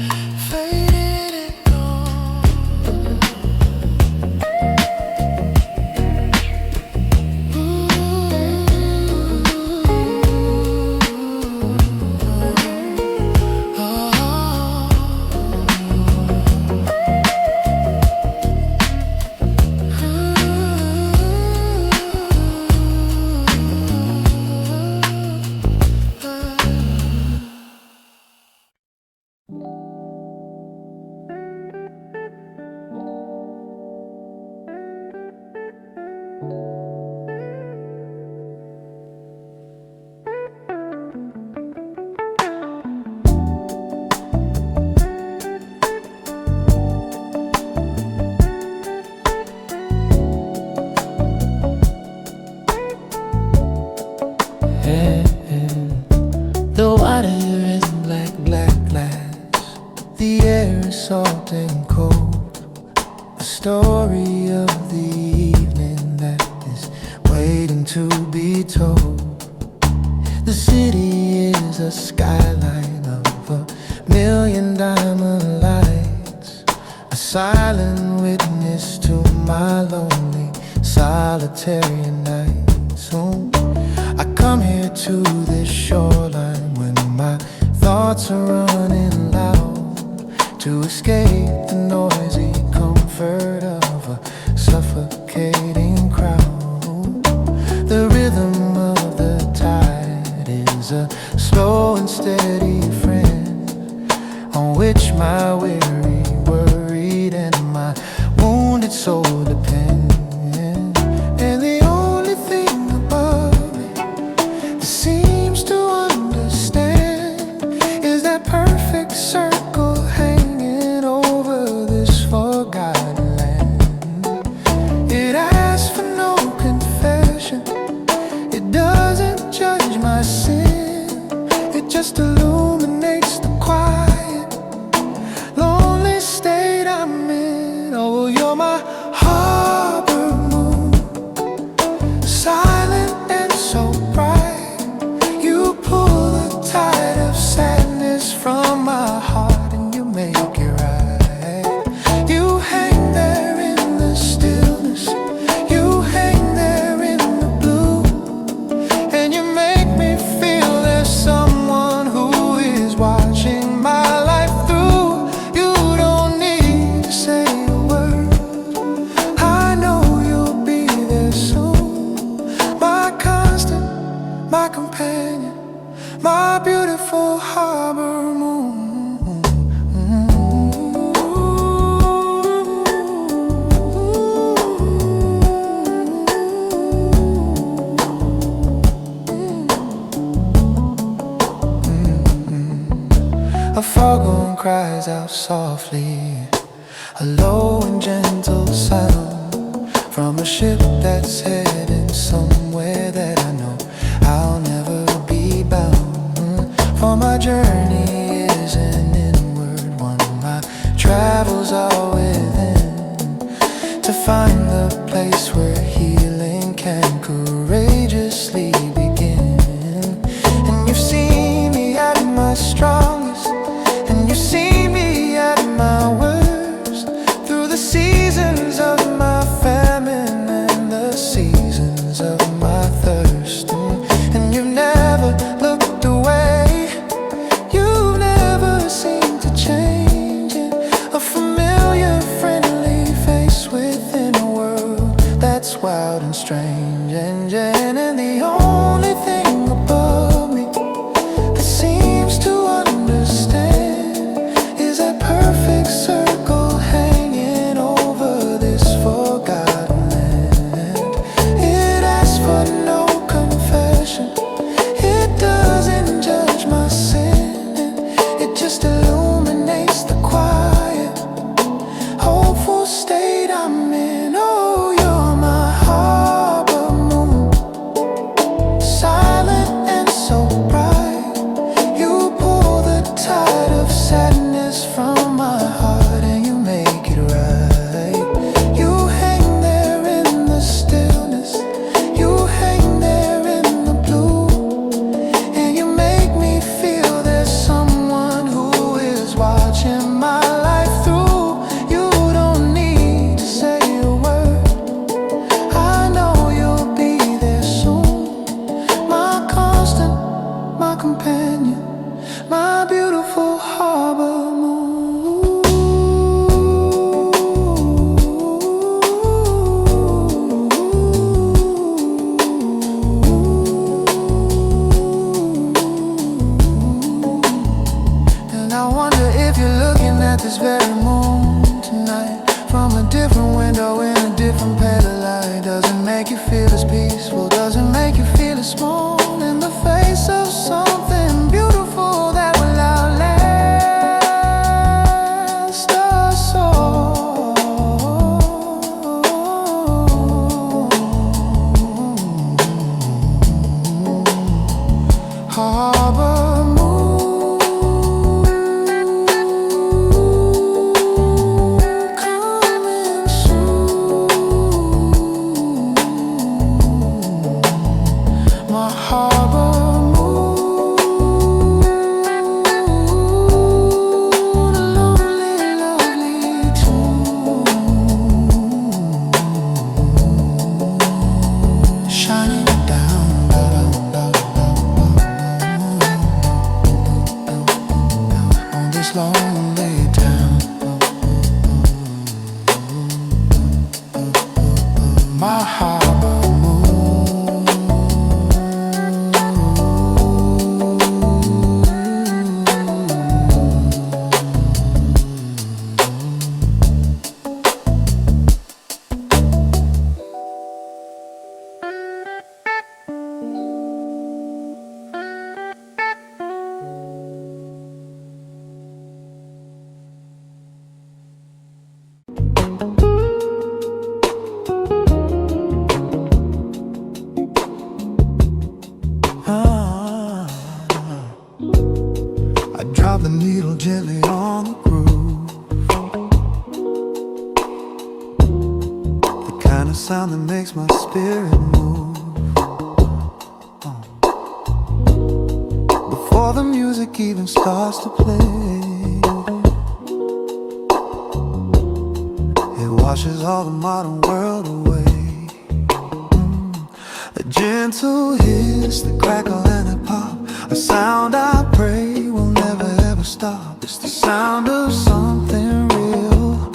fading and gone. The water is black, black glass. The air is salt and cold. A story of the evening that is waiting to be told. The city is a skyline of a million diamond lights, a silent witness to my lonely, solitary nights. Oh, I come here to this shoreline when my thoughts are running loud, to escape the noisy comfort of a suffocating crowd. The rhythm of the tide is a slow and steady friend on which my weary, worried, and my wounded soul depend. And the only thing above me that seems to understand is that perfect circle hanging over this forgotten land. It asks for no confession, it doesn't judge my sin, it just illuminates the quiet, lonely state I'm in. Oh, you're my heart. softly, a low and gentle sound from a ship that's headed somewhere that I know I'll never be bound. For my journey is an inward one, my travels are within, to find the place where healing can courageously begin. And you've seen me at my strongest, and you've seen me at my worst, through the seasons of my famine and the seasons of my thirst. And you've never looked away, you've never seemed to change it. A familiar, friendly face within a world that's wild and strange. And the only thing above me that seems to understand is that perfect circle hanging over this forgotten land. It asks for no confession, it doesn't judge my sin, it just illuminates the quiet, hopeful state I'm in. Oh, you're my harbor moon, silent and so bright. You pull the tide of sadness from my heart and you make it right. You hang there in the stillness, you hang there in the blue, and you make me feel there's someone who is watching my life through. You don't need to say a word, I know you'll be there soon. My constant, my companion, my beautiful harbor moon. And I wonder if you're looking at this very moon tonight from a different window in a different pale of light. Does it make you feel as peaceful? Does it make you feel as small in the face of something beautiful that will outlast us all? Harbor moon, coming soon. My harbor moon, a lonely, lovely tune, shining down, on this lonely town. My harbor moon. I drop the needle gently on the groove, the kind of sound that makes my spirit move. Before the music even starts to play, it washes all the modern world away. A gentle hiss, the crackle and the pop, a sound I pray will never ever stop. It's the sound of something real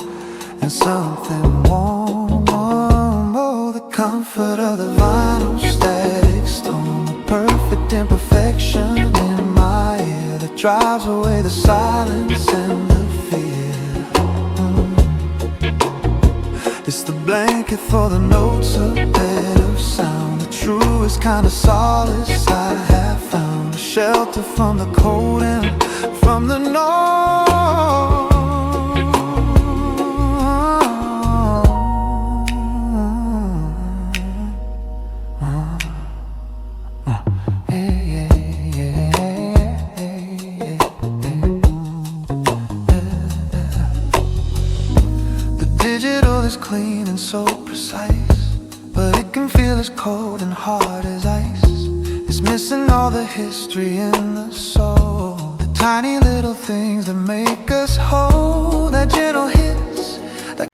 and something warm. Oh, the comfort of the vinyl static stone, the perfect imperfection in my ear that drives away the silence and the fear. It's the blanket for the notes, a bed of sound, the truest kind of solace I have found, a shelter from the cold and from the north. Digital is clean and so precise, but it can feel as cold and hard as ice. It's missing all the history in the soul, the tiny little things that make us whole, that gentle hits that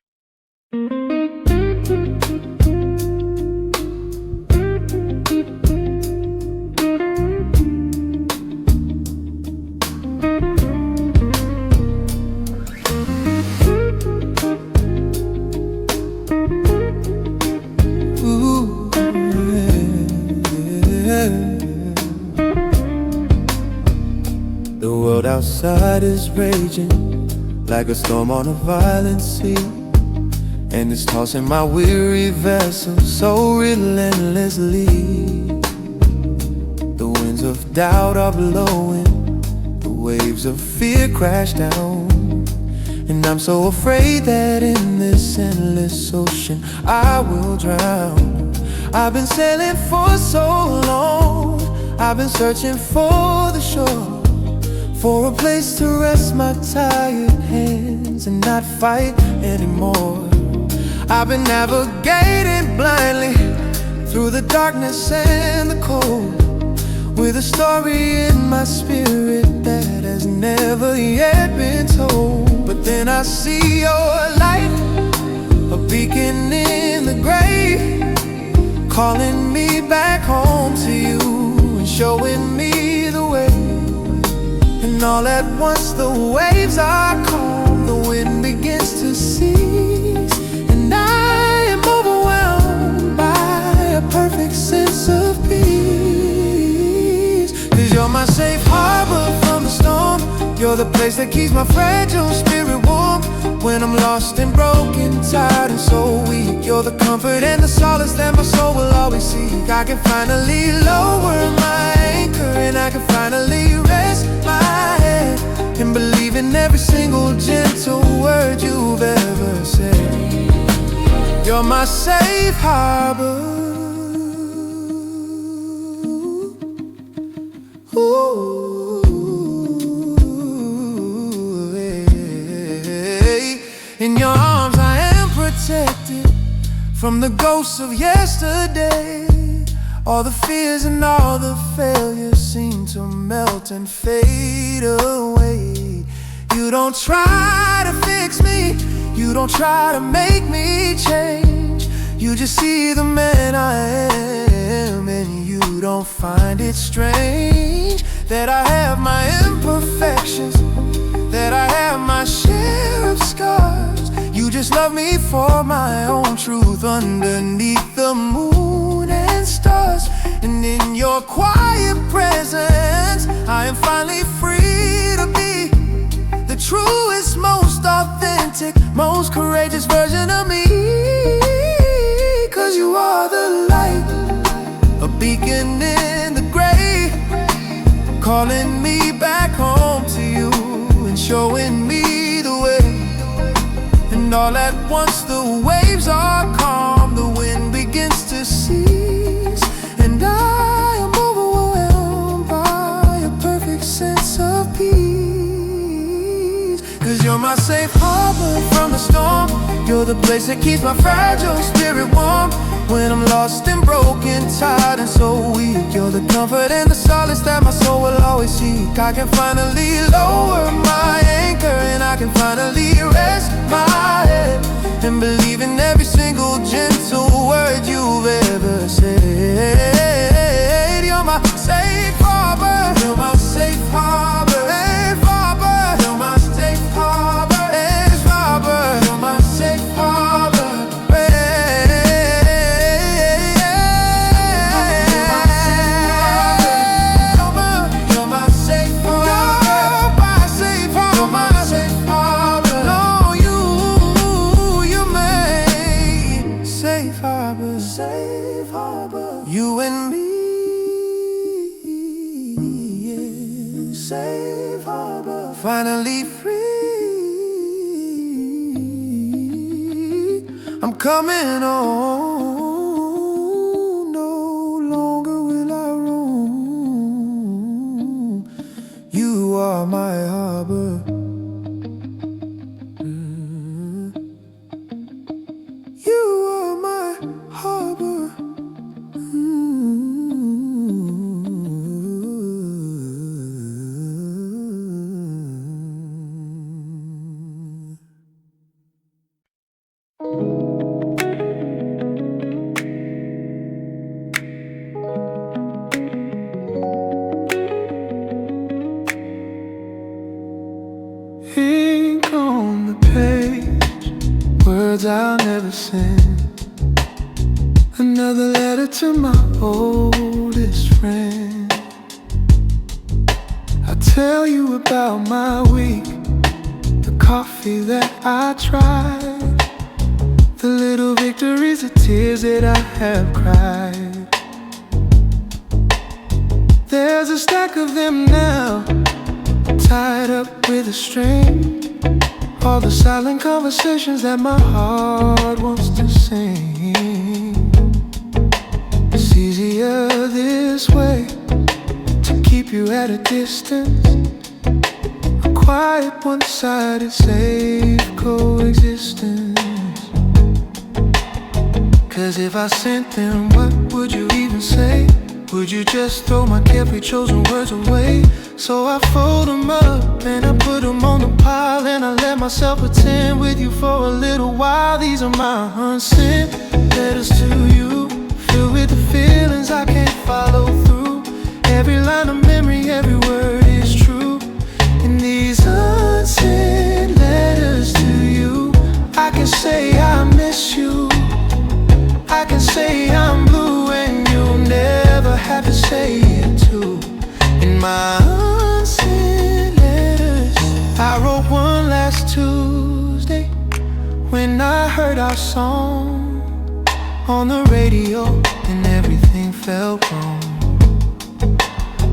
The world outside is raging like a storm on a violent sea, and it's tossing my weary vessel so relentlessly. The winds of doubt are blowing, the waves of fear crash down, and I'm so afraid that in this endless ocean I will drown. I've been sailing for so long, I've been searching for the shore, for a place to rest my tired hands and not fight anymore. I've been navigating blindly through the darkness and the cold, with a story in my spirit that has never yet been told. But then I see your light, a beacon in the gray, calling me back home to you and showing me the way. And all at once the waves are calm, the wind begins to cease, and I am overwhelmed by a perfect sense of peace. 'Cause you're my safe harbor from the storm, you're the place that keeps my fragile spirit warm. When I'm lost and broken, tired and so weak, you're the comfort and the solace that my soul will always seek. I can finally lower my anchor, and I can finally rest my head and believe in every single gentle word you've ever said. You're my safe harbor. Ooh, hey. In your arms I am protected from the ghosts of yesterday. All the fears and all the failures seem to melt and fade away. You don't try to fix me, you don't try to make me change. You just see the man I am, and you don't find it strange that I have my imperfections, that I have my share of scars. You just love me for my own truth underneath the moon and stars. And in your quiet presence I am finally free to be the truest, most authentic, most courageous version of me. 'Cause you are the light, a beacon in the gray, calling me back home to you and showing me the way. And all at once the waves are calm, the wind begins to cease, and I am overwhelmed by a perfect sense of peace. 'Cause you're my safe harbor from the storm, you're the place that keeps my fragile spirit warm. When I'm lost and broken, tired and so weak, you're the comfort and the solace that my soul will always seek. I can finally lower my anchor, and I can finally rest my head and believe in every single gentle word you've ever said. You're my safe harbor, you're my safe harbor, safe harbor, you're my safe harbor, safe harbor, you're my safe harbor. Safe harbor, you and me, yeah. Safe harbor, finally free. I'm coming home, no longer will I roam. You are my harbor. words I'll never send. Another letter to my oldest friend. I tell you about my week, the coffee that I tried, the little victories, the tears that I have cried. There's a stack of them now, tied up with a string. All the silent conversations that my heart wants to sing. It's easier this way, to keep you at a distance. A quiet, one-sided, safe coexistence. Cause if I sent them, what would you even say? Would you just throw my carefree chosen words away? So I fold them up and I put them on the pile, and I let myself pretend with you for a little while. These are my unsent letters to you, filled with the feelings I can't follow through. Every line of memory, every word is true. In these unsent letters to you, I can say I miss you, I can say I'm blue, and you'll never have to say it too. In my unsent letters, I wrote one last Tuesday, when I heard our song on the radio and everything felt wrong.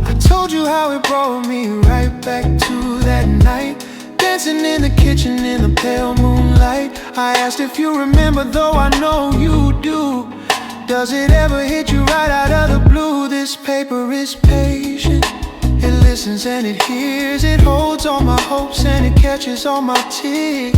I told you how it brought me right back to that night, dancing in the kitchen in the pale moonlight. I asked if you remember, though I know you do. Does it ever hit you right out of the blue? This paper is patient, it listens and it hears. It holds all my hopes and it catches all my tears.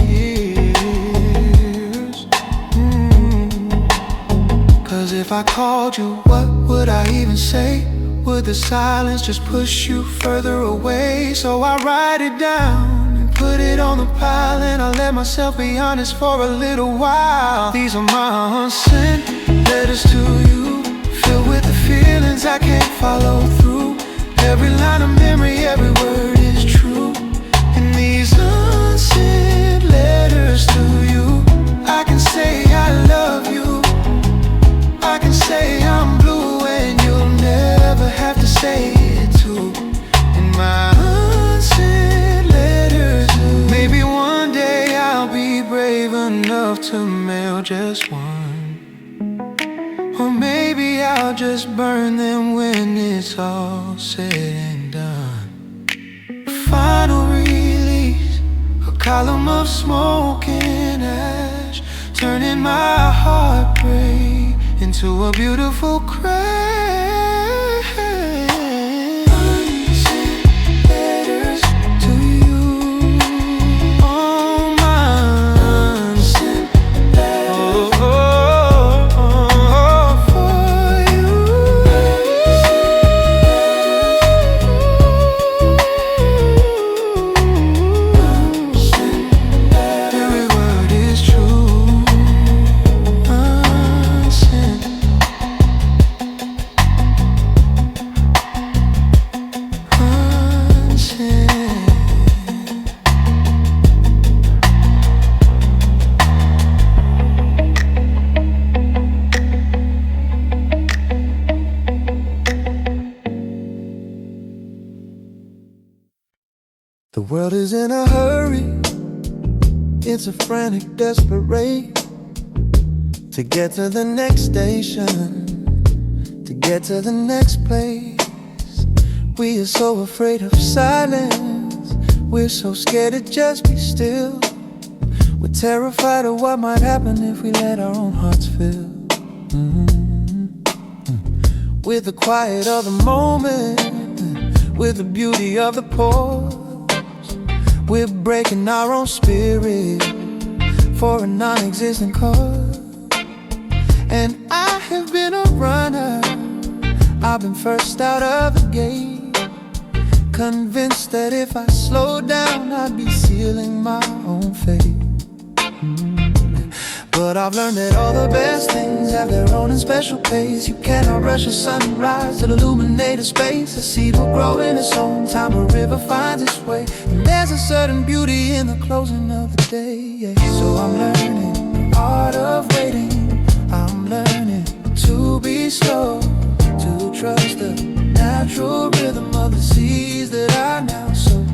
Cause if I called you, what would I even say? Would the silence just push you further away? So I write it down and put it on the pile, and I let myself be honest for a little while. These are my unsent letters to you, filled with the feelings I can't follow through. Every line of memory, every word is true. In these unsent letters to you, I can say I love you, I can say I'm blue, and you'll never have to say it too. In my unsent letters to you. Maybe one day I'll be brave enough to mail just one, or maybe I'll just burn them when it's all said and done. Final release, a column of smoke and ash, turning my heartbreak into a beautiful crash. Unsent letters to you. Oh, my unsent letters. Oh, the world is in a hurry, it's a frantic, desperate race to get to the next station, to get to the next place. We are so afraid of silence, we're so scared to just be still. We're terrified of what might happen if we let our own hearts fill. With the quiet of the moment, with the beauty of the pause, we're breaking our own spirit for a non-existent cause. And I have been a runner, I've been first out of the gate, convinced that if I slowed down I'd be sealing my own fate. But I've learned that all the best things have their own and special pace. You cannot rush a sunrise to illuminate a space. A seed will grow in its own time, a river finds its way, and there's a certain beauty in the closing of the day, yeah. So I'm learning be slow, to trust the natural rhythm of the seas that I now sow.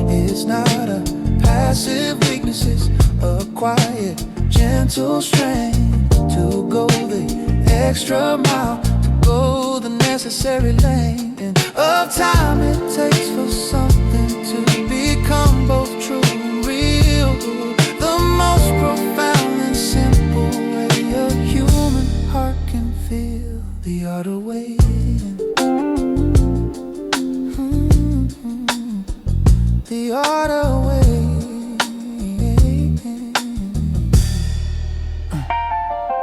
It's not a passive weakness, it's a quiet, gentle strength to go the extra mile, to go the necessary length of time it takes for something to become both true and real. The most profound and simple way a human heart can feel the art of waiting. The art of waiting.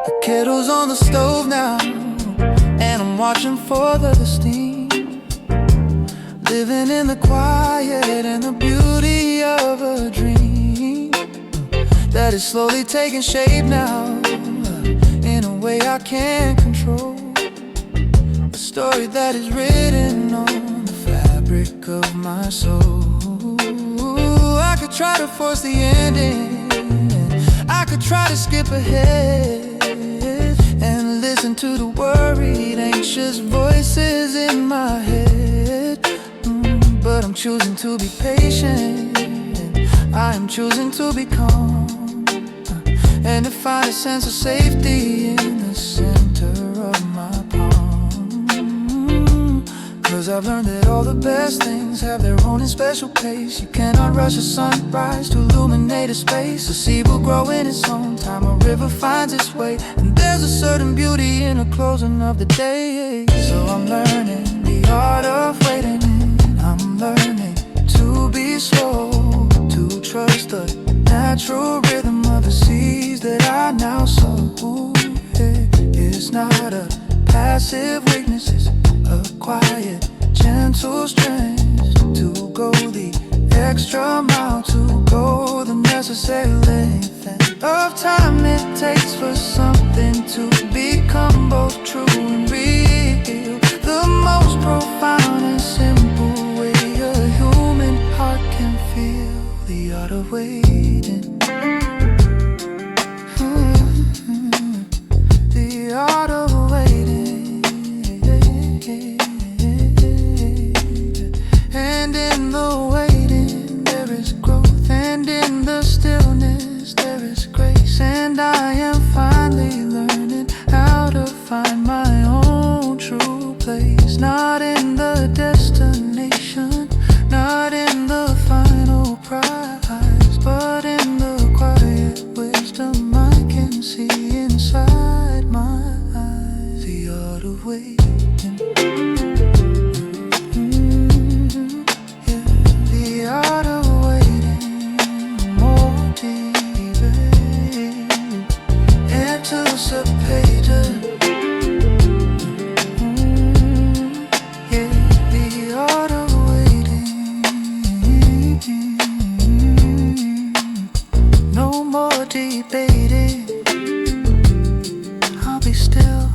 The kettle's on the stove now, and I'm watching for the steam, living in the quiet and the beauty of a dream that is slowly taking shape now, in a way I can't control. A story that is written on the fabric of my soul. I could try to force the ending, I could try to skip ahead and listen to the worried, anxious voices in my head. But I'm choosing to be patient, I am choosing to be calm, and to find a sense of safety in the center of my palm. Cause I've learned that all the best things have their own and special pace. You cannot rush a sunrise to illuminate a space. A seed will grow in its own time, a river finds its way, and there's a certain beauty in the closing of the day. So I'm learning the art of waiting, I'm learning to be slow, to trust the natural rhythm of the seas that I now sow. It's not a passive weakness, it's a quiet, gentle strength to go the extra mile, to go the necessary length of time it takes for something to become both true and real. The most profound and simple way a human heart can feel the art of waiting. The art of waiting. And in the waiting there is growth, and in the stillness there is grace. And I am finally learning how to find my own true place, not in the destination, not in the final prize, but in the quiet wisdom I can see inside my eyes. The art of waiting. The art of waiting, more deeper, anticipated. The art of waiting. No more debating, I'll be still,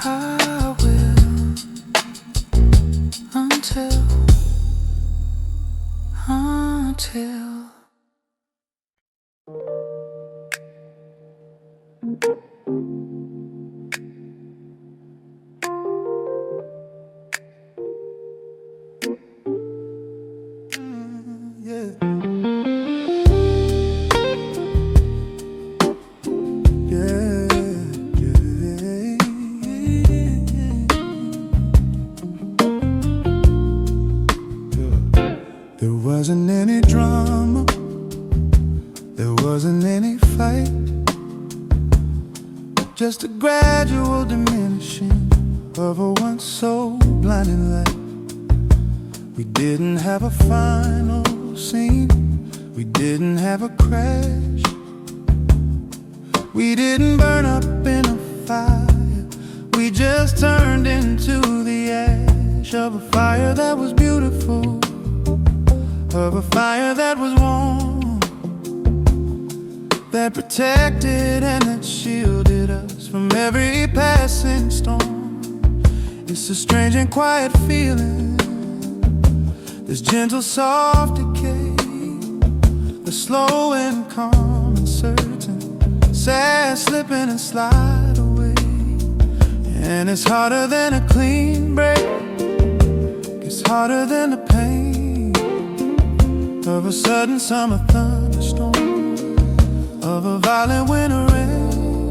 I will, until There wasn't any drama, there wasn't any fight, just a gradual diminishing of a once so blinding light. We didn't have a final scene, we didn't have a crash, we didn't burn up in a fire, we just turned into the ash of a fire that was beautiful, of a fire that was warm, that protected and that shielded us from every passing storm. It's a strange and quiet feeling, this gentle soft decay, the slow and calm and certain, sad slipping and slide away. And it's harder than a clean break. It's harder than the pain of a sudden summer thunderstorm, of a violent winter rain.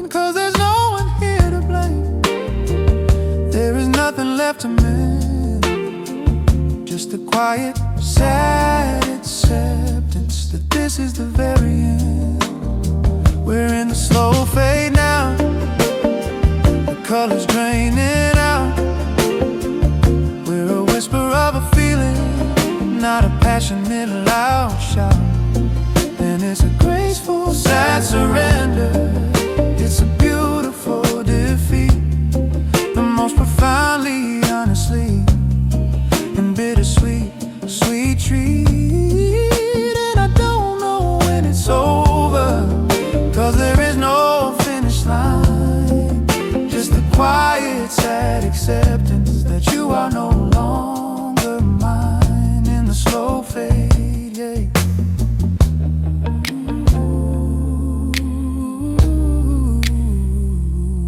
'Cause there's no one here to blame. There is nothing left to mend. Just a quiet, sad acceptance that this is the very end. We're in the slow fade now. The colors draining out. We're a whisper of a feeling, not a passionate loud shout. And it's a graceful, sad surrender. It's a beautiful defeat, the most profoundly, honestly, and bittersweet, sweet treat. And I don't know when it's over, 'cause there is no finish line. Just a quiet, sad acceptance that you are no longer mine. In the slow fade, yeah.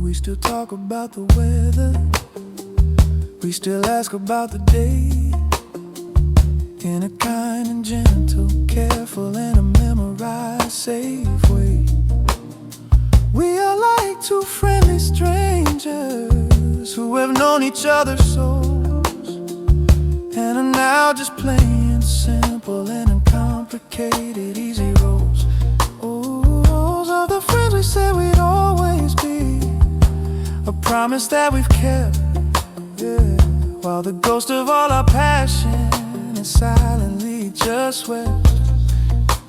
We still talk about the weather. We still ask about the day, in a kind and gentle, careful and a memorized, safe way. We are like two friendly strangers who have known each other's souls, and are now just playing simple and uncomplicated, easy roles. Oh, of the friends we said we'd always be, a promise that we've kept, yeah. While the ghost of all our passion is silently just wept.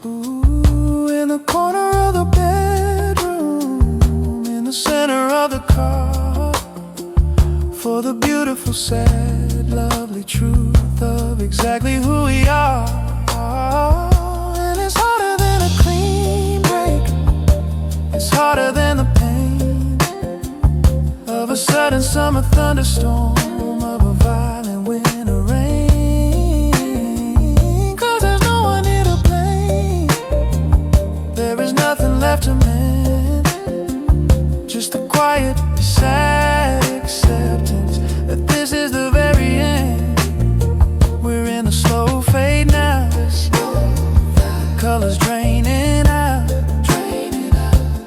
Ooh, in the corner of the bedroom, in the center of the car, for the beautiful, sad, lovely truth of exactly who we are. And it's harder than a clean break. It's harder than the pain of a sudden summer thunderstorm, of a violent winter rain. 'Cause there's no one here to blame. There is nothing left to mend. Just a quiet, sad acceptance that this is the very end. We're in the slow fade now. Colors draining out.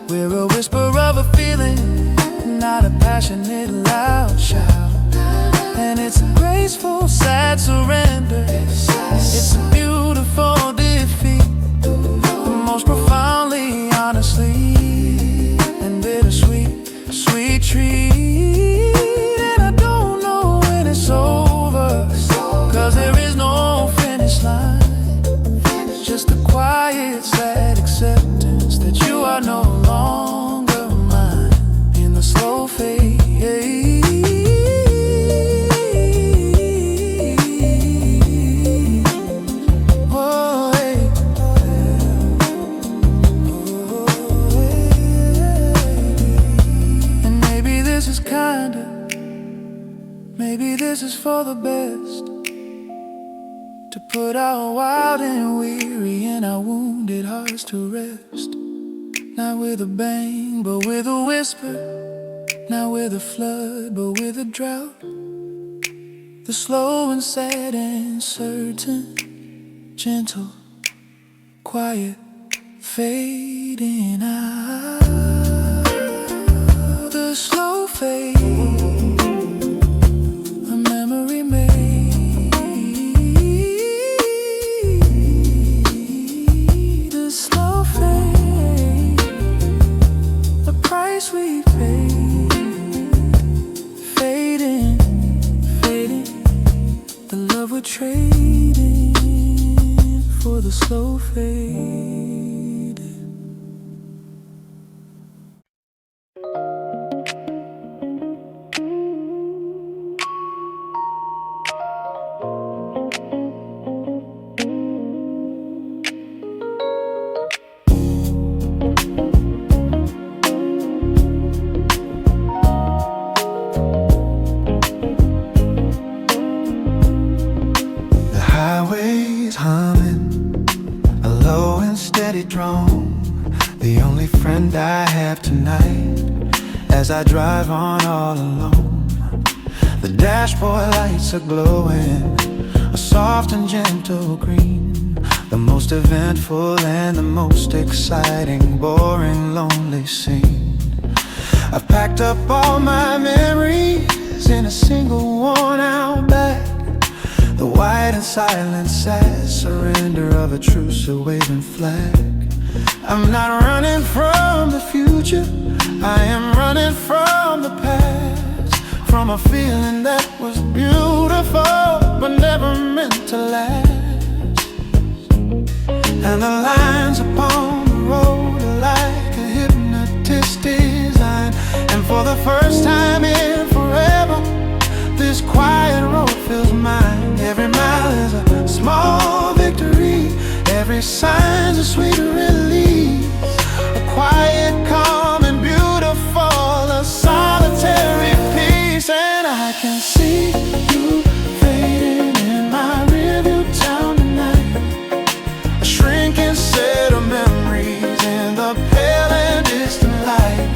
We're a whisper of a feeling, not a passionate loud shout. And it's a graceful, sad surrender. It's a beautiful defeat, the most profoundly, honestly, and bittersweet, sweet treat. And I don't know when it's over, 'cause there is no finish line. Just a quiet, sad acceptance that you are no longer mine. In the slow fade, maybe this is for the best, to put our wild and weary and our wounded hearts to rest. Not with a bang, but with a whisper. Not with a flood, but with a drought. The slow and sad and certain, gentle, quiet, fading out. The slow fade, a memory made. The slow fade, the price we paid. Fading, fading, the love we're trading for the slow fade. Drone, the only friend I have tonight. as I drive on all alone. The dashboard lights are glowing, a soft and gentle green, the most eventful and the most exciting, boring, lonely scene. I've packed up all my memories in a single worn-out bag, the white and silent sad surrender of a truce, a waving flag. I'm not running from the future, I am running from the past, from a feeling that was beautiful but never meant to last. And the lines upon the road are like a hypnotist design, and for the first time in forever, this quiet road feels mine. Every mile is a small victory, every sign's a sweet release, a quiet, calm and beautiful, a solitary peace. And I can see you fading in my rearview town tonight, a shrinking set of memories in the pale and distant light.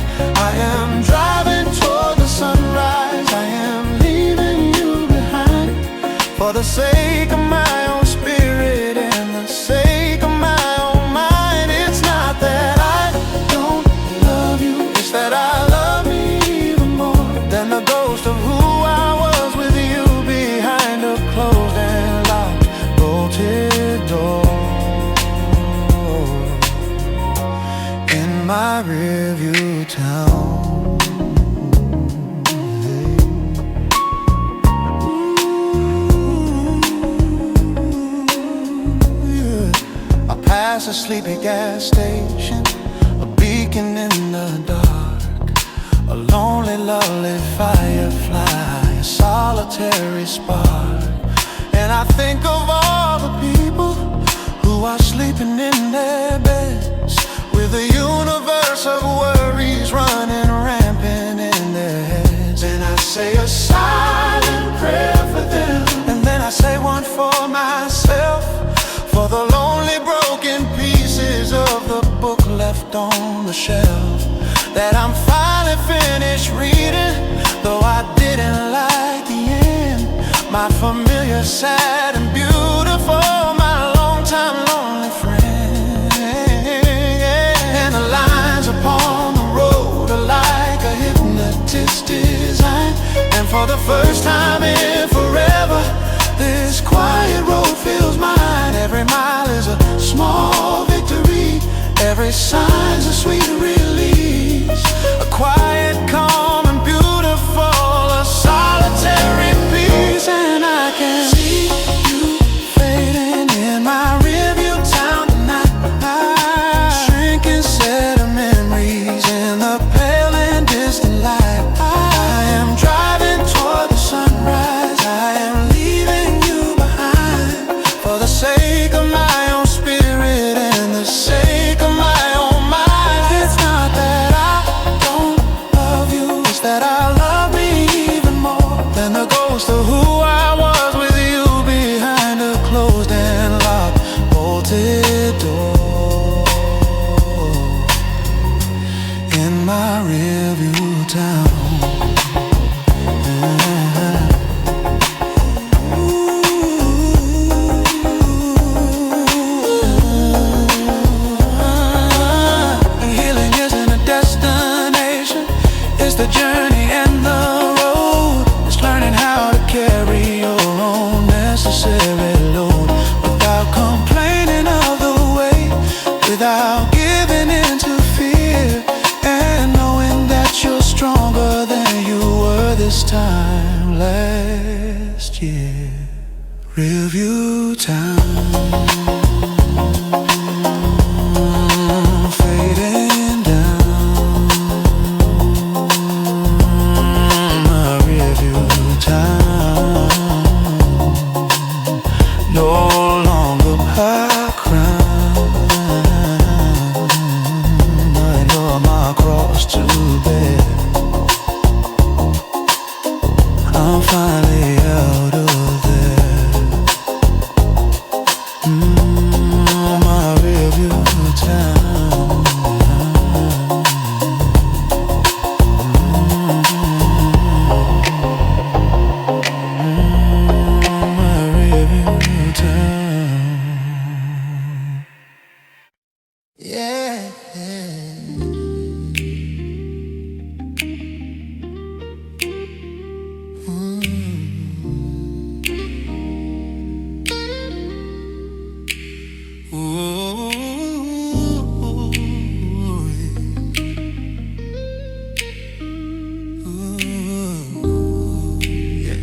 I am driving toward the sunrise, I am leaving you behind, for the sake of my own spirit and the sake of my own mind. It's not that I don't love you, it's that I love me even more than the ghost of who I was with you behind a closed and locked, bolted door. In my rearview town, past a sleepy gas station, a beacon in the dark, a lonely, lovely firefly, a solitary spark. And I think of all the people who are sleeping in their beds, with a universe of worries running rampant in their heads. And I say a silent prayer for them, and then I say one for myself, for the lonely broken pieces of the book left on the shelf that I'm finally finished reading, though I didn't like the end. My familiar, sad and beautiful, my long-time lonely friend. And the lines upon the road are like a hypnotist design, and for the first time in forever, this quiet road feels mine. Every mile is a small victory, every sign's a sweet release, a quiet, calm and beautiful, a solitary peace. And I can see you fading in my rearview town tonight, shrinking set of memories in the pale and distant light. I am driving toward the sunrise, I am leaving you behind, for the sake of my own spirit and the sake of my own mind. It's Ooh, yeah.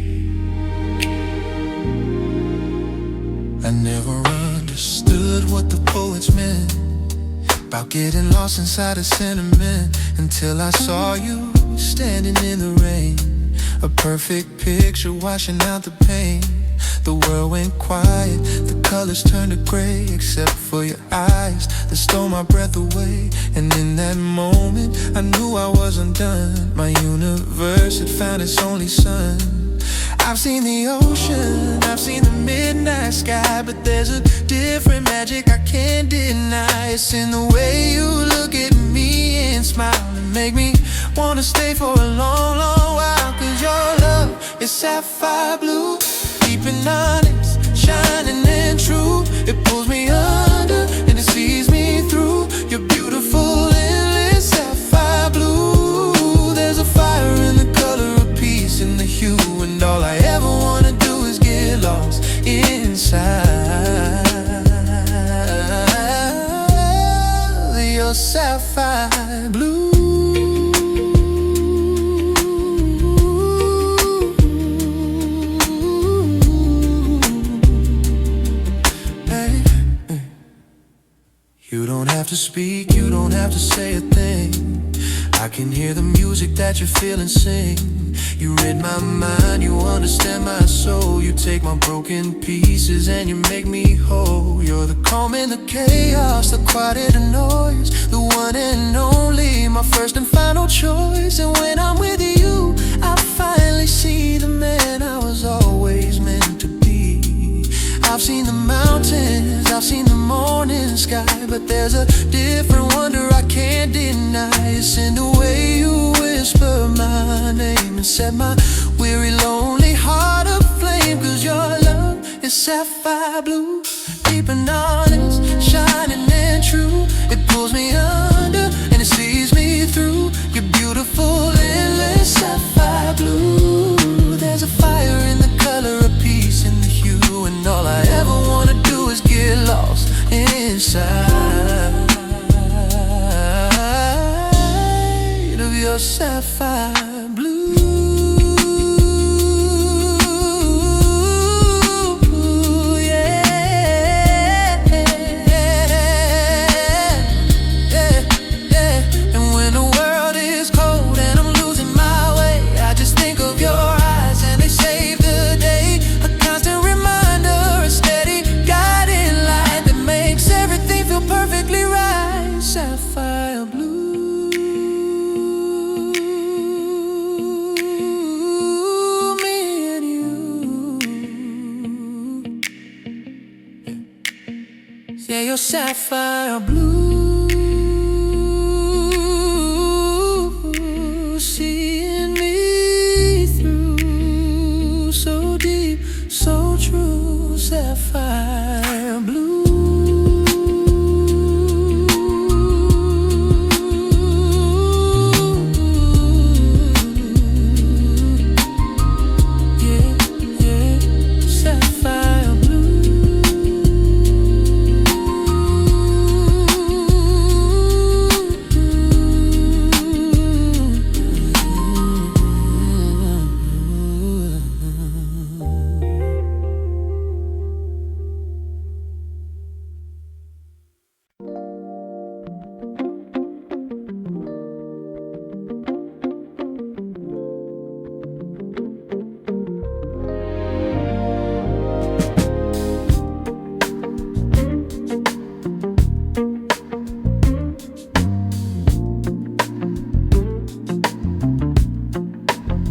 I never understood what the poets meant about getting lost inside a sentiment until I saw you standing in the rain. A perfect picture washing out the pain. The world went quiet, the colors turned to gray, except for your eyes that stole my breath away. And in that moment, I knew I wasn't done. My universe had found its only sun. I've seen the ocean, I've seen the midnight sky, but there's a different magic I can't deny. It's in the way you look at me and smile and make me wanna stay for a long, long while. Cause your love is sapphire blue, deep and honest, shining and true. It pulls me under and it sees me through. You're beautiful, endless sapphire blue. There's a fire in the color of peace in the hue, and all I ever wanna do is get lost inside your sapphire blue. You don't have to speak, you don't have to say a thing. I can hear the music that you're feeling sing. You read my mind, you understand my soul. You take my broken pieces and you make me whole. You're the calm in the chaos, the quiet in the noise, the one and only, my first and final choice. And when I'm with you, I finally see the man I was always meant to be. I've seen the mountains, I've seen the morning sky, but there's a different wonder I can't deny. It's in the way you whisper my name and set my weary, lonely heart aflame. Cause your love is sapphire blue, deep and honest, shining and true. It pulls me under and it sees me through. You're beautiful, endless sapphire blue. There's a fire in the color of peace in the hue, and all I ever wanna do is get lost inside of your sapphire blue. Yeah, you're sapphire blue, seeing me through, so deep, so true, sapphire blue.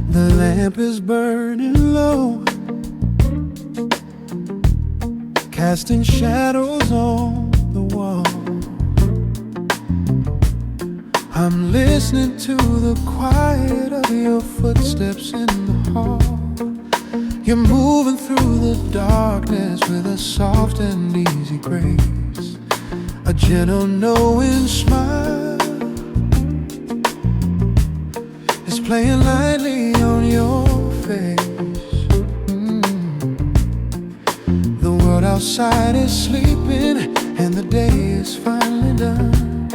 The lamp is burning low, casting shadows on the wall. I'm listening to the quiet of your footsteps in the hall. You're moving through the darkness with a soft and easy grace, a gentle knowing smile is playing lightly on your face. The world outside is sleeping and the day is finally done.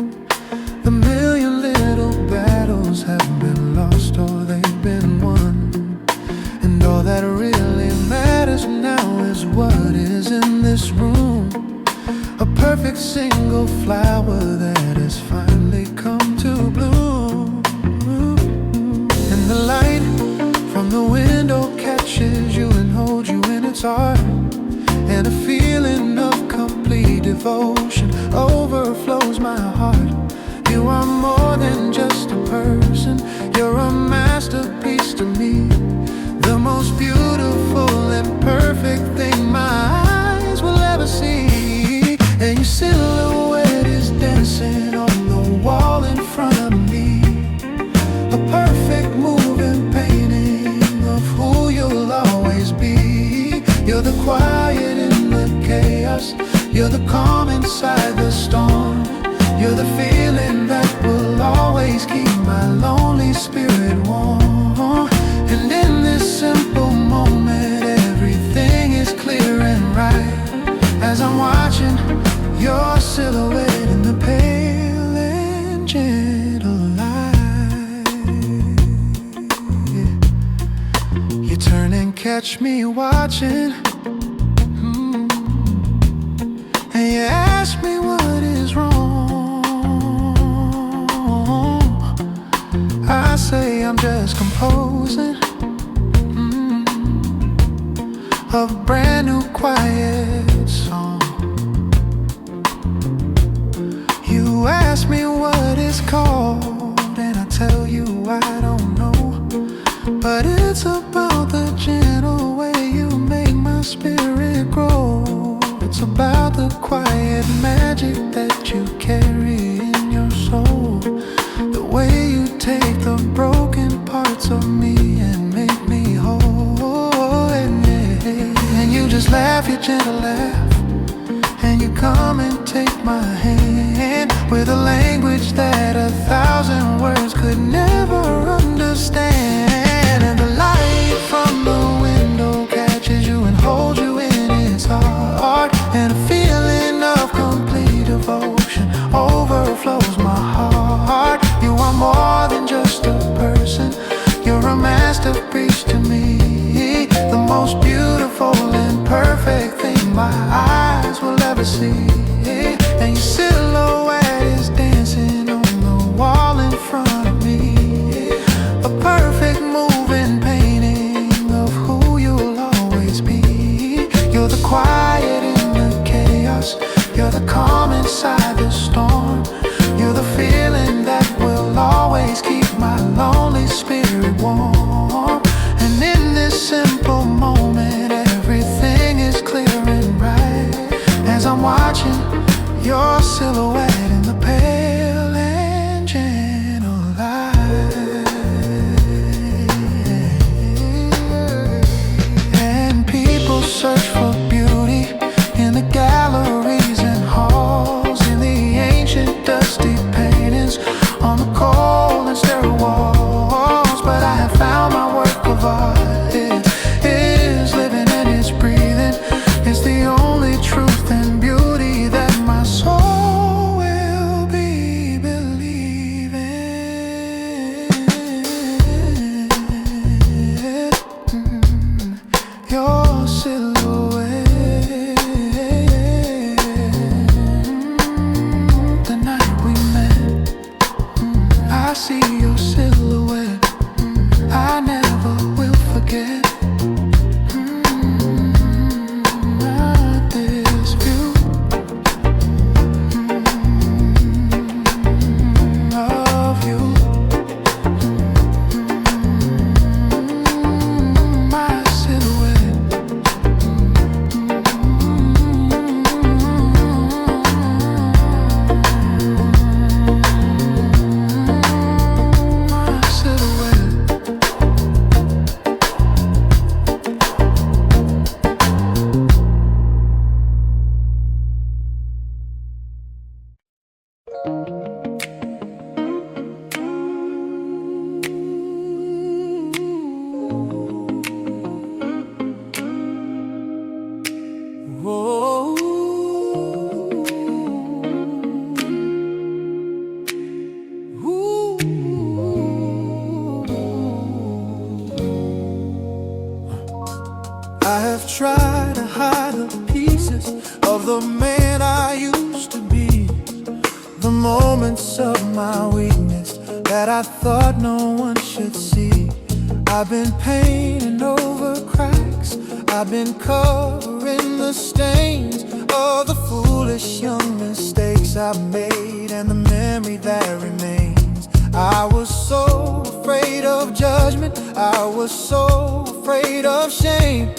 The million little battles have been lost or they've been won, and all that really matters now is what is in this room. A perfect single flower that has finally come to bloom. And the light from the window catches you and holds you in its heart, and a feeling of complete devotion overflows my heart. You are more than just a person, you're a masterpiece to me. The most beautiful and perfect thing my eyes will ever see. And your silhouette is dancing on the wall in front of me, a perfect moving painting of who you'll always be. You're the quiet in the chaos, you're the calm inside the storm. You're the feeling that will always keep my lonely spirit warm. And in this simple moment, everything is clear and right, as I'm watching your silhouette in the pale and gentle light. You turn and catch me watching, and you ask me what is wrong. I say I'm just composing a brand new quiet song. You ask me what it's called, and I tell you I don't know, but it's about the gentle way you make my spirit grow. It's about the quiet magic that you carry in your soul, the way you take the broken parts of me and make me whole. And you just laugh your gentle laugh, and you come and take my hand with a language that 1,000 words could never understand. And the light from the window catches you and holds you in its heart, and a feeling of complete devotion overflows my heart. You are more than just a person, you're a masterpiece to me, the most beautiful and perfect thing my eyes will ever see. And your silhouette is dancing on the wall in front of me, a perfect moving painting of who you'll always be. You're the quiet in the chaos, you're the calm inside the storm. You're the feeling that will always keep my lonely spirit warm. And in this simple moment, everything is clear and right, as I'm watching your silhouette in the pale and gentle light. And people search for beauty in the galleries and halls, in the ancient dusty paintings on the cold and sterile walls. But I have found my work of art. It is living and it's breathing. It's the only truth and beauty that my soul will be believing. Your silhouette, the night we met, I see your silhouette, I never will forget. This view of you, my silhouette, my silhouette. Whoa. moments of my weakness that I thought no one should see. I've been painting over cracks, I've been covering the stains of the foolish young mistakes I've made and the memory that remains. I was so afraid of judgment, I was so afraid of shame.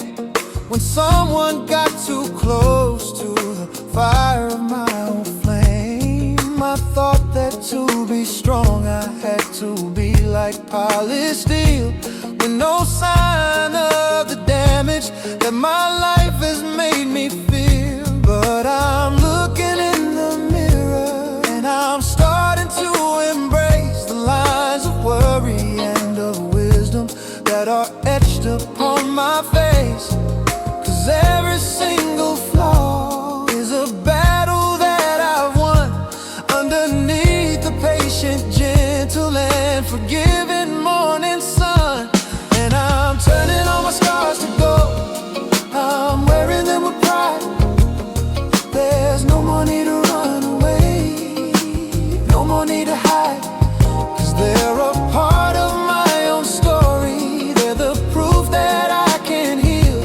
When someone got too close to the fire of my own flame, I thought that to be strong I had to be like polished steel, with no sign of the damage that my life has made me feel. But I'm looking in the mirror and I'm starting to embrace the lines of worry and of wisdom that are etched upon my face. 'Cause every single flaw is a battle that I've won underneath the patient, gentle and forgiving morning sun. And I'm turning all my scars to gold, I'm wearing them with pride. There's no more need to run away, no more need to hide. 'Cause they're a part of my own story, they're the proof that I can heal.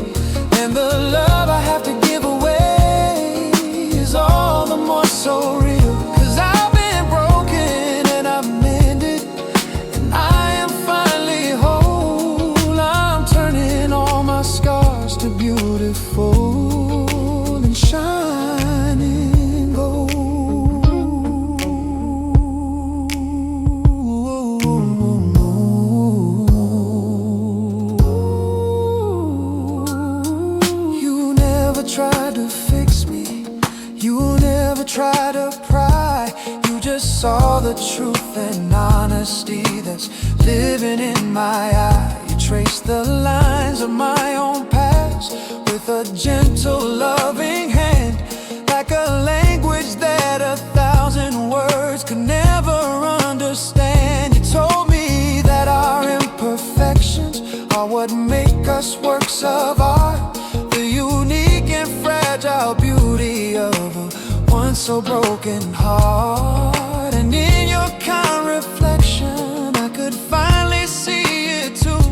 And the love I have to give away is all the more so real. 'Cause I've been broken and I've mended, and I am finally whole. I'm turning all my scars to beautiful and shining gold. You never tried to fix me, you never tried to pry. You just saw the truth and honesty that's living in my eye. You traced the lines of my own past with a gentle, loving hand, like a language that 1,000 words could never understand. You told me that our imperfections are what make us works of art, the unique and fragile beauty of a once so broken heart. And in your kind reflection I could finally see it too,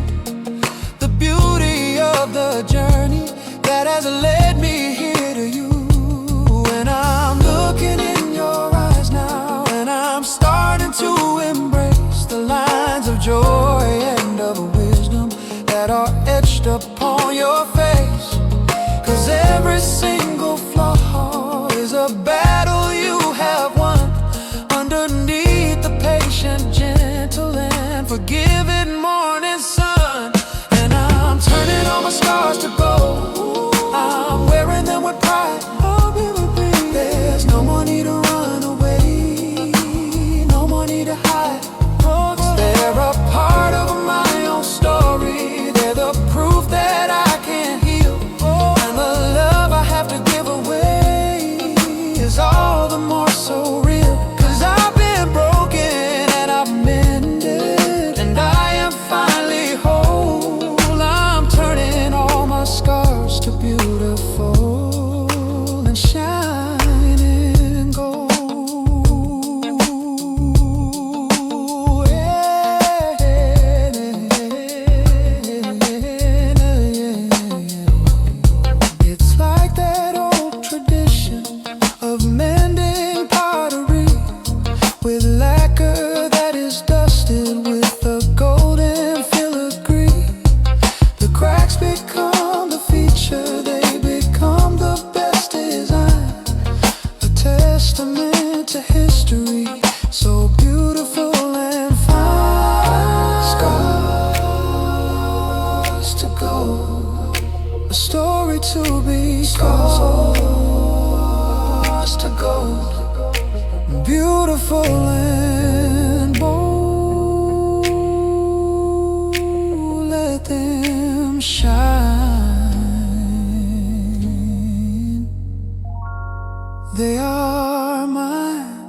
the beauty of the journey that has led me here to you. And I'm looking in your eyes now, and I'm starting to embrace the lines of joy and of wisdom that are etched upon your face. 'Cause every single flaw is a battle you have won underneath the patient, gentle and forgiving morning sun. And I'm turning all my scars to gold, I'm wearing them with pride. There's no more need to run away, no more need to hide. 'Cause they're a part of my own story, they're the proof that I can heal. And the love I have to give away is all the more so real. 'Cause I've been broken and I've mended, and I am finally whole. I'm turning all my scars to beautiful and shining gold. It's like that old tradition of mending pottery with lacquer that is dusted with a golden filigree. The cracks become the feature, they become the best design, a testament to history, so beautiful and fine. Scars to go, a story to be told. Scars to go, beautiful and bold. Let them shine. They are mine,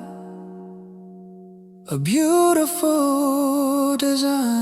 a beautiful design.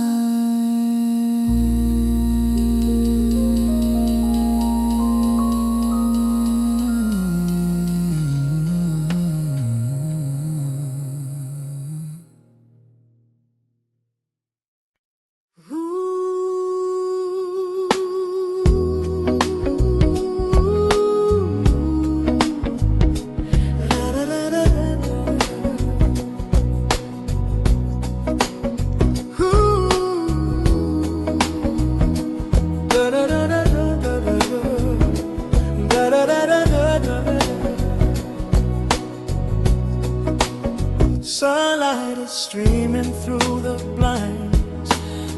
Sunlight is streaming through the blinds,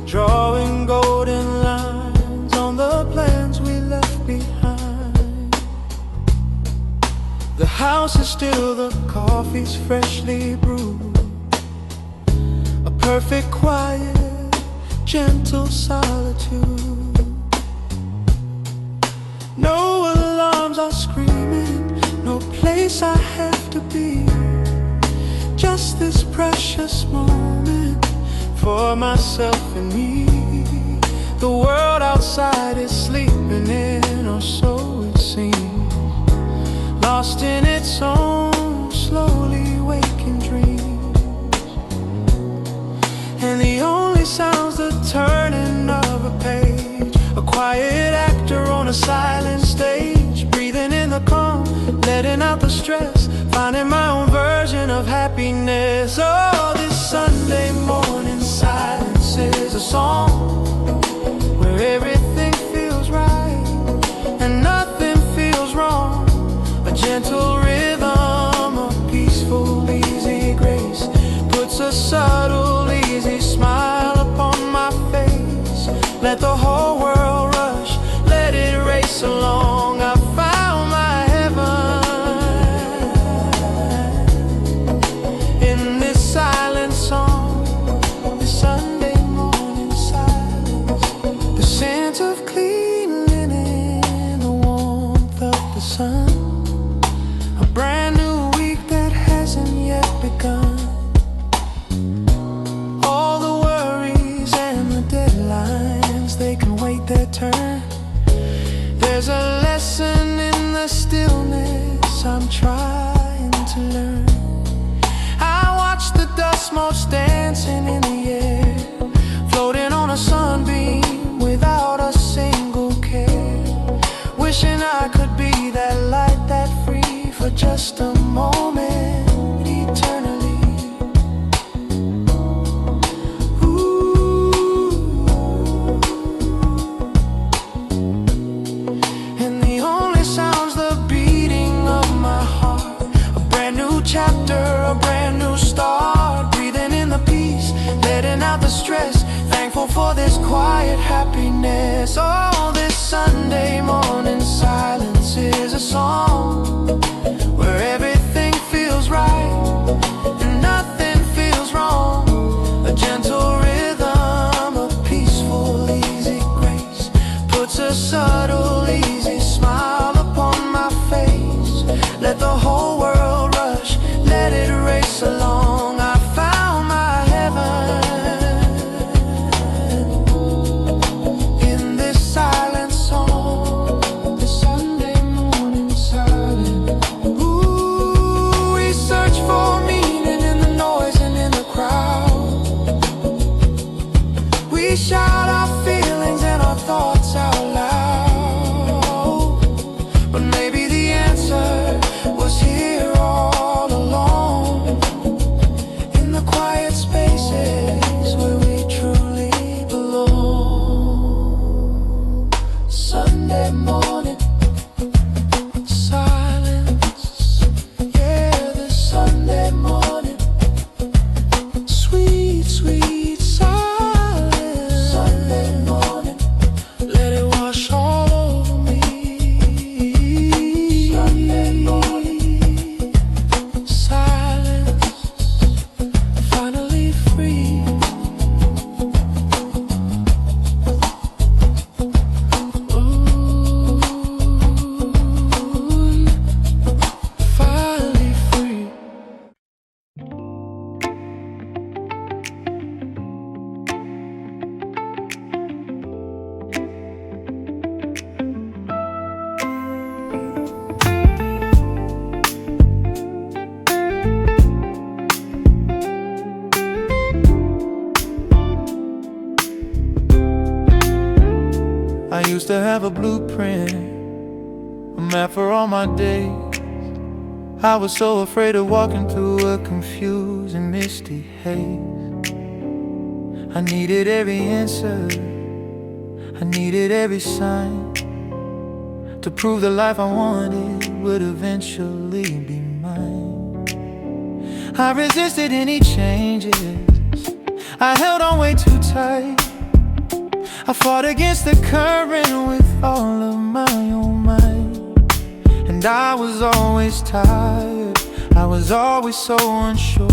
drawing golden lines on the plans we left behind. The house is still, the coffee's freshly brewed, a perfect quiet, gentle solitude. No alarms are screaming, no place I have to be. Just this precious moment for myself and me. The world outside is sleeping in, or so it seems, lost in its own slowly waking dreams. And the only sound's the turning of a page, a quiet actor on a silent stage, breathing in the calm, letting out the stress, finding my own version of happiness. Oh, this Sunday morning silence is a song where everything feels right and nothing feels wrong. A gentle rhythm, a peaceful, easy grace puts a subtle, easy smile upon my face. Let the whole world rush, let it race along. I found my heaven in this silent song, this Sunday morning silence. The scent of clean linen, the warmth of the sun, a brand new week that hasn't yet begun. All the worries and the deadlines, they can wait their turn. There's a lesson in the stillness I'm trying to learn. I watch the dust motes dancing in the air, floating on a sunbeam without a single care. Wishing I could be that light, that free for just a moment, eternally. And the only sound's the beating of my heart, a brand new chapter, a brand new start, breathing in the peace, letting out the stress, thankful for this quiet happiness. Oh, this Sunday morning silence is a song where everything feels right and nothing feels wrong. A gentle rhythm, a peaceful, easy grace puts a subtle, easy smile upon my face. Let the whole world rush, let it race along. I found my heaven in this silent song, this Sunday morning silence. Ooh, we search for meaning in the noise and in the crowd. We shout our feelings and our thoughts out loud. But maybe the answer was here all along, in the quiet spaces where we truly belong. Sunday morning silence, yeah, this Sunday morning, sweet, sweet silence. Sunday morning, let it wash all over me. Sunday morning silence, finally free. Ooh, finally free. I used to have a blueprint, a map for all my days. I was so afraid of walking through a confusing, misty haze. I needed every answer, I needed every sign, to prove the life I wanted would eventually be mine. I resisted any changes, I held on way too tight. I fought against the current with all of my own might. And I was always tired, I was always so unsure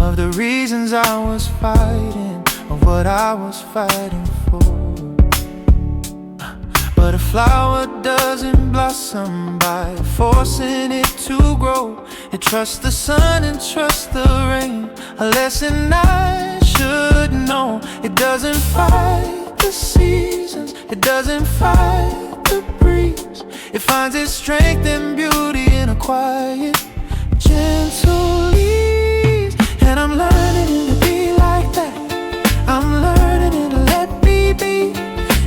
of the reasons I was fighting, of what I was fighting for. But a flower doesn't blossom by forcing it to grow. It trusts the sun and trusts the rain, a lesson I should know. It doesn't fight the seasons, it doesn't fight the breeze. It finds its strength and beauty in a quiet, gentle ease. And I'm learning to be like that, I'm learning to let me be,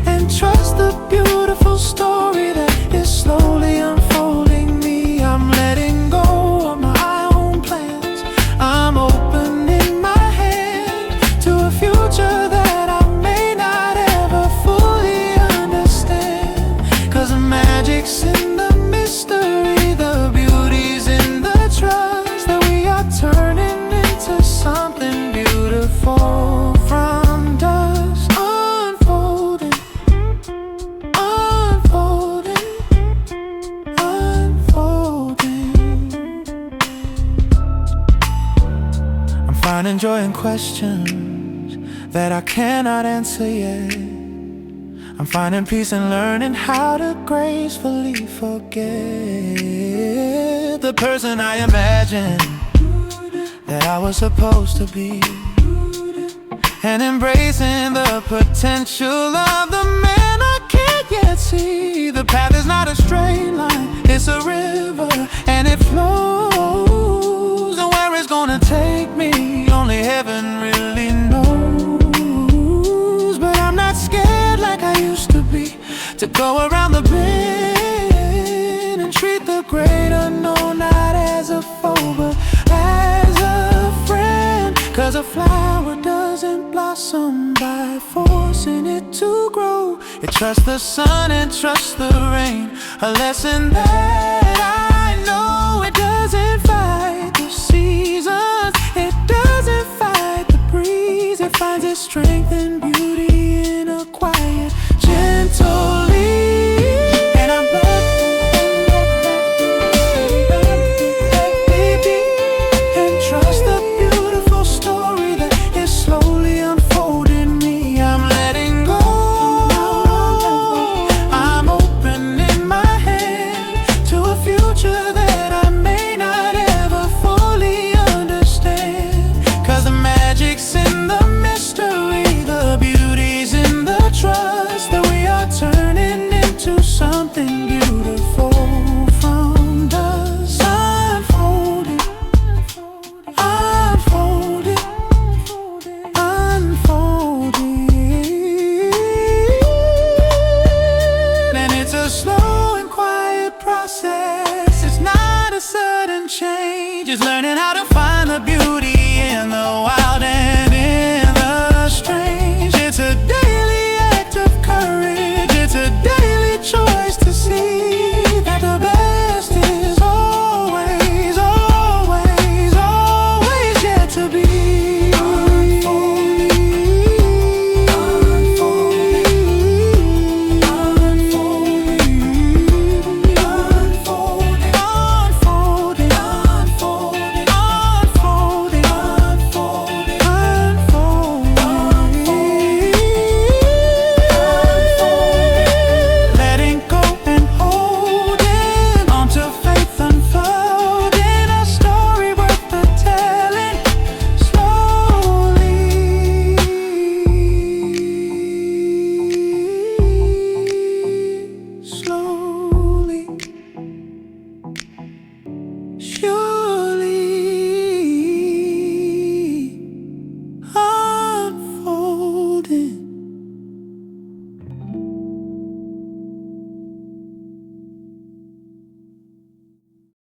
and trust the beautiful story that is slowly unfolding me. I'm letting go of my own plans, I'm opening my hand to a future that I may not ever fully understand. 'Cause the magic's in the mystery, the beauty's in the trust that we are turning into something beautiful from dust. Unfolding, unfolding, unfolding. I'm finding joy in questions that I cannot answer yet. I'm finding peace in learning how to gracefully forget the person I imagined that I was supposed to be, and embracing the potential of the man I can't yet see. The path is not a straight line, it's a river, and it flows. And where it's gonna take me, only heaven really knows. But I'm not scared like I used to be, to go around the bend and treat the great unknown not as a foe but as a friend. 'Cause a flower doesn't blossom by forcing it to grow. It trusts the sun and trusts the rain, a lesson that I know. It doesn't fight the seasons, it doesn't fight the breeze. It finds its strength and beauty in a quiet, gentle ease. And I'm and trust the beautiful story that is slowly unfolding me. I'm letting go, I'm opening my hand to a future that I may not ever fully understand. 'Cause the magic's in the mystery, the beauty's in the trust that we are turning into something beautiful from dust. Unfolding, unfolding, unfolding. And it's a slow and quiet process, it's not a sudden change. It's learning how to find the beauty in the wild.